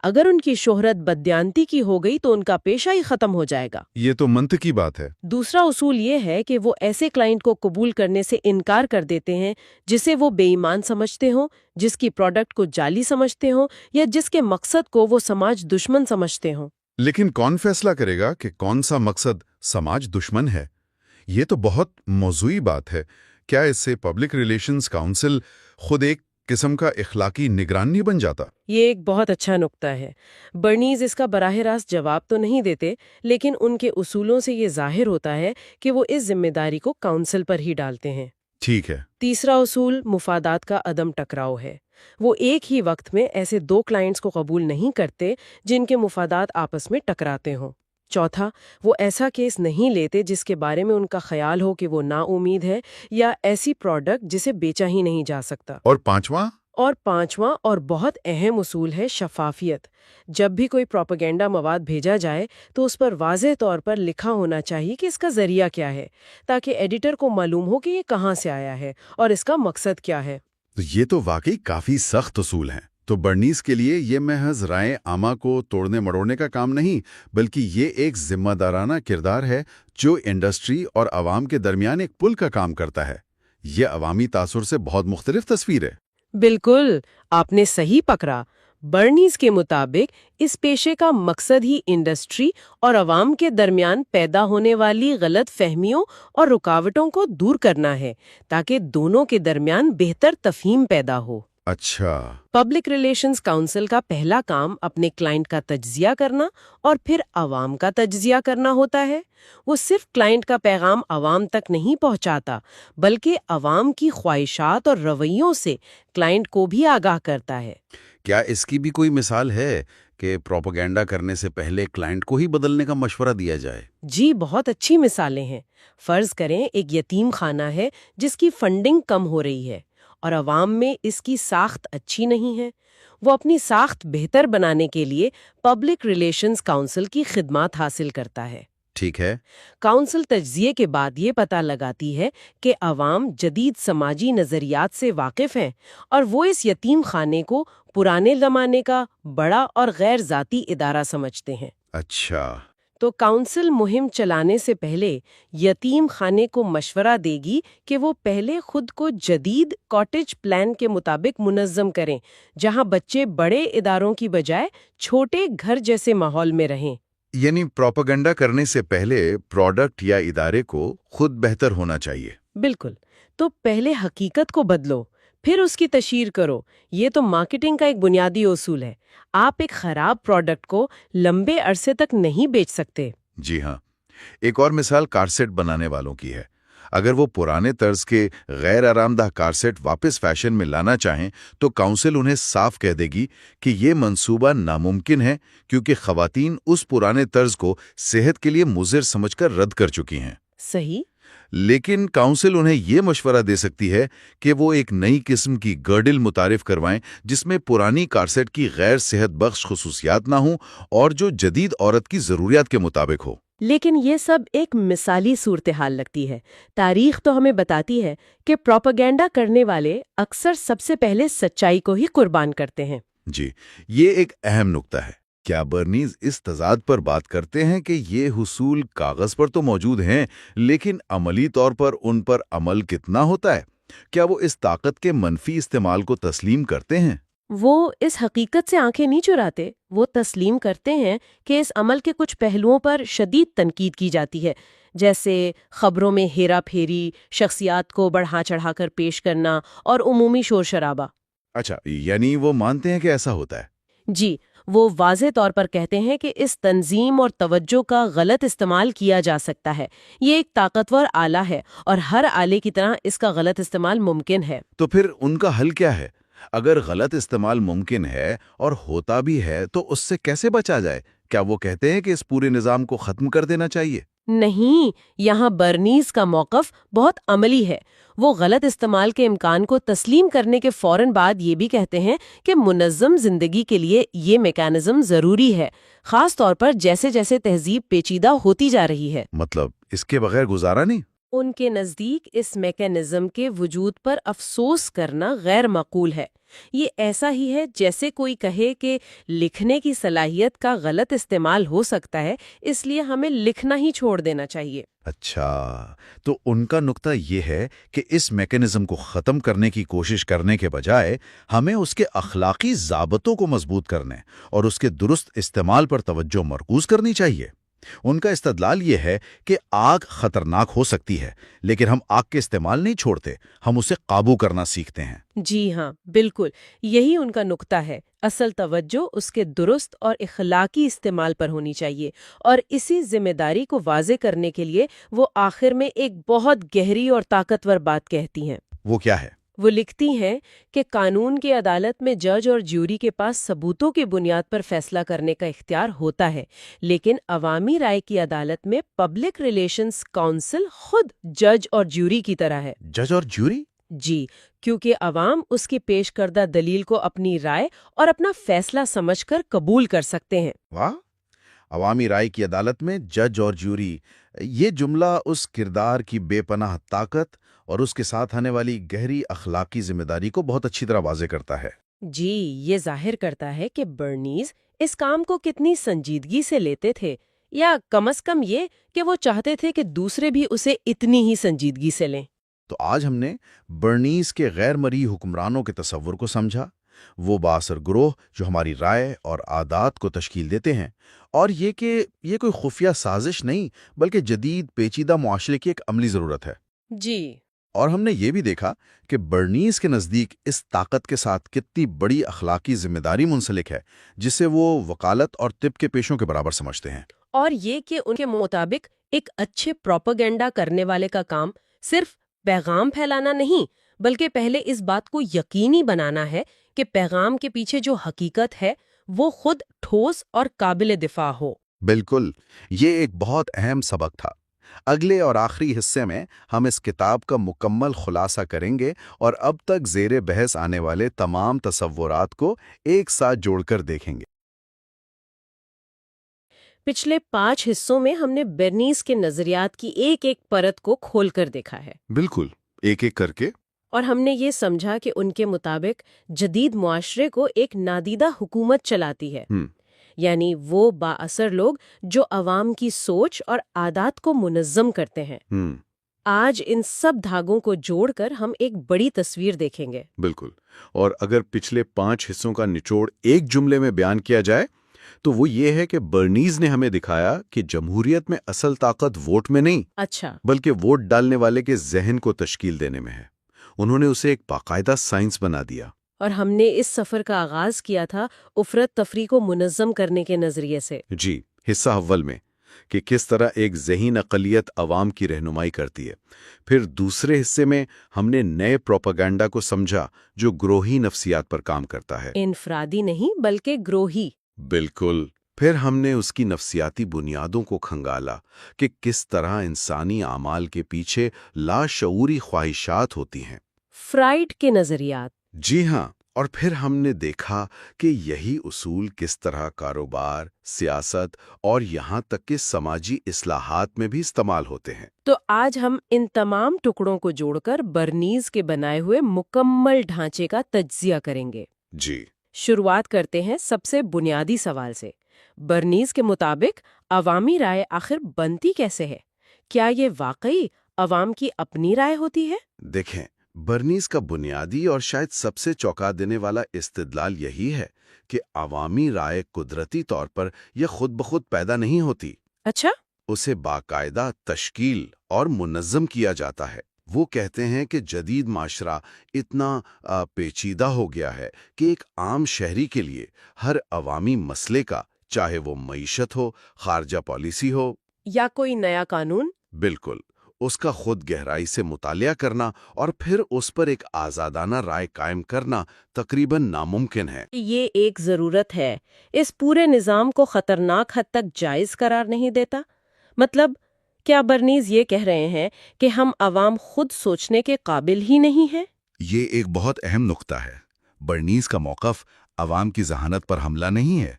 اگر ان کی شہرت بددیانتی کی ہو گئی تو ان کا پیشہ ہی ختم ہو جائے گا۔ یہ تو منطقی بات ہے۔ دوسرا اصول یہ ہے کہ وہ ایسے کلائنٹ کو قبول کرنے سے انکار کر دیتے ہیں جسے وہ بے ایمان سمجھتے ہوں، جس کی پروڈکٹ کو جعلی سمجھتے ہوں یا جس کے مقصد کو وہ سماج دشمن سمجھتے ہوں۔ لیکن کون فیصلہ کرے گا کہ کون سا مقصد سماج دشمن ہے؟ یہ تو بہت موضوعی بات ہے۔ کیا اس سے پبلک ریلیشنز کونسل خود ایک قسم کا اخلاقی نگران نہیں بن جاتا؟ یہ ایک بہت اچھا نکتہ ہے۔ برنیز اس کا براہ راست جواب تو نہیں دیتے، لیکن ان کے اصولوں سے یہ ظاہر ہوتا ہے کہ وہ اس ذمہ داری کو کونسل پر ہی ڈالتے ہیں۔ ٹھیک ہے۔ تیسرا اصول مفادات کا عدم ٹکراؤ ہے۔ وہ ایک ہی وقت میں ایسے 2 کلائنٹس کو قبول نہیں کرتے جن کے مفادات آپس میں ٹکراتے ہوں۔ چوتھا، وہ ایسا کیس نہیں لیتے جس کے بارے میں ان کا خیال ہو کہ وہ نا امید ہے یا ایسی پروڈکٹ جسے بیچا ہی نہیں جا سکتا۔ اور پانچواں اور بہت اہم اصول ہے شفافیت۔ جب بھی کوئی پروپیگنڈا مواد بھیجا جائے تو اس پر واضح طور پر لکھا ہونا چاہیے کہ اس کا ذریعہ کیا ہے، تاکہ ایڈیٹر کو معلوم ہو کہ یہ کہاں سے آیا ہے اور اس کا مقصد کیا ہے۔ تو یہ تو واقعی کافی سخت اصول ہیں۔ تو برنیز کے لیے یہ محض رائے عامہ کو توڑنے مڑوڑنے کا کام نہیں، بلکہ یہ ایک ذمہ دارانہ کردار ہے جو انڈسٹری اور عوام کے درمیان ایک پل کا کام کرتا ہے۔ یہ عوامی تاثر سے بہت مختلف تصویر ہے۔ بالکل، آپ نے صحیح پکڑا۔ برنیز کے مطابق اس پیشے کا مقصد ہی انڈسٹری اور عوام کے درمیان پیدا ہونے والی غلط فہمیوں اور رکاوٹوں کو دور کرنا ہے، تاکہ دونوں کے درمیان بہتر تفہیم پیدا ہو۔ اچھا۔ پبلک ریلیشنز کونسل کا پہلا کام اپنے کلائنٹ کا تجزیہ کرنا اور پھر عوام کا تجزیہ کرنا ہوتا ہے۔ وہ صرف کلائنٹ کا پیغام عوام تک نہیں پہنچاتا، بلکہ عوام کی خواہشات اور رویوں سے کلائنٹ کو بھی آگاہ کرتا ہے۔ کیا اس کی بھی کوئی مثال ہے کہ پروپیگنڈا کرنے سے پہلے کلائنٹ کو ہی بدلنے کا مشورہ دیا جائے؟ جی، بہت اچھی مثالیں ہیں۔ فرض کریں ایک یتیم خانہ ہے جس کی فنڈنگ کم ہو رہی ہے اور عوام میں اس کی ساخت اچھی نہیں ہے۔ وہ اپنی ساخت بہتر بنانے کے لیے پبلک ریلیشنز کونسل کی خدمات حاصل کرتا ہے۔ ٹھیک ہے۔ کونسل تجزیے کے بعد یہ پتہ لگاتی ہے کہ عوام جدید سماجی نظریات سے واقف ہیں اور وہ اس یتیم خانے کو پرانے زمانے کا بڑا اور غیر ذاتی ادارہ سمجھتے ہیں۔ اچھا۔ تو کونسل مہم چلانے سے پہلے یتیم خانے کو مشورہ دے گی کہ وہ پہلے خود کو جدید کاٹیج پلان کے مطابق منظم کریں، جہاں بچے بڑے اداروں کی بجائے چھوٹے گھر جیسے ماحول میں رہیں۔ یعنی پروپیگنڈا کرنے سے پہلے پروڈکٹ یا ادارے کو خود بہتر ہونا چاہیے۔ بالکل۔ تو پہلے حقیقت کو بدلو، پھر اس کی تشہیر کرو۔ یہ تو مارکیٹنگ کا ایک بنیادی اصول ہے۔ آپ ایک خراب پروڈکٹ کو لمبے عرصے تک نہیں بیچ سکتے۔ جی ہاں۔ ایک اور مثال کار سیٹ بنانے والوں کی ہے۔ اگر وہ پرانے طرز کے غیر آرام دہ کار سیٹ واپس فیشن میں لانا چاہیں تو کونسل انہیں صاف کہہ دے گی کہ یہ منصوبہ ناممکن ہے، کیونکہ خواتین اس پرانے طرز کو صحت کے لیے مضر سمجھ کر رد کر چکی ہیں۔ صحیح۔ لیکن کونسل انہیں یہ مشورہ دے سکتی ہے کہ وہ ایک نئی قسم کی گرڈل متعارف کروائیں جس میں پرانی کار سیٹ کی غیر صحت بخش خصوصیات نہ ہوں اور جو جدید عورت کی ضروریات کے مطابق ہو۔ لیکن یہ سب ایک مثالی صورتحال لگتی ہے۔ تاریخ تو ہمیں بتاتی ہے کہ پروپیگنڈا کرنے والے اکثر سب سے پہلے سچائی کو ہی قربان کرتے ہیں۔ جی، یہ ایک اہم نکتہ ہے۔ کیا برنیز اس تضاد پر بات کرتے ہیں کہ یہ حصول کاغذ پر تو موجود ہیں، لیکن عملی طور پر ان پر عمل کتنا ہوتا ہے؟ کیا وہ اس طاقت کے منفی استعمال کو تسلیم کرتے ہیں؟ وہ اس حقیقت سے آنکھیں نہیں چراتے۔ وہ تسلیم کرتے ہیں کہ اس عمل کے کچھ پہلوؤں پر شدید تنقید کی جاتی ہے، جیسے خبروں میں ہیرا پھیری، شخصیات کو بڑھا چڑھا کر پیش کرنا اور عمومی شور شرابہ۔ اچھا، یعنی وہ مانتے ہیں کہ ایسا ہوتا ہے؟ جی، وہ واضح طور پر کہتے ہیں کہ اس تنظیم اور توجہ کا غلط استعمال کیا جا سکتا ہے۔ یہ ایک طاقتور آلہ ہے اور ہر آلے کی طرح اس کا غلط استعمال ممکن ہے۔ تو پھر ان کا حل کیا ہے؟ اگر غلط استعمال ممکن ہے اور ہوتا بھی ہے تو اس سے کیسے بچا جائے؟ کیا وہ کہتے ہیں کہ اس پورے نظام کو ختم کر دینا چاہیے؟ نہیں، یہاں برنیز کا موقف بہت عملی ہے۔ وہ غلط استعمال کے امکان کو تسلیم کرنے کے فوراً بعد یہ بھی کہتے ہیں کہ منظم زندگی کے لیے یہ میکانزم ضروری ہے، خاص طور پر جیسے جیسے تہذیب پیچیدہ ہوتی جا رہی ہے۔ مطلب اس کے بغیر گزارا نہیں؟ ان کے نزدیک اس میکانزم کے وجود پر افسوس کرنا غیر معقول ہے۔ یہ ایسا ہی ہے جیسے کوئی کہے کہ لکھنے کی صلاحیت کا غلط استعمال ہو سکتا ہے، اس لیے ہمیں لکھنا ہی چھوڑ دینا چاہیے۔ اچھا، تو ان کا نقطہ یہ ہے کہ اس میکانزم کو ختم کرنے کی کوشش کرنے کے بجائے ہمیں اس کے اخلاقی ضابطوں کو مضبوط کرنے اور اس کے درست استعمال پر توجہ مرکوز کرنی چاہیے۔ ان کا استدلال یہ ہے کہ آگ خطرناک ہو سکتی ہے، لیکن ہم آگ کے استعمال نہیں چھوڑتے، ہم اسے قابو کرنا سیکھتے ہیں۔ جی ہاں، بالکل یہی ان کا نقطہ ہے۔ اصل توجہ اس کے درست اور اخلاقی استعمال پر ہونی چاہیے، اور اسی ذمہ داری کو واضح کرنے کے لیے وہ آخر میں ایک بہت گہری اور طاقتور بات کہتی ہیں۔ وہ کیا ہے؟ وہ لکھتی ہیں کہ قانون کی عدالت میں جج اور جیوری کے پاس ثبوتوں کی بنیاد پر فیصلہ کرنے کا اختیار ہوتا ہے، لیکن عوامی رائے کی عدالت میں پبلک ریلیشنز کونسل خود جج اور جیوری کی طرح ہے۔ جج اور جیوری؟ جی، کیونکہ عوام اس کی پیش کردہ دلیل کو اپنی رائے اور اپنا فیصلہ سمجھ کر قبول کر سکتے ہیں۔ واہ! عوامی رائے کی عدالت میں جج اور جیوری، یہ جملہ اس کردار کی بے پناہ طاقت اور اس کے ساتھ آنے والی گہری اخلاقی ذمہ داری کو بہت اچھی طرح واضح کرتا ہے۔ جی، یہ ظاہر کرتا ہے کہ برنیز اس کام کو کتنی سنجیدگی سے لیتے تھے، یا کم از کم یہ کہ وہ چاہتے تھے کہ دوسرے بھی اسے اتنی ہی سنجیدگی سے لیں۔ تو آج ہم نے برنیز کے غیر مرئی حکمرانوں کے تصور کو سمجھا، وہ بااثر گروہ جو ہماری رائے اور عادات کو تشکیل دیتے ہیں، اور یہ کہ یہ کوئی خفیہ سازش نہیں بلکہ جدید پیچیدہ معاشرے کی ایک عملی ضرورت ہے۔ جی، اور ہم نے یہ بھی دیکھا کہ برنیز کے نزدیک اس طاقت کے ساتھ کتنی بڑی اخلاقی ذمہ داری منسلک ہے، جسے وہ وکالت اور طب کے پیشوں کے برابر سمجھتے ہیں۔ اور یہ کہ ان کے مطابق ایک اچھے پروپیگنڈا کرنے والے کا کام صرف پیغام پھیلانا نہیں، بلکہ پہلے اس بات کو یقینی بنانا ہے کہ پیغام کے پیچھے جو حقیقت ہے وہ خود ٹھوس اور قابل دفاع ہو۔ بالکل، یہ ایک بہت اہم سبق تھا۔ اگلے اور آخری حصے میں ہم اس کتاب کا مکمل خلاصہ کریں گے اور اب تک زیر بحث آنے والے تمام تصورات کو ایک ساتھ جوڑ کر دیکھیں گے۔ پچھلے 5 حصوں میں ہم نے برنیز کے نظریات کی ایک ایک پرت کو کھول کر دیکھا ہے، بالکل، ایک ایک کر کے۔ اور ہم نے یہ سمجھا کہ ان کے مطابق جدید معاشرے کو ایک نادیدہ حکومت چلاتی ہے، یعنی وہ با اثر لوگ جو عوام کی سوچ اور عادات کو منظم کرتے ہیں۔ آج ان سب دھاگوں کو جوڑ کر ہم ایک بڑی تصویر دیکھیں گے۔ بالکل، اور اگر پچھلے 5 حصوں کا نچوڑ ایک جملے میں بیان کیا جائے تو وہ یہ ہے کہ برنیز نے ہمیں دکھایا کہ جمہوریت میں اصل طاقت ووٹ میں نہیں، اچھا، بلکہ ووٹ ڈالنے والے کے ذہن کو تشکیل دینے میں ہے۔ انہوں نے اسے ایک باقاعدہ سائنس بنا دیا۔ اور ہم نے اس سفر کا آغاز کیا تھا افرت تفریح کو منظم کرنے کے نظریے سے۔ جی، حصہ اول میں کہ کس طرح ایک ذہین اقلیت عوام کی رہنمائی کرتی ہے۔ پھر دوسرے حصے میں ہم نے نئے پروپیگنڈا کو سمجھا جو گروہی نفسیات پر کام کرتا ہے۔ انفرادی نہیں بلکہ گروہی۔ بالکل، پھر ہم نے اس کی نفسیاتی بنیادوں کو کھنگالا کہ کس طرح انسانی اعمال کے پیچھے لاشعوری خواہشات ہوتی ہیں۔ فرائڈ کے نظریات۔ جی ہاں، اور پھر ہم نے دیکھا کہ یہی اصول کس طرح کاروبار، سیاست اور یہاں تک کہ سماجی اصلاحات میں بھی استعمال ہوتے ہیں۔ تو آج ہم ان تمام ٹکڑوں کو جوڑ کر برنیز کے بنائے ہوئے مکمل ڈھانچے کا تجزیہ کریں گے۔ جی، شروعات کرتے ہیں سب سے بنیادی سوال سے۔ برنیز کے مطابق عوامی رائے آخر بنتی کیسے ہے؟ کیا یہ واقعی عوام کی اپنی رائے ہوتی ہے؟ دیکھیں، برنیز کا بنیادی اور شاید سب سے چونکا دینے والا استدلال یہی ہے کہ عوامی رائے قدرتی طور پر یا خود بخود پیدا نہیں ہوتی، اچھا، اسے باقاعدہ تشکیل اور منظم کیا جاتا ہے۔ وہ کہتے ہیں کہ جدید معاشرہ اتنا پیچیدہ ہو گیا ہے کہ ایک عام شہری کے لیے ہر عوامی مسئلے کا، چاہے وہ معیشت ہو، خارجہ پالیسی ہو یا کوئی نیا قانون، بالکل، اس کا خود گہرائی سے مطالعہ کرنا اور پھر اس پر ایک آزادانہ رائے قائم کرنا تقریباً ناممکن ہے۔ یہ ایک ضرورت ہے، اس پورے نظام کو خطرناک حد تک جائز قرار نہیں دیتا۔ مطلب کیا برنیز یہ کہہ رہے ہیں کہ ہم عوام خود سوچنے کے قابل ہی نہیں ہیں؟ یہ ایک بہت اہم نقطہ ہے۔ برنیز کا موقف عوام کی ذہانت پر حملہ نہیں ہے،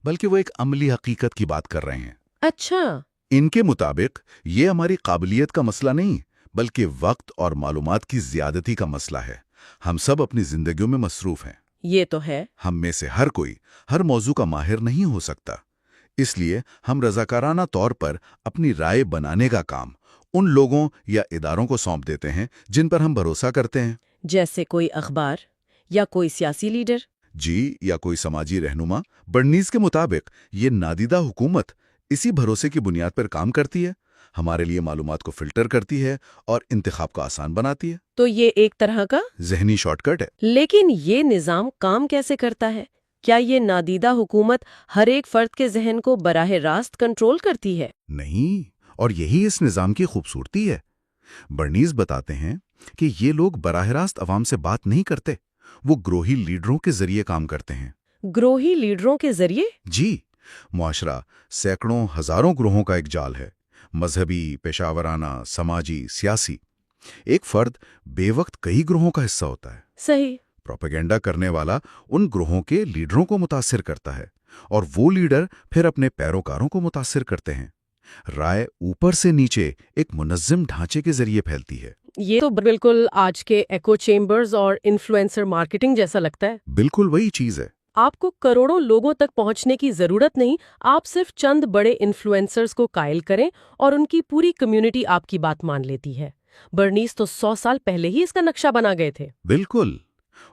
بلکہ وہ ایک عملی حقیقت کی بات کر رہے ہیں۔ اچھا، ان کے مطابق یہ ہماری قابلیت کا مسئلہ نہیں بلکہ وقت اور معلومات کی زیادتی کا مسئلہ ہے۔ ہم سب اپنی زندگیوں میں مصروف ہیں۔ یہ تو ہے۔ ہم میں سے ہر کوئی ہر موضوع کا ماہر نہیں ہو سکتا، اس لیے ہم رضاکارانہ طور پر اپنی رائے بنانے کا کام ان لوگوں یا اداروں کو سونپ دیتے ہیں جن پر ہم بھروسہ کرتے ہیں۔ جیسے کوئی اخبار یا کوئی سیاسی لیڈر۔ جی، یا کوئی سماجی رہنما۔ برنیز کے مطابق یہ نادیدہ حکومت اسی بھروسے کی بنیاد پر کام کرتی ہے، ہمارے لیے معلومات کو فلٹر کرتی ہے اور انتخاب کو آسان بناتی ہے۔ تو یہ ایک طرح کا ذہنی شارٹ کٹ ہے۔ لیکن یہ نظام کام کیسے کرتا ہے؟ کیا یہ نادیدہ حکومت ہر ایک فرد کے ذہن کو براہ راست کنٹرول کرتی ہے؟ نہیں، اور یہی اس نظام کی خوبصورتی ہے۔ برنیز بتاتے ہیں کہ یہ لوگ براہ راست عوام سے بات نہیں کرتے، وہ گروہی لیڈروں کے ذریعے کام کرتے ہیں۔ گروہی لیڈروں کے ذریعے؟ جی، معاشرہ سینکڑوں ہزاروں گروہوں کا ایک جال ہے، مذہبی، پیشہ ورانہ، سماجی، سیاسی۔ ایک فرد بے وقت کئی گروہوں کا حصہ ہوتا ہے۔ صحیح۔ پروپیگنڈا کرنے والا ان گروہوں کے لیڈروں کو متاثر کرتا ہے، اور وہ لیڈر پھر اپنے پیروکاروں کو متاثر کرتے ہیں۔ رائے اوپر سے نیچے ایک منظم ڈھانچے کے ذریعے پھیلتی ہے۔ یہ تو بالکل آج کے ایکو چیمبرز اور انفلوئنسر مارکیٹنگ جیسا لگتا ہے۔ بالکل وہی چیز ہے۔ آپ کو کروڑوں لوگوں تک پہنچنے کی ضرورت نہیں، آپ صرف چند بڑے انفلوئنسرز کو قائل کریں اور ان کی پوری کمیونٹی آپ کی بات مان لیتی ہے۔ برنیز تو 100 سال پہلے ہی اس کا نقشہ بنا گئے تھے۔ بالکل،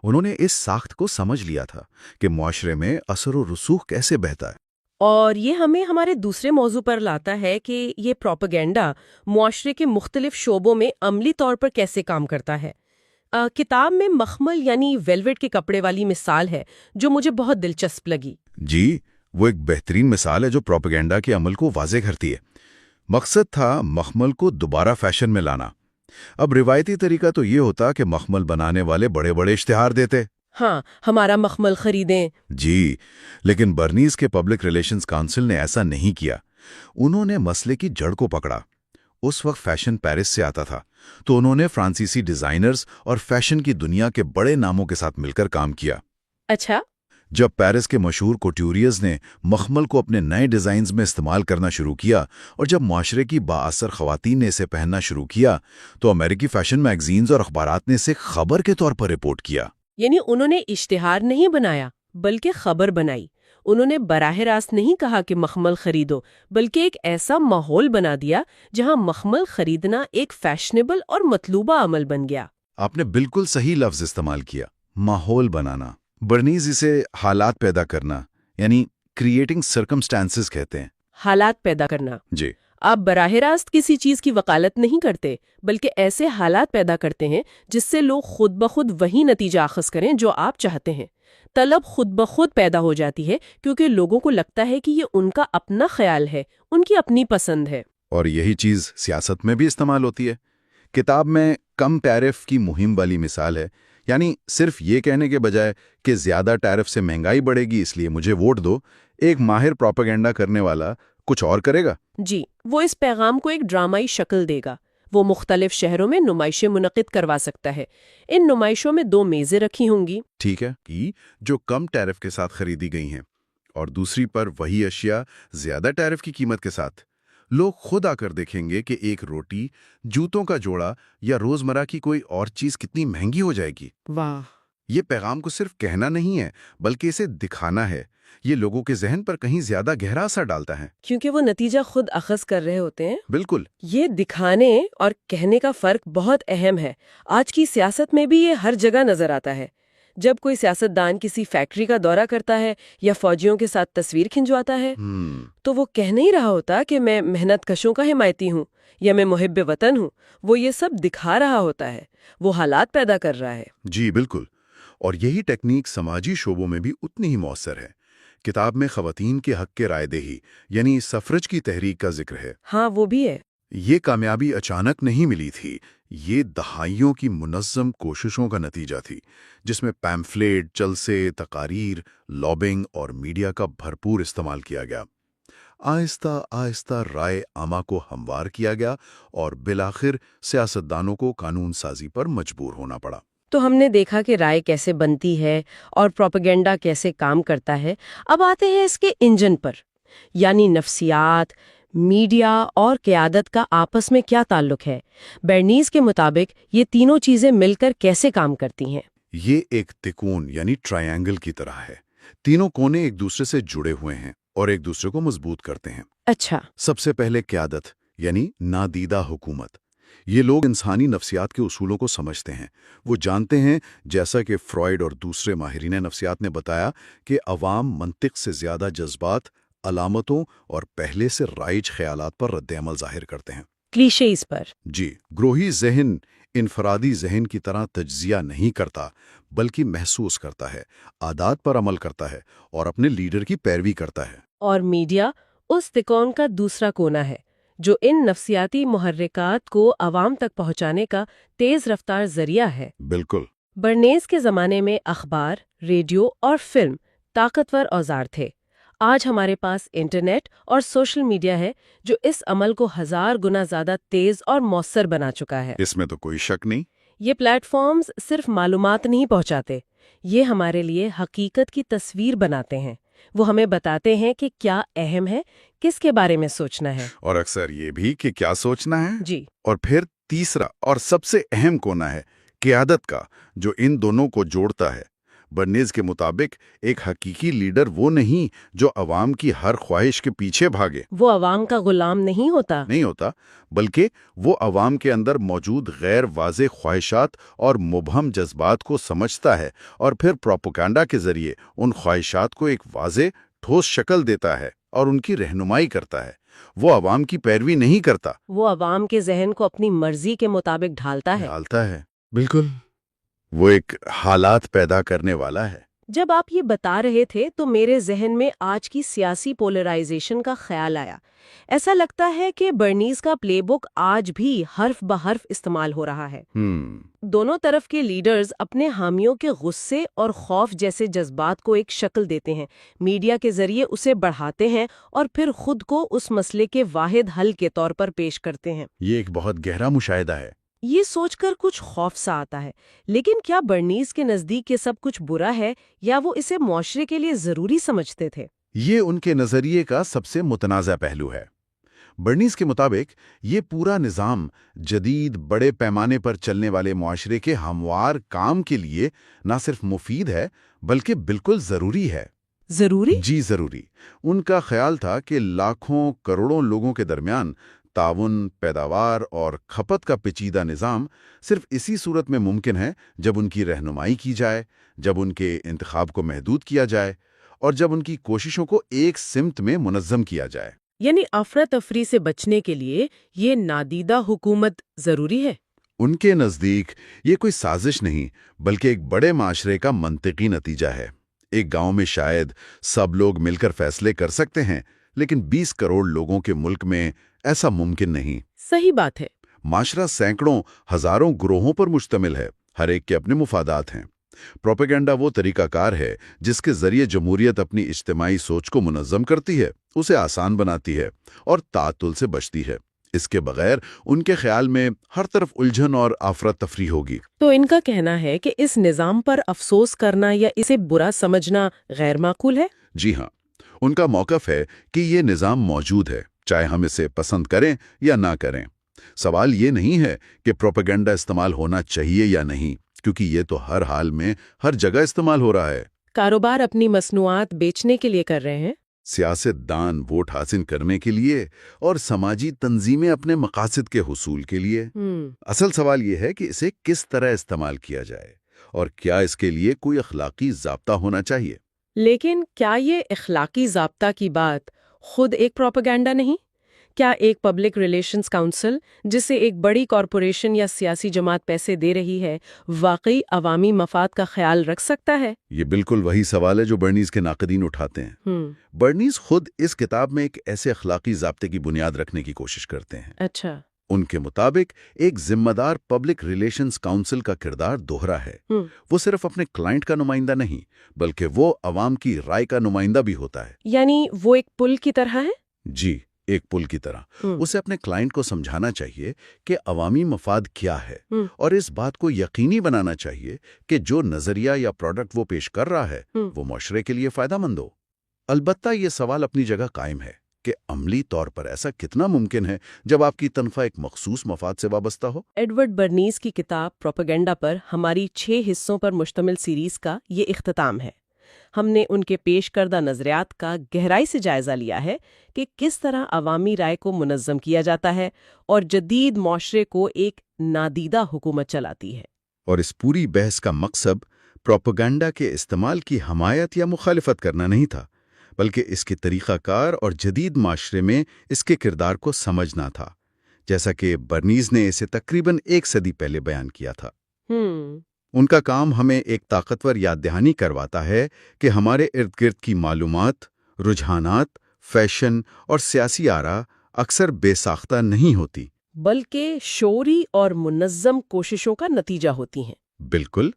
انہوں نے اس ساخت کو سمجھ لیا تھا کہ معاشرے میں اثر و رسوخ کیسے بہتا ہے۔ اور یہ ہمیں ہمارے دوسرے موضوع پر لاتا ہے کہ یہ پروپیگنڈا معاشرے کے مختلف شعبوں میں عملی طور پر کیسے کام کرتا ہے۔ کتاب میں مخمل یعنی ویلویٹ کے کپڑے والی مثال ہے جو مجھے بہت دلچسپ لگی۔ جی، وہ ایک بہترین مثال ہے جو پروپیگنڈا کے عمل کو واضح کرتی ہے۔ مقصد تھا مخمل کو دوبارہ فیشن میں لانا۔ اب روایتی طریقہ تو یہ ہوتا کہ مخمل بنانے والے بڑے بڑے اشتہار دیتے۔ ہاں، ہمارا مخمل خریدیں۔ جی، لیکن برنیز کے پبلک ریلیشنز کونسل نے ایسا نہیں کیا۔ انہوں نے مسئلے کی جڑ کو پکڑا۔ اس وقت فیشن پیرس سے آتا تھا، تو انہوں نے فرانسیسی ڈیزائنرز اور فیشن کی دنیا کے بڑے ناموں کے ساتھ مل کر کام کیا۔ اچھا۔ جب پیرس کے مشہور کوٹیوریئرز نے مخمل کو اپنے نئے ڈیزائنز میں استعمال کرنا شروع کیا اور جب معاشرے کی بااثر خواتین نے اسے پہننا شروع کیا تو امریکی فیشن میگزینز اور اخبارات نے اسے خبر کے طور پر رپورٹ کیا۔ یعنی انہوں نے اشتہار نہیں بنایا بلکہ خبر بنائی۔ انہوں نے براہ راست نہیں کہا کہ مخمل خریدو، بلکہ ایک ایسا ماحول بنا دیا جہاں مخمل خریدنا ایک فیشنیبل اور مطلوبہ عمل بن گیا۔ آپ نے بالکل صحیح لفظ استعمال کیا، ماحول بنانا۔ برنیز اسے حالات پیدا کرنا یعنی کریٹنگ سرکمسٹانسز کہتے ہیں۔ حالات پیدا کرنا۔ جی، آپ براہ راست کسی چیز کی وکالت نہیں کرتے بلکہ ایسے حالات پیدا کرتے ہیں جس سے لوگ خود بخود وہی نتیجہ اخذ کریں جو آپ چاہتے ہیں۔ طلب خود بخود پیدا ہو جاتی ہے کیونکہ لوگوں کو لگتا ہے کہ یہ ان کا اپنا خیال ہے، ان کی اپنی پسند ہے۔ اور یہی چیز سیاست میں بھی استعمال ہوتی ہے۔ کتاب میں کم ٹیرف کی مہم والی مثال ہے، یعنی صرف یہ کہنے کے بجائے کہ زیادہ ٹیرف سے مہنگائی بڑھے گی اس لیے مجھے ووٹ دو، ایک ماہر پروپیگنڈا کرنے والا کچھ اور کرے گا۔ جی، وہ اس پیغام کو ایک ڈرامائی شکل دے گا۔ وہ مختلف شہروں میں نمائشیں منعقد کروا سکتا ہے۔ ان نمائشوں میں 2 میزیں رکھی ہوں گی، ٹھیک ہے، جو کم ٹیرف کے ساتھ خریدی گئی ہیں، اور دوسری پر وہی اشیاء زیادہ ٹیرف کی قیمت کے ساتھ۔ لوگ خود آ کر دیکھیں گے کہ ایک روٹی، جوتوں کا جوڑا یا روزمرہ کی کوئی اور چیز کتنی مہنگی ہو جائے گی۔ واہ! یہ پیغام کو صرف کہنا نہیں ہے بلکہ اسے دکھانا ہے۔ یہ لوگوں کے ذہن پر کہیں زیادہ گہرا اثر ڈالتا ہے، کیونکہ وہ نتیجہ خود اخذ کر رہے ہوتے ہیں۔ بالکل۔ یہ دکھانے اور کہنے کا فرق بہت اہم ہے۔ آج کی سیاست میں بھی یہ ہر جگہ نظر آتا ہے۔ جب کوئی سیاستدان کسی فیکٹری کا دورہ کرتا ہے یا فوجیوں کے ساتھ تصویر کھنچواتا ہے تو وہ کہہ نہیں رہا ہوتا کہ میں محنت کشوں کا حمایتی ہوں یا میں محب وطن ہوں، وہ یہ سب دکھا رہا ہوتا ہے، وہ حالات پیدا کر رہا ہے۔ جی بالکل، اور یہی ٹیکنیک سماجی شعبوں میں بھی اتنی ہی مؤثر ہے۔ کتاب میں خواتین کے حق کے رائے دہی یعنی سفرج کی تحریک کا ذکر ہے۔ ہاں، وہ بھی ہے۔ یہ کامیابی اچانک نہیں ملی تھی، یہ دہائیوں کی منظم کوششوں کا نتیجہ تھی، جس میں پیمفلیٹ، جلسے، تقاریر، لابنگ اور میڈیا کا بھرپور استعمال کیا گیا۔ آہستہ آہستہ رائے عامہ کو ہموار کیا گیا اور بالآخر سیاستدانوں کو قانون سازی پر مجبور ہونا پڑا۔ تو ہم نے دیکھا کہ رائے کیسے بنتی ہے اور پروپیگنڈا کیسے کام کرتا ہے۔ اب آتے ہیں اس کے انجن پر، یعنی نفسیات، میڈیا اور قیادت کا آپس میں کیا تعلق ہے؟ برنیز کے مطابق یہ تینوں چیزیں مل کر کیسے کام کرتی ہیں؟ یہ ایک تکون یعنی ٹرائنگل کی طرح ہے۔ تینوں کونے ایک دوسرے سے جڑے ہوئے ہیں اور ایک دوسرے کو مضبوط کرتے ہیں۔ اچھا، سب سے پہلے قیادت یعنی نادیدہ حکومت۔ یہ لوگ انسانی نفسیات کے اصولوں کو سمجھتے ہیں۔ وہ جانتے ہیں، جیسا کہ فرائیڈ اور دوسرے ماہرین نفسیات نے بتایا، کہ عوام منطق سے زیادہ جذبات، علامتوں اور پہلے سے رائج خیالات پر رد عمل ظاہر کرتے ہیں۔ کلیشیز پر۔ جی، گروہی ذہن انفرادی ذہن کی طرح تجزیہ نہیں کرتا، بلکہ محسوس کرتا ہے، عادات پر عمل کرتا ہے اور اپنے لیڈر کی پیروی کرتا ہے۔ اور میڈیا اس تکون کا دوسرا کونا ہے جو ان نفسیاتی محرکات کو عوام تک پہنچانے کا تیز رفتار ذریعہ ہے۔ بالکل۔ برنیز کے زمانے میں اخبار، ریڈیو اور فلم طاقتور اوزار تھے۔ آج ہمارے پاس انٹرنیٹ اور سوشل میڈیا ہے جو اس عمل کو 1000 گنا زیادہ تیز اور مؤثر بنا چکا ہے۔ اس میں تو کوئی شک نہیں۔ یہ پلیٹ فارمز صرف معلومات نہیں پہنچاتے، یہ ہمارے لیے حقیقت کی تصویر بناتے ہیں۔ وہ ہمیں بتاتے ہیں کہ کیا اہم ہے، کس کے بارے میں سوچنا ہے، اور اکثر یہ بھی کہ کیا سوچنا ہے۔ جی۔ اور پھر تیسرا اور سب سے اہم کونا ہے قیادت کا، جو ان دونوں کو جوڑتا ہے۔ برنیز کے مطابق ایک حقیقی لیڈر وہ نہیں جو عوام کی ہر خواہش کے پیچھے بھاگے، وہ عوام کا غلام نہیں ہوتا، بلکہ وہ عوام کے اندر موجود غیر واضح خواہشات اور مبہم جذبات کو سمجھتا ہے اور پھر پروپیگنڈا کے ذریعے ان خواہشات کو ایک واضح، ٹھوس شکل دیتا ہے اور ان کی رہنمائی کرتا ہے۔ وہ عوام کی پیروی نہیں کرتا، وہ عوام کے ذہن کو اپنی مرضی کے مطابق ڈھالتا ہے۔ بالکل۔ وہ ایک حالات پیدا کرنے والا ہے۔ جب آپ یہ بتا رہے تھے تو میرے ذہن میں آج کی سیاسی پولرائزیشن کا خیال آیا۔ ایسا لگتا ہے کہ برنیز کا پلے بک آج بھی حرف بحرف استعمال ہو رہا ہے۔ دونوں طرف کے لیڈرز اپنے حامیوں کے غصے اور خوف جیسے جذبات کو ایک شکل دیتے ہیں، میڈیا کے ذریعے اسے بڑھاتے ہیں اور پھر خود کو اس مسئلے کے واحد حل کے طور پر پیش کرتے ہیں۔ یہ ایک بہت گہرا مشاہدہ ہے۔ یہ سوچ کر کچھ خوف سا آتا ہے، لیکن کیا برنیز کے نزدیک یہ سب کچھ برا ہے یا وہ اسے معاشرے کے لیے ضروری سمجھتے تھے؟ یہ ان کے نظریے کا سب سے متنازع پہلو ہے۔ برنیز کے مطابق یہ پورا نظام جدید بڑے پیمانے پر چلنے والے معاشرے کے ہموار کام کے لیے نہ صرف مفید ہے بلکہ بالکل ضروری ہے۔ ضروری؟ جی ضروری۔ ان کا خیال تھا کہ لاکھوں کروڑوں لوگوں کے درمیان تعاون، پیداوار اور کھپت کا پیچیدہ نظام صرف اسی صورت میں ممکن ہے جب ان کی رہنمائی کی جائے، جب ان کے انتخاب کو محدود کیا جائے اور جب ان کی کوششوں کو ایک سمت میں منظم کیا جائے۔ یعنی افراتفری سے بچنے کے لیے یہ نادیدہ حکومت ضروری ہے؟ ان کے نزدیک یہ کوئی سازش نہیں بلکہ ایک بڑے معاشرے کا منطقی نتیجہ ہے۔ ایک گاؤں میں شاید سب لوگ مل کر فیصلے کر سکتے ہیں، لیکن 20 کروڑ لوگوں کے ملک میں ایسا ممکن نہیں۔ صحیح بات ہے۔ معاشرہ سینکڑوں، ہزاروں گروہوں پر مشتمل ہے، ہر ایک کے اپنے مفادات ہیں۔ پروپیگنڈا وہ طریقہ کار ہے جس کے ذریعے جمہوریت اپنی اجتماعی سوچ کو منظم کرتی ہے، اسے آسان بناتی ہے اور تعطل سے بچتی ہے۔ اس کے بغیر ان کے خیال میں ہر طرف الجھن اور افراتفری ہوگی۔ تو ان کا کہنا ہے کہ اس نظام پر افسوس کرنا یا اسے برا سمجھنا غیر معقول ہے؟ جی ہاں، ان کا موقف ہے کہ یہ نظام موجود ہے، چاہے ہم اسے پسند کریں یا نہ کریں۔ سوال یہ نہیں ہے کہ پروپیگنڈا استعمال ہونا چاہیے یا نہیں، کیونکہ یہ تو ہر حال میں ہر جگہ استعمال ہو رہا ہے۔ کاروبار اپنی مصنوعات بیچنے کے لیے کر رہے ہیں، سیاست دان ووٹ حاصل کرنے کے لیے، اور سماجی تنظیمیں اپنے مقاصد کے حصول کے لیے۔ اصل سوال یہ ہے کہ اسے کس طرح استعمال کیا جائے اور کیا اس کے لیے کوئی اخلاقی ضابطہ ہونا چاہیے۔ لیکن کیا یہ اخلاقی ضابطہ کی بات خود ایک پروپیگنڈا نہیں؟ کیا ایک پبلک ریلیشنز کونسل جسے ایک بڑی کارپوریشن یا سیاسی جماعت پیسے دے رہی ہے واقعی عوامی مفاد کا خیال رکھ سکتا ہے؟ یہ بالکل وہی سوال ہے جو برنیز کے ناقدین اٹھاتے ہیں۔ برنیز خود اس کتاب میں ایک ایسے اخلاقی ضابطے کی بنیاد رکھنے کی کوشش کرتے ہیں۔ اچھا۔ ان کے مطابق ایک ذمہ دار پبلک ریلیشنز کونسل کا کردار دوہرا ہے۔ وہ صرف اپنے کلائنٹ کا نمائندہ نہیں بلکہ وہ عوام کی رائے کا نمائندہ بھی ہوتا ہے۔ یعنی وہ ایک پل کی طرح ہے؟ جی، ایک پل کی طرح۔ اسے اپنے کلائنٹ کو سمجھانا چاہیے کہ عوامی مفاد کیا ہے اور اس بات کو یقینی بنانا چاہیے کہ جو نظریہ یا پروڈکٹ وہ پیش کر رہا ہے وہ معاشرے کے لیے فائدہ مند ہو۔ البتہ یہ سوال اپنی جگہ قائم ہے کہ عملی طور پر ایسا کتنا ممکن ہے جب آپ کی تنخواہ ایک مخصوص مفاد سے وابستہ ہو؟ ایڈورڈ برنیز کی کتاب پروپیگنڈا پر ہماری 6 حصوں پر مشتمل سیریز کا یہ اختتام ہے۔ ہم نے ان کے پیش کردہ نظریات کا گہرائی سے جائزہ لیا ہے کہ کس طرح عوامی رائے کو منظم کیا جاتا ہے اور جدید معاشرے کو ایک نادیدہ حکومت چلاتی ہے۔ اور اس پوری بحث کا مقصد پروپیگنڈا کے استعمال کی حمایت یا مخالفت کرنا نہیں تھا، بلکہ اس کے طریقہ کار اور جدید معاشرے میں اس کے کردار کو سمجھنا تھا، جیسا کہ برنیز نے اسے تقریباً 1 صدی پہلے بیان کیا تھا۔ ان کا کام ہمیں ایک طاقتور یاد دہانی کرواتا ہے کہ ہمارے ارد گرد کی معلومات، رجحانات، فیشن اور سیاسی آرا اکثر بے ساختہ نہیں ہوتی، بلکہ شعوری اور منظم کوششوں کا نتیجہ ہوتی ہیں۔ بالکل۔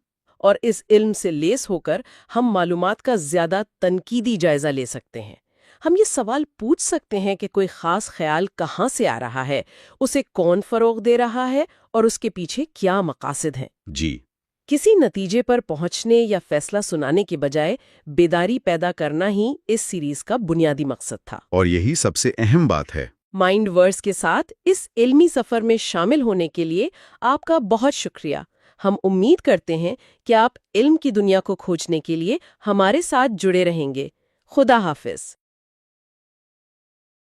اور اس علم سے لیس ہو کر ہم معلومات کا زیادہ تنقیدی جائزہ لے سکتے ہیں۔ ہم یہ سوال پوچھ سکتے ہیں کہ کوئی خاص خیال کہاں سے آ رہا ہے، اسے کون فروغ دے رہا ہے اور اس کے پیچھے کیا مقاصد ہیں۔ جی۔ کسی نتیجے پر پہنچنے یا فیصلہ سنانے کے بجائے بیداری پیدا کرنا ہی اس سیریز کا بنیادی مقصد تھا۔ اور یہی سب سے اہم بات ہے۔ مائنڈ ورس کے ساتھ اس علمی سفر میں شامل ہونے کے لیے آپ کا بہت شکریہ۔ ہم امید کرتے ہیں کہ آپ علم کی دنیا کو کھوجنے کے لیے ہمارے ساتھ جڑے رہیں گے۔ خدا حافظ۔